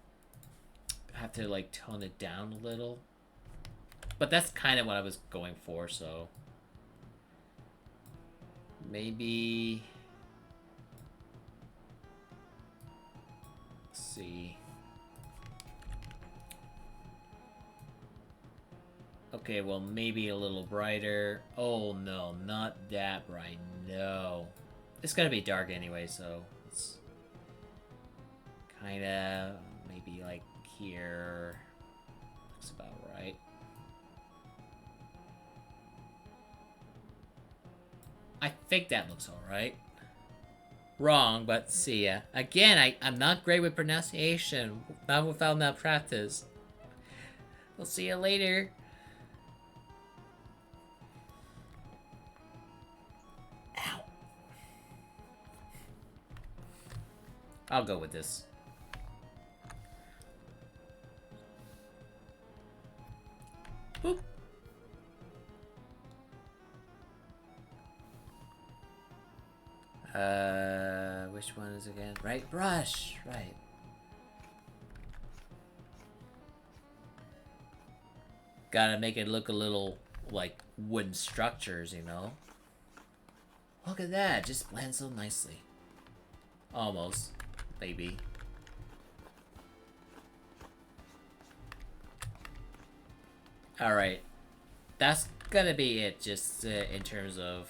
have to like tone it down a little. But that's kind of what I was going for, so maybe let's see. Okay, well maybe a little brighter. Oh no, not that bright. No. It's gonna be dark anyway, so it's kind of maybe like here. Looks about right. I think that looks alright. Wrong, but see ya. Again, I'm not great with pronunciation. Not without that practice. We'll see you later. Ow. I'll go with this. Boop. Which one is again? Right brush, right. Gotta make it look a little like wooden structures, you know? Look at that, just blends so nicely. Almost, maybe. Alright, that's gonna be it, just in terms of,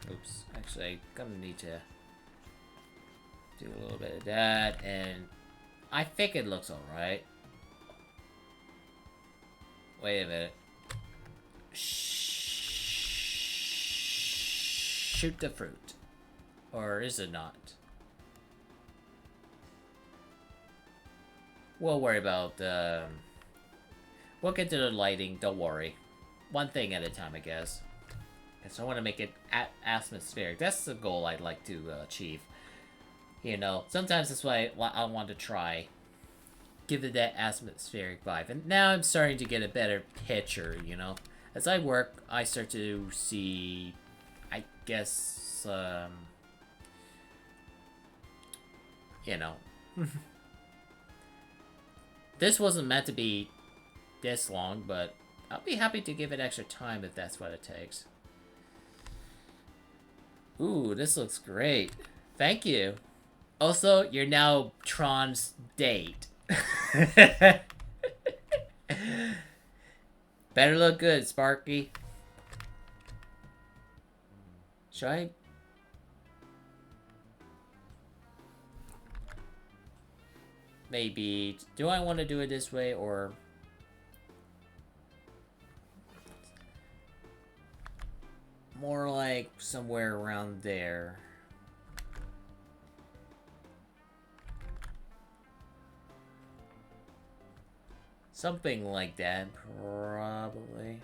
oops, actually, I'm gonna need to do a little bit of that, and I think it looks alright. Wait a minute. Shoot the fruit. Or is it not? We'll worry about, we'll get to the lighting, don't worry. One thing at a time, I guess. Because I want to make it atmospheric. That's the goal I'd like to achieve. You know, sometimes that's why I want to try. Give it that atmospheric vibe. And now I'm starting to get a better picture, you know. As I work, I start to see, I guess, you know. This wasn't meant to be this long, but I'll be happy to give it extra time if that's what it takes. Ooh, this looks great. Thank you. Also, you're now Tron's date. Better look good, Sparky. Should I? Maybe. Do I want to do it this way or? More like somewhere around there. Something like that, probably.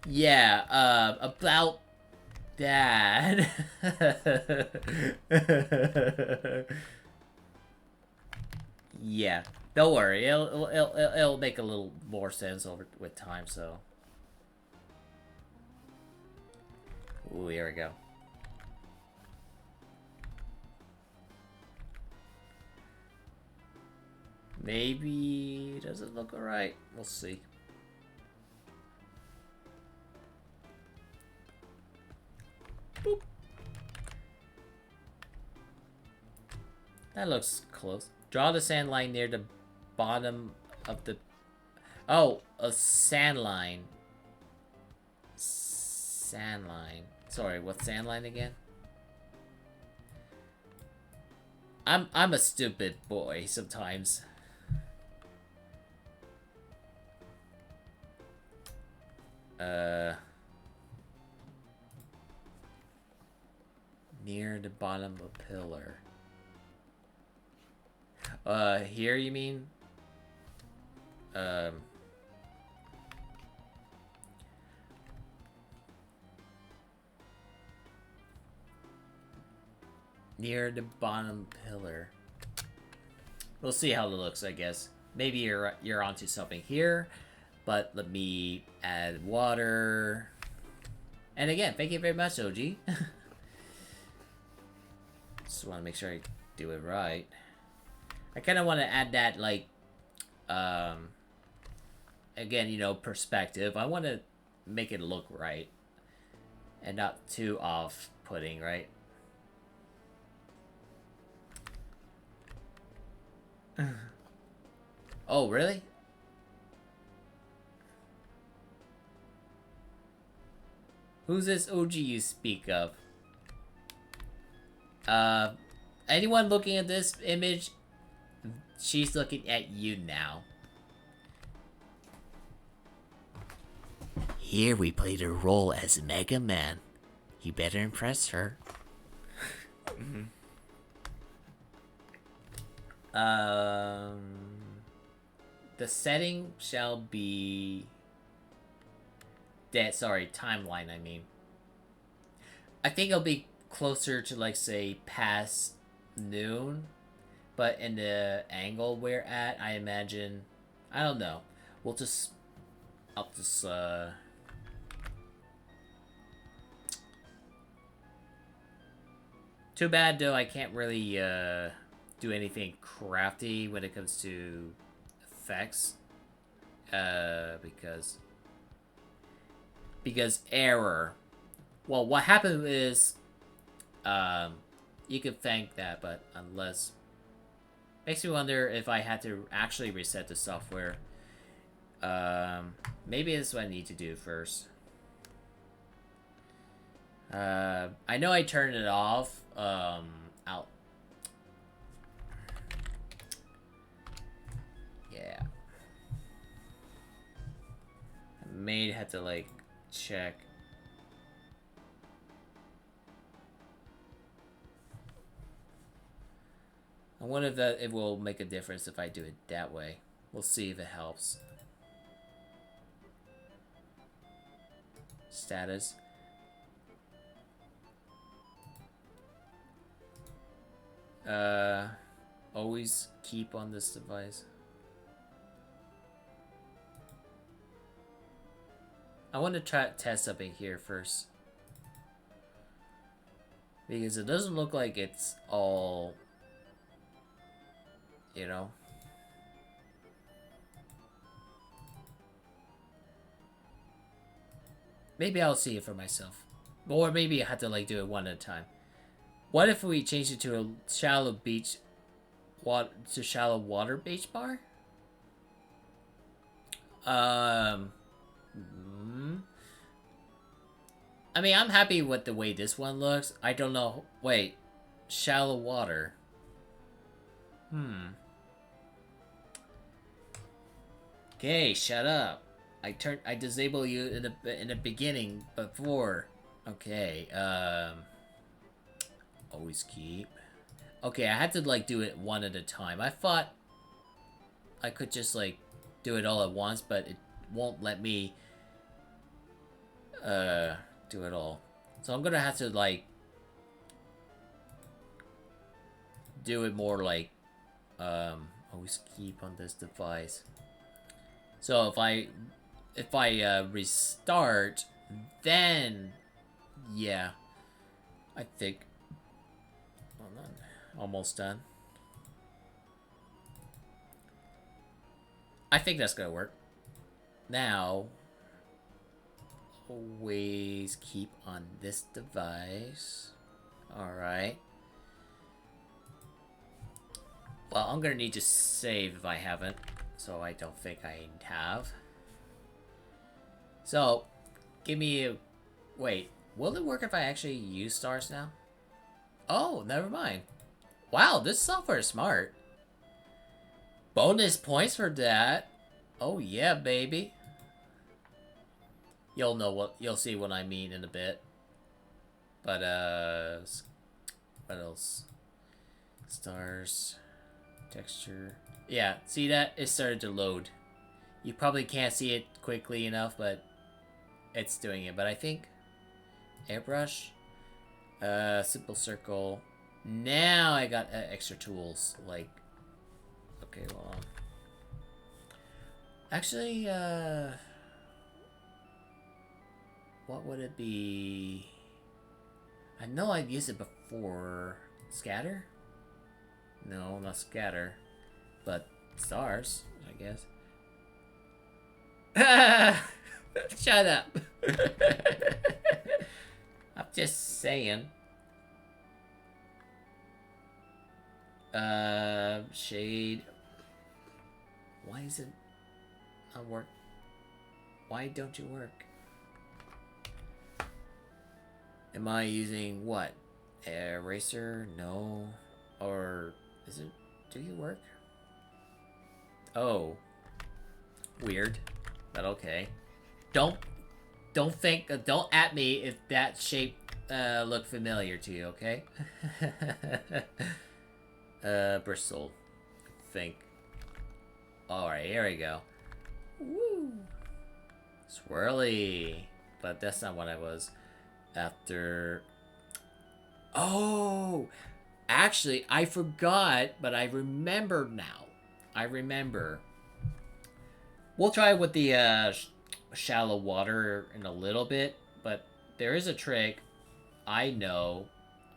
Yeah, about that. Yeah, don't worry. It'll make a little more sense with time. So, ooh, here we go. Maybe does it look alright? We'll see. Boop. That looks close. Draw the sand line near the bottom of the... Oh, a sand line. Sand line. Sorry, what's sand line again? I'm a stupid boy sometimes. Uh, near the bottom of a pillar. Here you mean? Um, near the bottom pillar. We'll see how it looks, I guess. Maybe you're onto something here, but let me add water. And again, thank you very much, OG. Just want to make sure I do it right. I kind of want to add that, like, again, you know, perspective. I want to make it look right and not too off-putting, right? Oh, really? Who's this OG you speak of? Anyone looking at this image, she's looking at you now. Here we played a role as Mega Man. You better impress her. The setting shall be... timeline, I mean. I think it'll be closer to, like, say, past noon. But in the angle we're at, I imagine... I don't know. I'll just... Too bad, though, I can't really, do anything crafty when it comes to effects. Because error. Well, what happened is, you could thank that, but unless... Makes me wonder if I had to actually reset the software. Maybe that's what I need to do first. I know I turned it off, out. Yeah. I may have to, like, check. I wonder if it will make a difference if I do it that way. We'll see if it helps. Status. Always keep on this device. I want to test something here first. Because it doesn't look like it's all... You know? Maybe I'll see it for myself. Or maybe I have to, like, do it one at a time. What if we change it to a shallow beach... shallow water beach bar? I mean, I'm happy with the way this one looks. I don't know... Wait. Shallow water. Okay, shut up. I disable you in the beginning before. Okay, always keep. Okay, I had to, like, do it one at a time. I thought I could just, like, do it all at once, but it won't let me do it all. So I'm gonna have to, like, do it more like always keep on this device. So if I restart, then yeah, I think hold on, almost done. I think that's gonna work. Now, always keep on this device. Alright. Well, I'm gonna need to save if I haven't, so I don't think I have. So, give me a... Wait, will it work if I actually use stars now? Oh, never mind. Wow, this software is smart. Bonus points for that. Oh yeah, baby. you'll see what I mean in a bit. But what else? Stars, texture. Yeah, see that? It started to load. You probably can't see it quickly enough, but it's doing it. But I think airbrush, simple circle. Now I got extra tools. Like, okay, hold on. Actually, what would it be? I know I've used it before. Scatter? No, not scatter. But stars, I guess. Shut up. I'm just saying. Shade. Why is it not work? Why don't you work? Am I using what? Eraser? No. Or is it? Do you work? Oh. Weird. But okay. Don't think. Don't at me if that shape looked familiar to you. Okay. Bristol. Think. All right. Here we go. Woo. Swirly. But that's not what I was after. Oh, actually, I forgot, but I remember now. I remember. We'll try with the shallow water in a little bit, but there is a trick I know,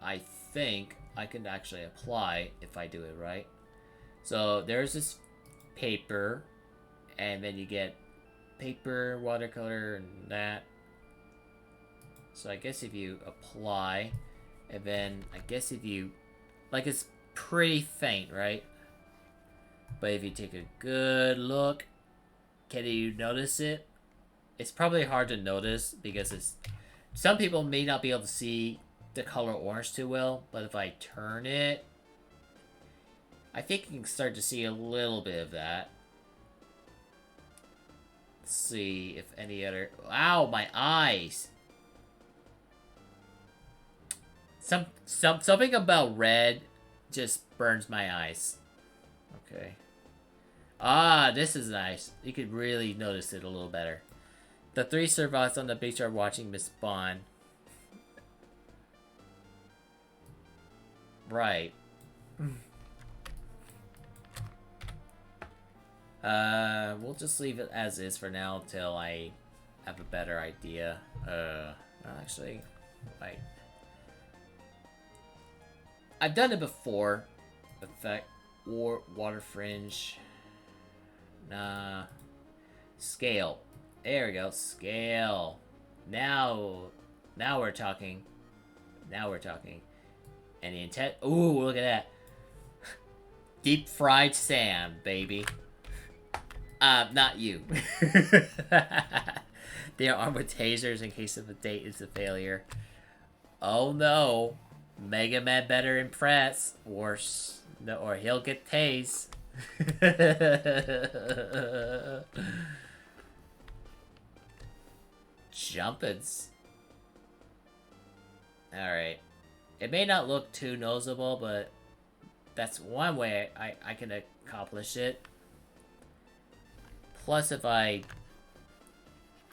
I think I can actually apply if I do it right. So there's this paper, and then you get paper, watercolor, and that. So I guess if you apply, and then I guess if you, like, it's pretty faint, right? But if you take a good look, can you notice it? It's probably hard to notice because it's, some people may not be able to see the color orange too well, but if I turn it, I think you can start to see a little bit of that. Let's see if any other, ow, my eyes. Something about red just burns my eyes. Okay. Ah, this is nice. You could really notice it a little better. The three servants on the beach are watching Miss Bond. Right. We'll just leave it as is for now until I have a better idea. Actually, wait. I've done it before. Effect or water fringe. Nah. Scale. There we go. Scale. Now we're talking. Now we're talking. And the intent. Ooh, look at that. Deep fried sand, baby. Not you. They are armed with tasers in case of a date is a failure. Oh no. Mega Man better impress, or he'll get tased. Jumpins. Alright. It may not look too noticeable, but that's one way I can accomplish it. Plus, if I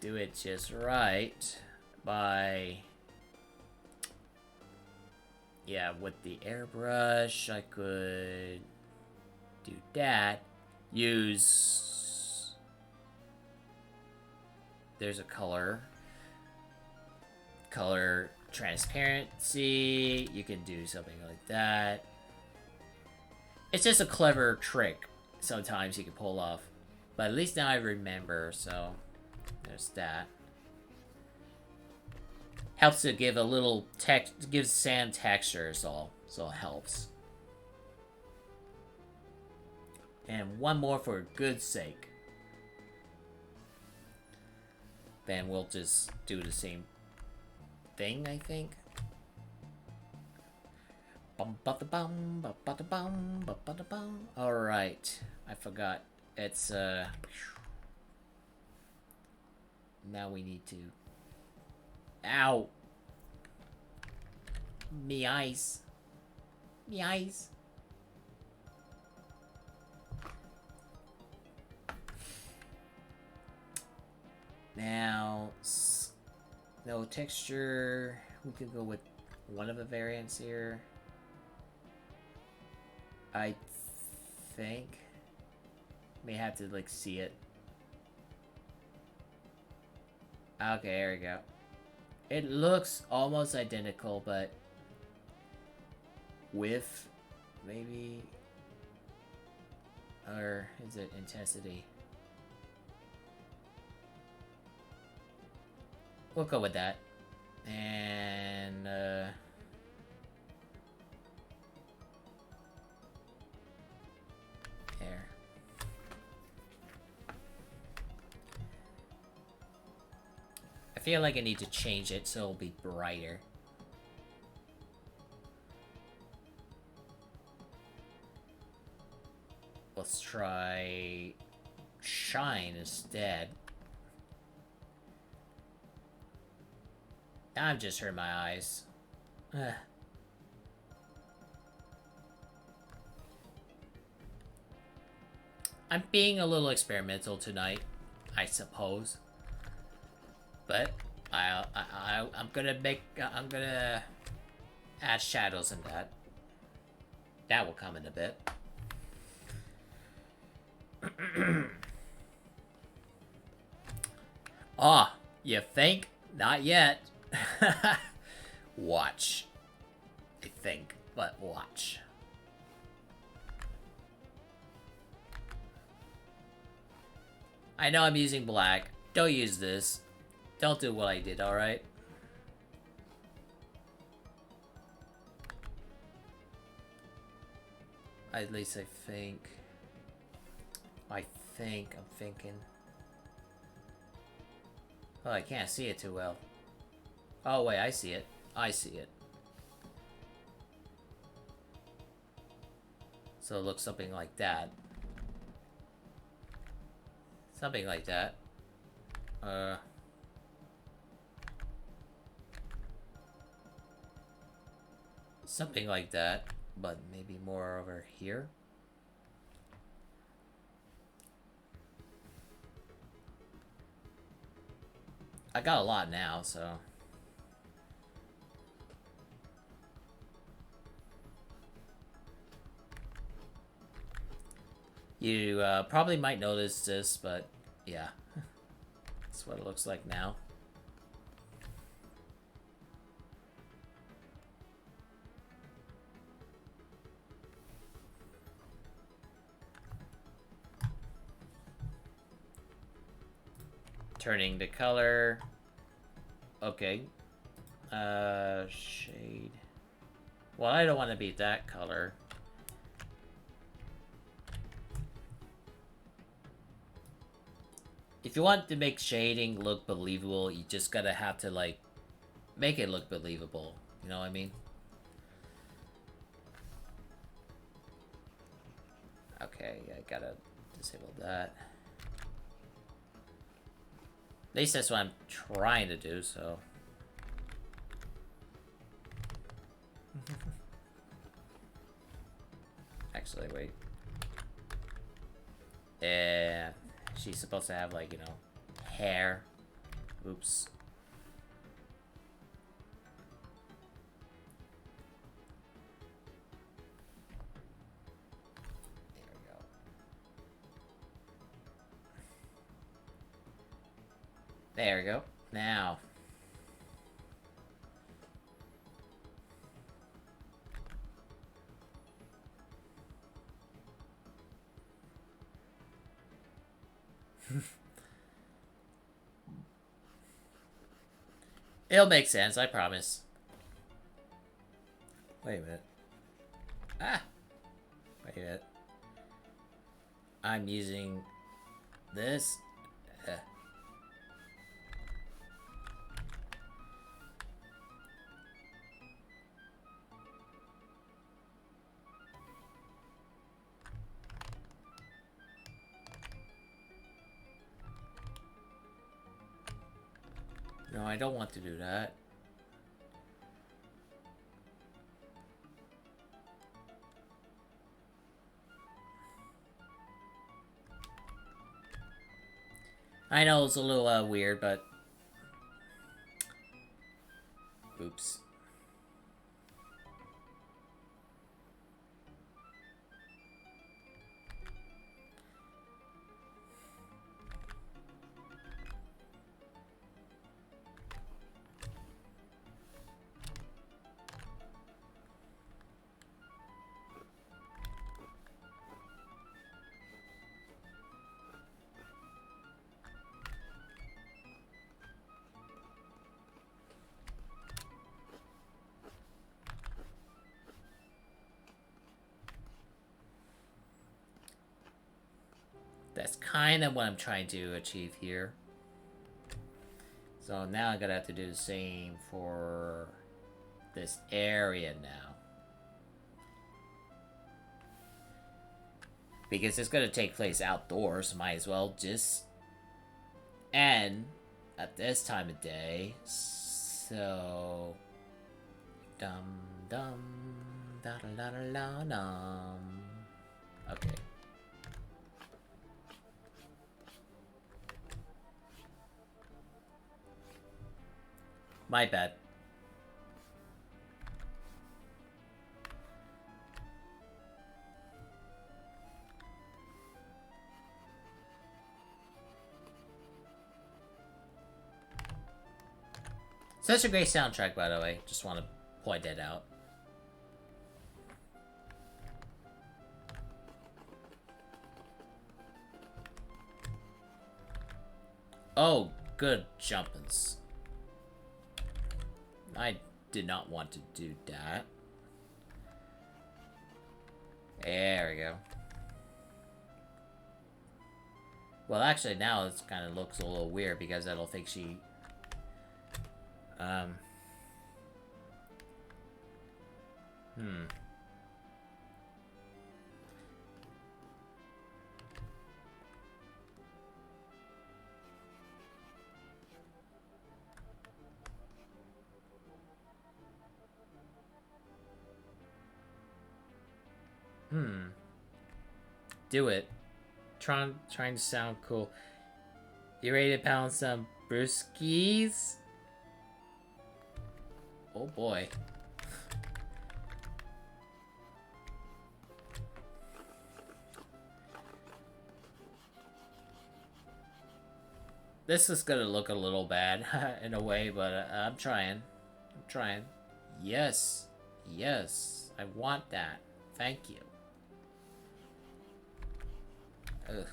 do it just right, by... yeah, with the airbrush, I could do that. Use... there's a color transparency. You can do something like that. It's just a clever trick sometimes you can pull off. But at least now I remember, so there's that. Helps to give a little gives sand texture, so it helps. And one more for good sake. Then we'll just do the same thing, I think. Alright. I forgot. It's Now we need to... Ow! Me eyes. Me eyes. Now, no texture. We could go with one of the variants here. I think. May have to like see it. Okay, there we go. It looks almost identical, but with maybe, or is it intensity? We'll go with that. And there. I feel like I need to change it so it'll be brighter. Let's try shine instead. I've just hurt my eyes. Ugh. I'm being a little experimental tonight, I suppose. But I'm gonna add shadows in that. That will come in a bit. Ah, you think? Not yet. Watch. I think, but watch. I know I'm using black. Don't use this. Don't do what I did, alright? At least I think. I'm thinking. Oh, I can't see it too well. Oh, wait, I see it. I see it. So it looks something like that. Something like that. Something like that, but maybe more over here. I got a lot now, so... You probably might notice this, but yeah. That's what it looks like now. Turning the color. Okay. Shade. Well, I don't want to be that color. If you want to make shading look believable, you just gotta have to, like, make it look believable. You know what I mean? Okay, I gotta disable that. At least that's what I'm trying to do, so... Actually, wait. Yeah, she's supposed to have, like, you know, hair. Oops. There we go. There we go. Now. It'll make sense, I promise. Wait a minute. Ah! Wait a minute. I'm using this. No, I don't want to do that. I know it's a little weird, but... Oops. That's kind of what I'm trying to achieve here. So now I'm gonna have to do the same for this area now. Because it's gonna take place outdoors, might as well just end at this time of day. So dum dum da da da da dum. Okay. My bad. Such a great soundtrack, by the way. Just want to point that out. Oh, good jumpins'. I did not want to do that. There we go. Well, actually, now it kind of looks a little weird because I don't think she... Do it. Trying to sound cool. You ready to pound some brewskis? Oh boy. This is gonna look a little bad in a way, but I'm trying. I'm trying. Yes. Yes. I want that. Thank you. Ugh.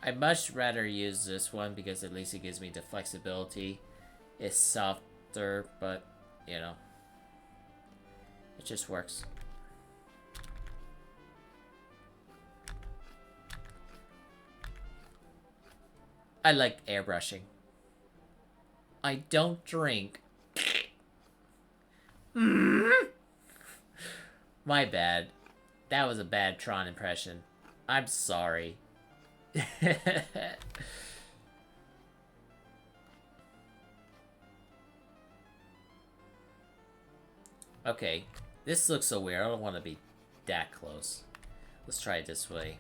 I'd much rather use this one because at least it gives me the flexibility. It's softer, but, you know, it just works. I like airbrushing. I don't drink. My bad. That was a bad Tron impression. I'm sorry. Okay. This looks so weird. I don't want to be that close. Let's try it this way.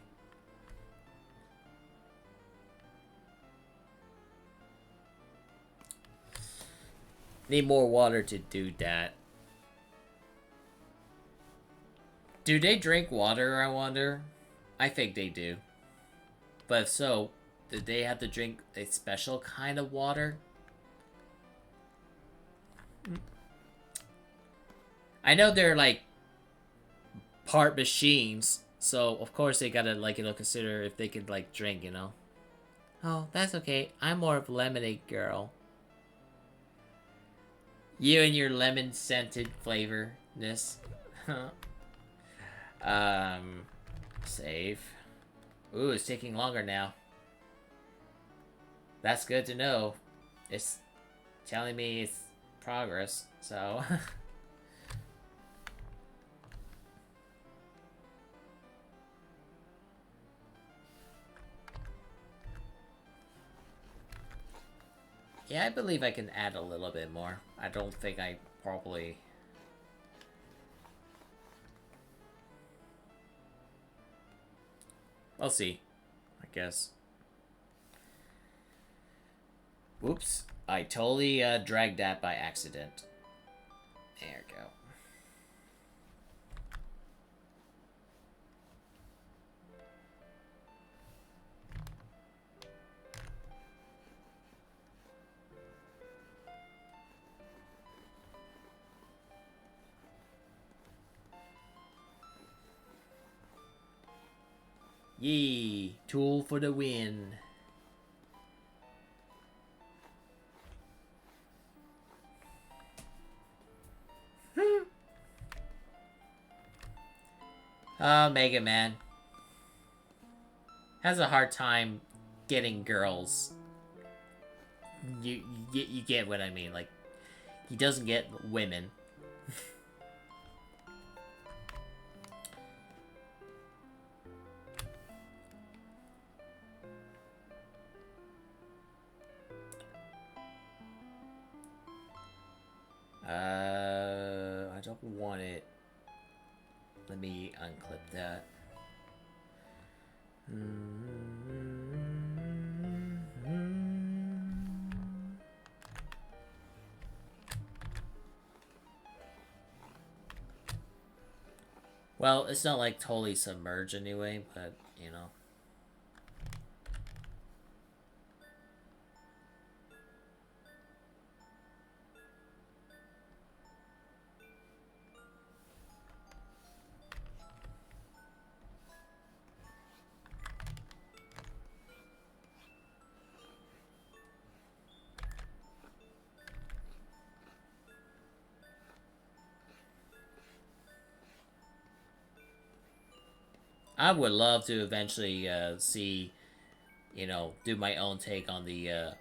Need more water to do that. Do they drink water, I wonder? I think they do. But if so, do they have to drink a special kind of water? I know they're like part machines, so of course they gotta like, you know, consider if they could like drink, you know. Oh, that's okay. I'm more of a lemonade girl. You and your lemon scented flavorness. Save. Ooh, it's taking longer now. That's good to know. It's telling me it's progress, so... Yeah, I believe I can add a little bit more. I don't think I probably... I'll see, I guess. Whoops. I totally dragged that by accident. There we go. Yee! Tool for the win. Mega Man has a hard time getting girls. You get what I mean. Like, he doesn't get women. I don't want it. Let me unclip that. Well, it's not like totally submerged anyway, but you know. I would love to eventually see, you know, do my own take on the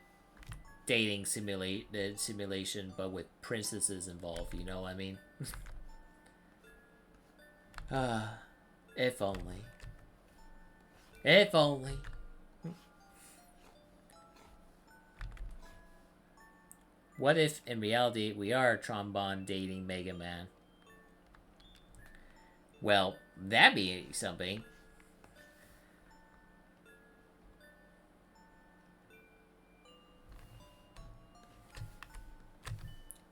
dating simulation, but with princesses involved. You know what I mean? If only. If only. What if, in reality, we are Tron Bonne dating Mega Man? Well, that'd be something.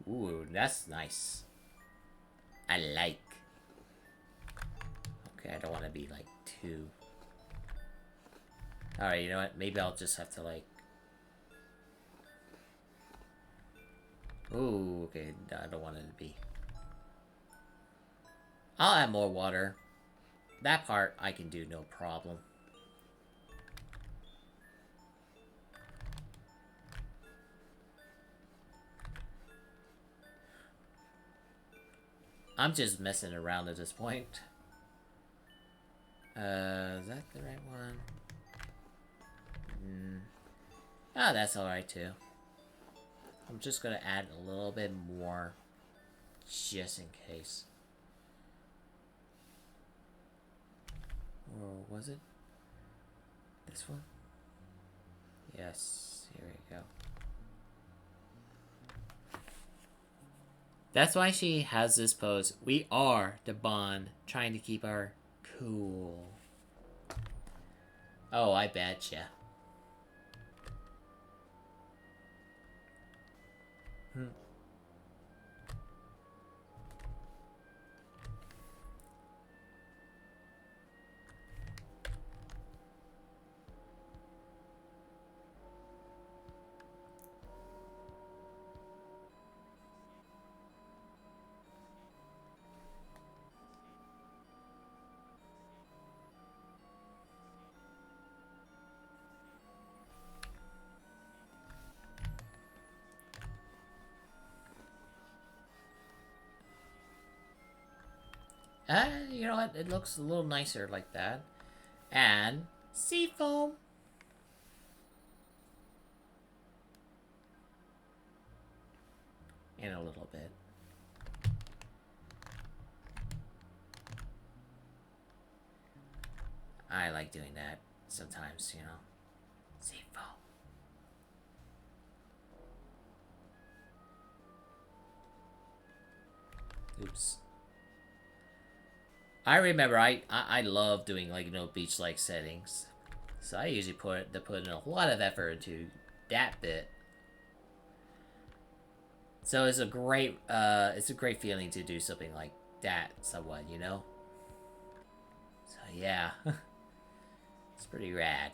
Ooh, that's nice. I like. Okay, I don't want to be, like, too... Alright, you know what? Maybe I'll just have to, like... Ooh, okay, I don't want it to be... I'll add more water. That part I can do no problem. I'm just messing around at this point. Is that the right one? Ah, that's alright too. I'm just gonna add a little bit more, just in case. Or was it this one? Yes, here we go. That's why she has this pose. We are the Bond, trying to keep her cool. Oh, I betcha. You know what? It looks a little nicer like that. And seafoam. In a little bit. I like doing that sometimes, you know. Seafoam. Oops. I remember I love doing like, you know, beach like settings. So I usually put in a lot of effort into that bit. So it's a great feeling to do something like that somewhat, you know? So yeah. It's pretty rad.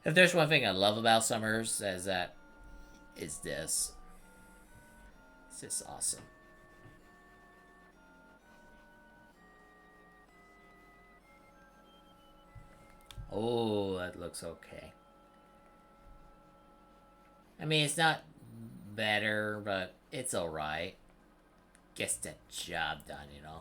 If there's one thing I love about summers, is this. It's just awesome. Oh, that looks okay. I mean, it's not better, but it's alright. Gets the job done, you know?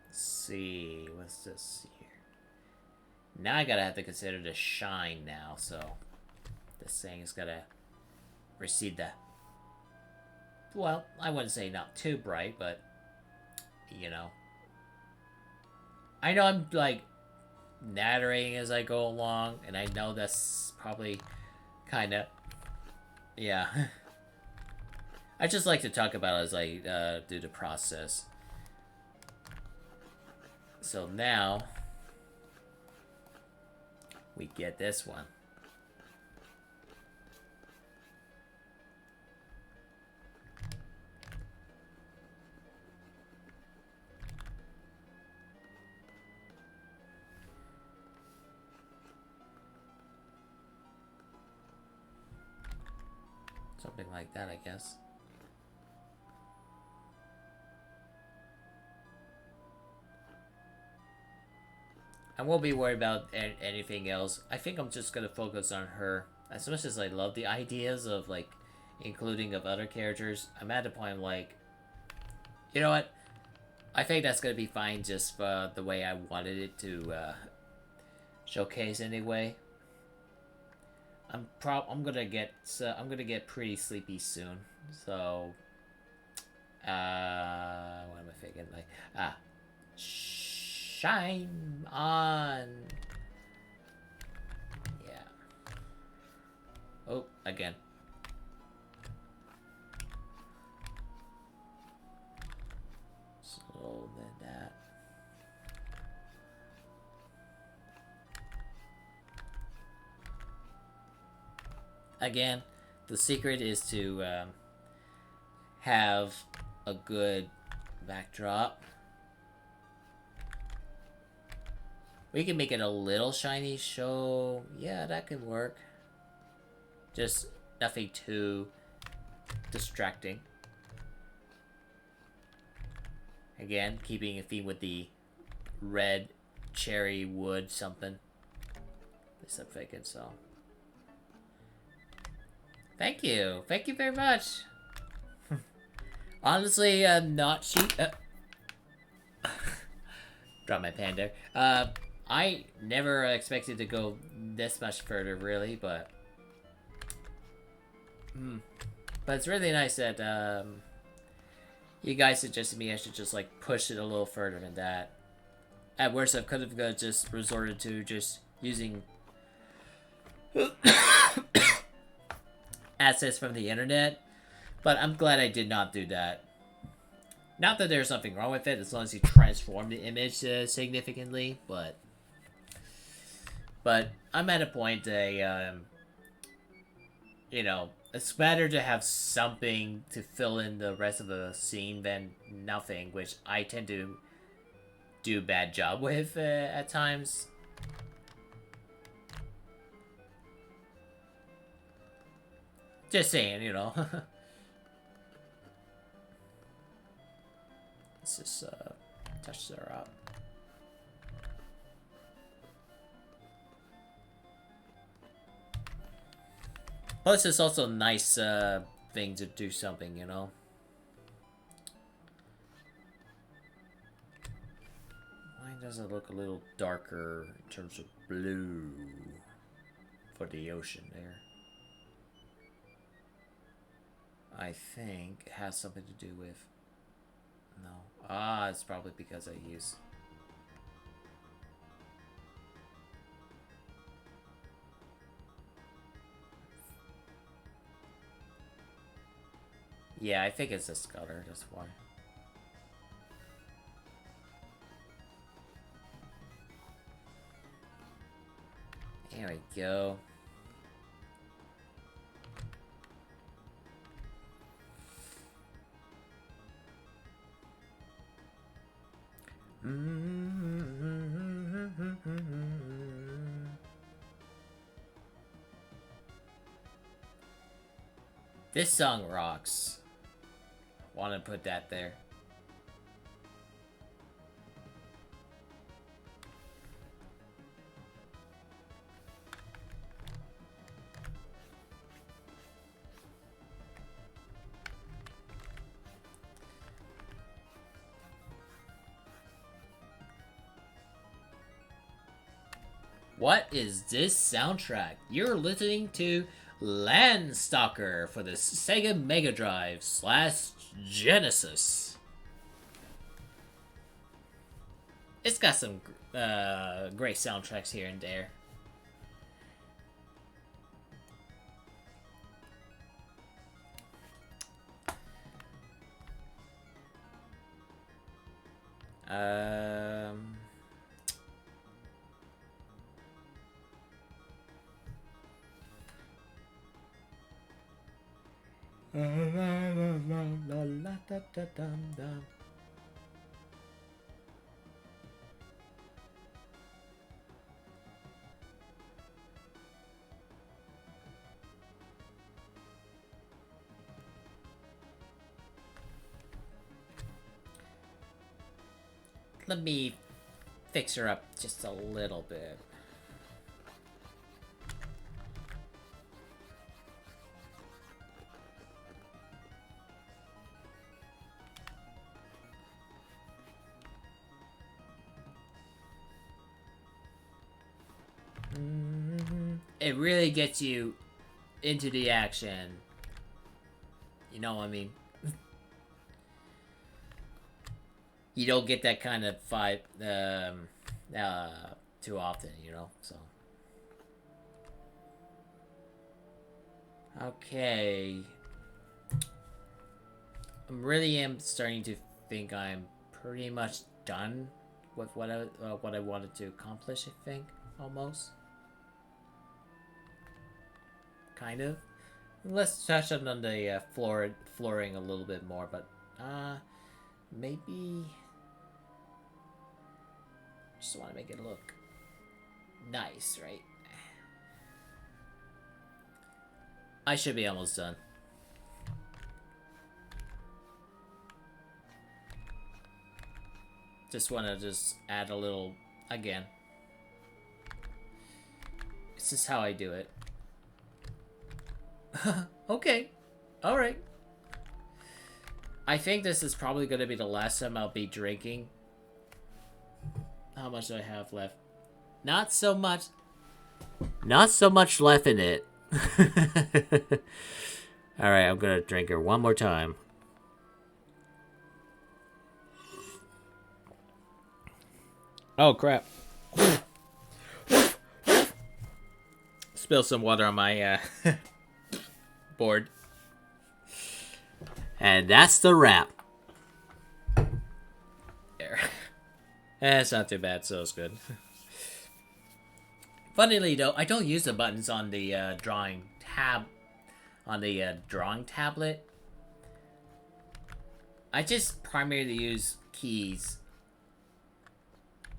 Let's see, what's this here? Now I gotta have to consider the shine now, so this thing is gotta receive the, well, I wouldn't say not too bright, but you know. I know I'm like narrating as I go along, and I know that's probably kind of, yeah. I just like to talk about it as I do the process. So now we get this one. Something like that, I guess. I won't be worried about anything else. I think I'm just gonna focus on her. As much as I love the ideas of like including of other characters, I'm at the point like, you know what? I think that's gonna be fine just for the way I wanted it to showcase anyway. I'm gonna get pretty sleepy soon. So what am I thinking? Like shine on. Yeah. Oh, again. So then that. Again, the secret is to have a good backdrop. We can make it a little shiny show. Yeah, that could work. Just nothing too distracting. Again, keeping a theme with the red cherry wood something. At least I'm thinking so. Thank you. Thank you very much. Honestly, not cheap. Drop my pan there. I never expected to go this much further, really, but... But it's really nice that, you guys suggested me I should just, like, push it a little further than that. At worst, I could have just resorted to just using... assets from the internet, but I'm glad I did not do that. Not that there's something wrong with it, as long as you transform the image significantly, but I'm at a point you know, it's better to have something to fill in the rest of the scene than nothing, which I tend to do a bad job with at times. Just saying, you know. Let's just touch her up. Plus, it's also a nice thing to do something, you know. Why does it look a little darker in terms of blue for the ocean there? I think it has something to do with Ah, it's probably because I use... Yeah, I think it's a scutter, that's why. There we go. This song rocks. Want to put that there. What is this soundtrack? You're listening to Landstalker for the Sega Mega Drive / Genesis. It's got some great soundtracks here and there. Let me fix her up just a little bit. It really gets you into the action. You know what I mean? You don't get that kind of vibe too often, you know, so. Okay. I really am starting to think I'm pretty much done with what I wanted to accomplish, I think, almost. Kind of. Let's touch on the flooring a little bit more, but maybe just want to make it look nice, right? I should be almost done. Just want to just add a little again. This is how I do it. Okay. Alright. I think this is probably going to be the last time I'll be drinking. How much do I have left? Not so much. Not so much left in it. Alright, I'm going to drink her one more time. Oh, crap. Spill some water on my board. And that's the wrap. There. It's not too bad, so it's good. Funnily though, I don't use the buttons on the drawing tablet. I just primarily use keys.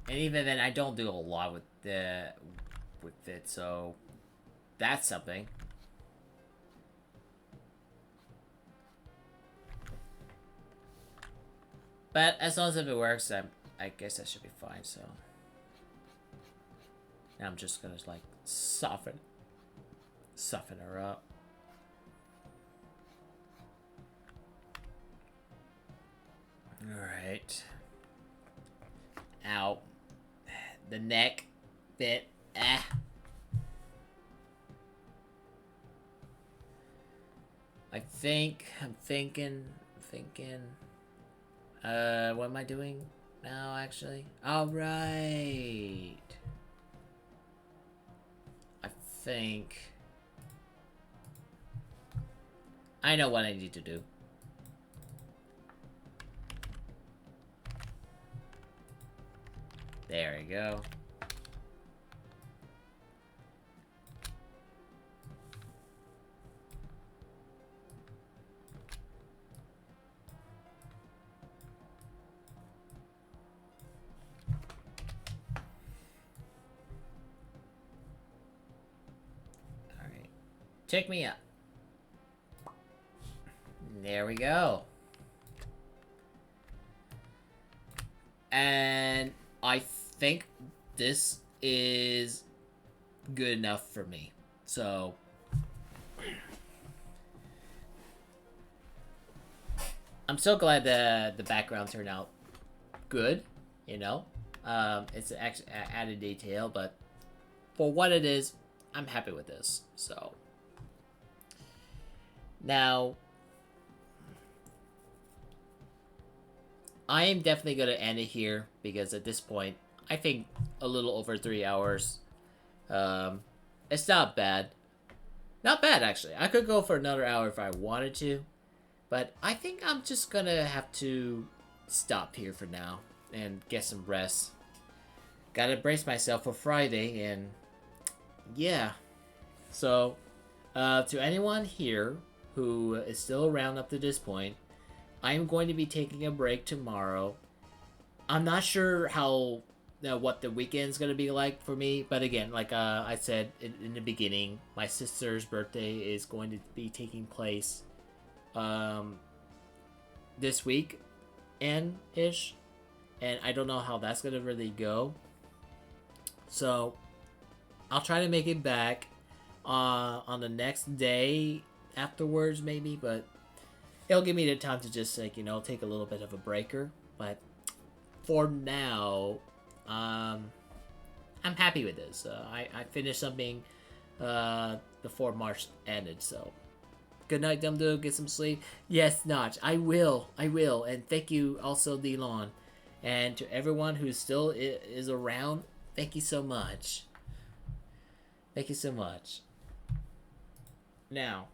And even then, I don't do a lot with it, so that's something. But as long as if it works, I guess that should be fine. So now I'm just gonna like soften her up. All right. Ow. The neck bit. Ah. I'm thinking. What am I doing now, actually? Alright. I think... I know what I need to do. There we go. Alright. Check me out. There we go. And I think this is good enough for me. So I'm so glad the background turned out good, you know. It's an actually added detail, but for what it is, I'm happy with this. So now I am definitely going to end it here because at this point, I think a little over 3 hours. It's not bad. Not bad, actually. I could go for another hour if I wanted to. But I think I'm just going to have to stop here for now and get some rest. Gotta brace myself for Friday, and yeah. So, to anyone here who is still around up to this point, I'm going to be taking a break tomorrow. I'm not sure how what the weekend's gonna be like for me, but again, like I said in the beginning, my sister's birthday is going to be taking place this week and ish, and I don't know how that's gonna really go. So I'll try to make it back on the next day afterwards, maybe, but it'll give me the time to just, like, you know, take a little bit of a breaker. But for now, I'm happy with this. I finished something before March ended, so good night, DumdoDore. Get some sleep. Yes, Notch, I will, and thank you also, Delon, and to everyone who still is around. Thank you so much. Thank you so much. Now,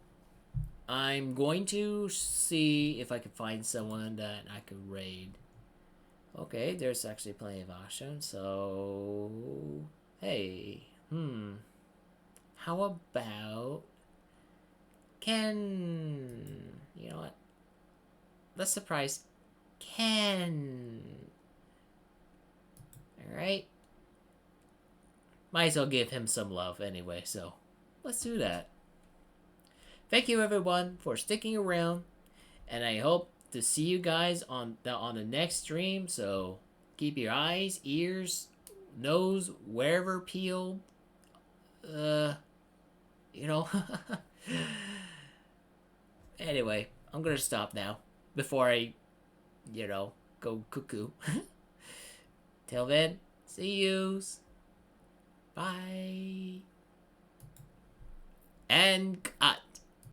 I'm going to see if I can find someone that I could raid. Okay, there's actually plenty of options, so... Hey, how about... You know what? Let's surprise Ken. Alright. Might as well give him some love anyway, so let's do that. Thank you everyone for sticking around, and I hope to see you guys on the next stream. So keep your eyes, ears, nose, wherever peeled. You know. Anyway, I'm gonna stop now before I, you know, go cuckoo. Till then, see yous. Bye. And cut.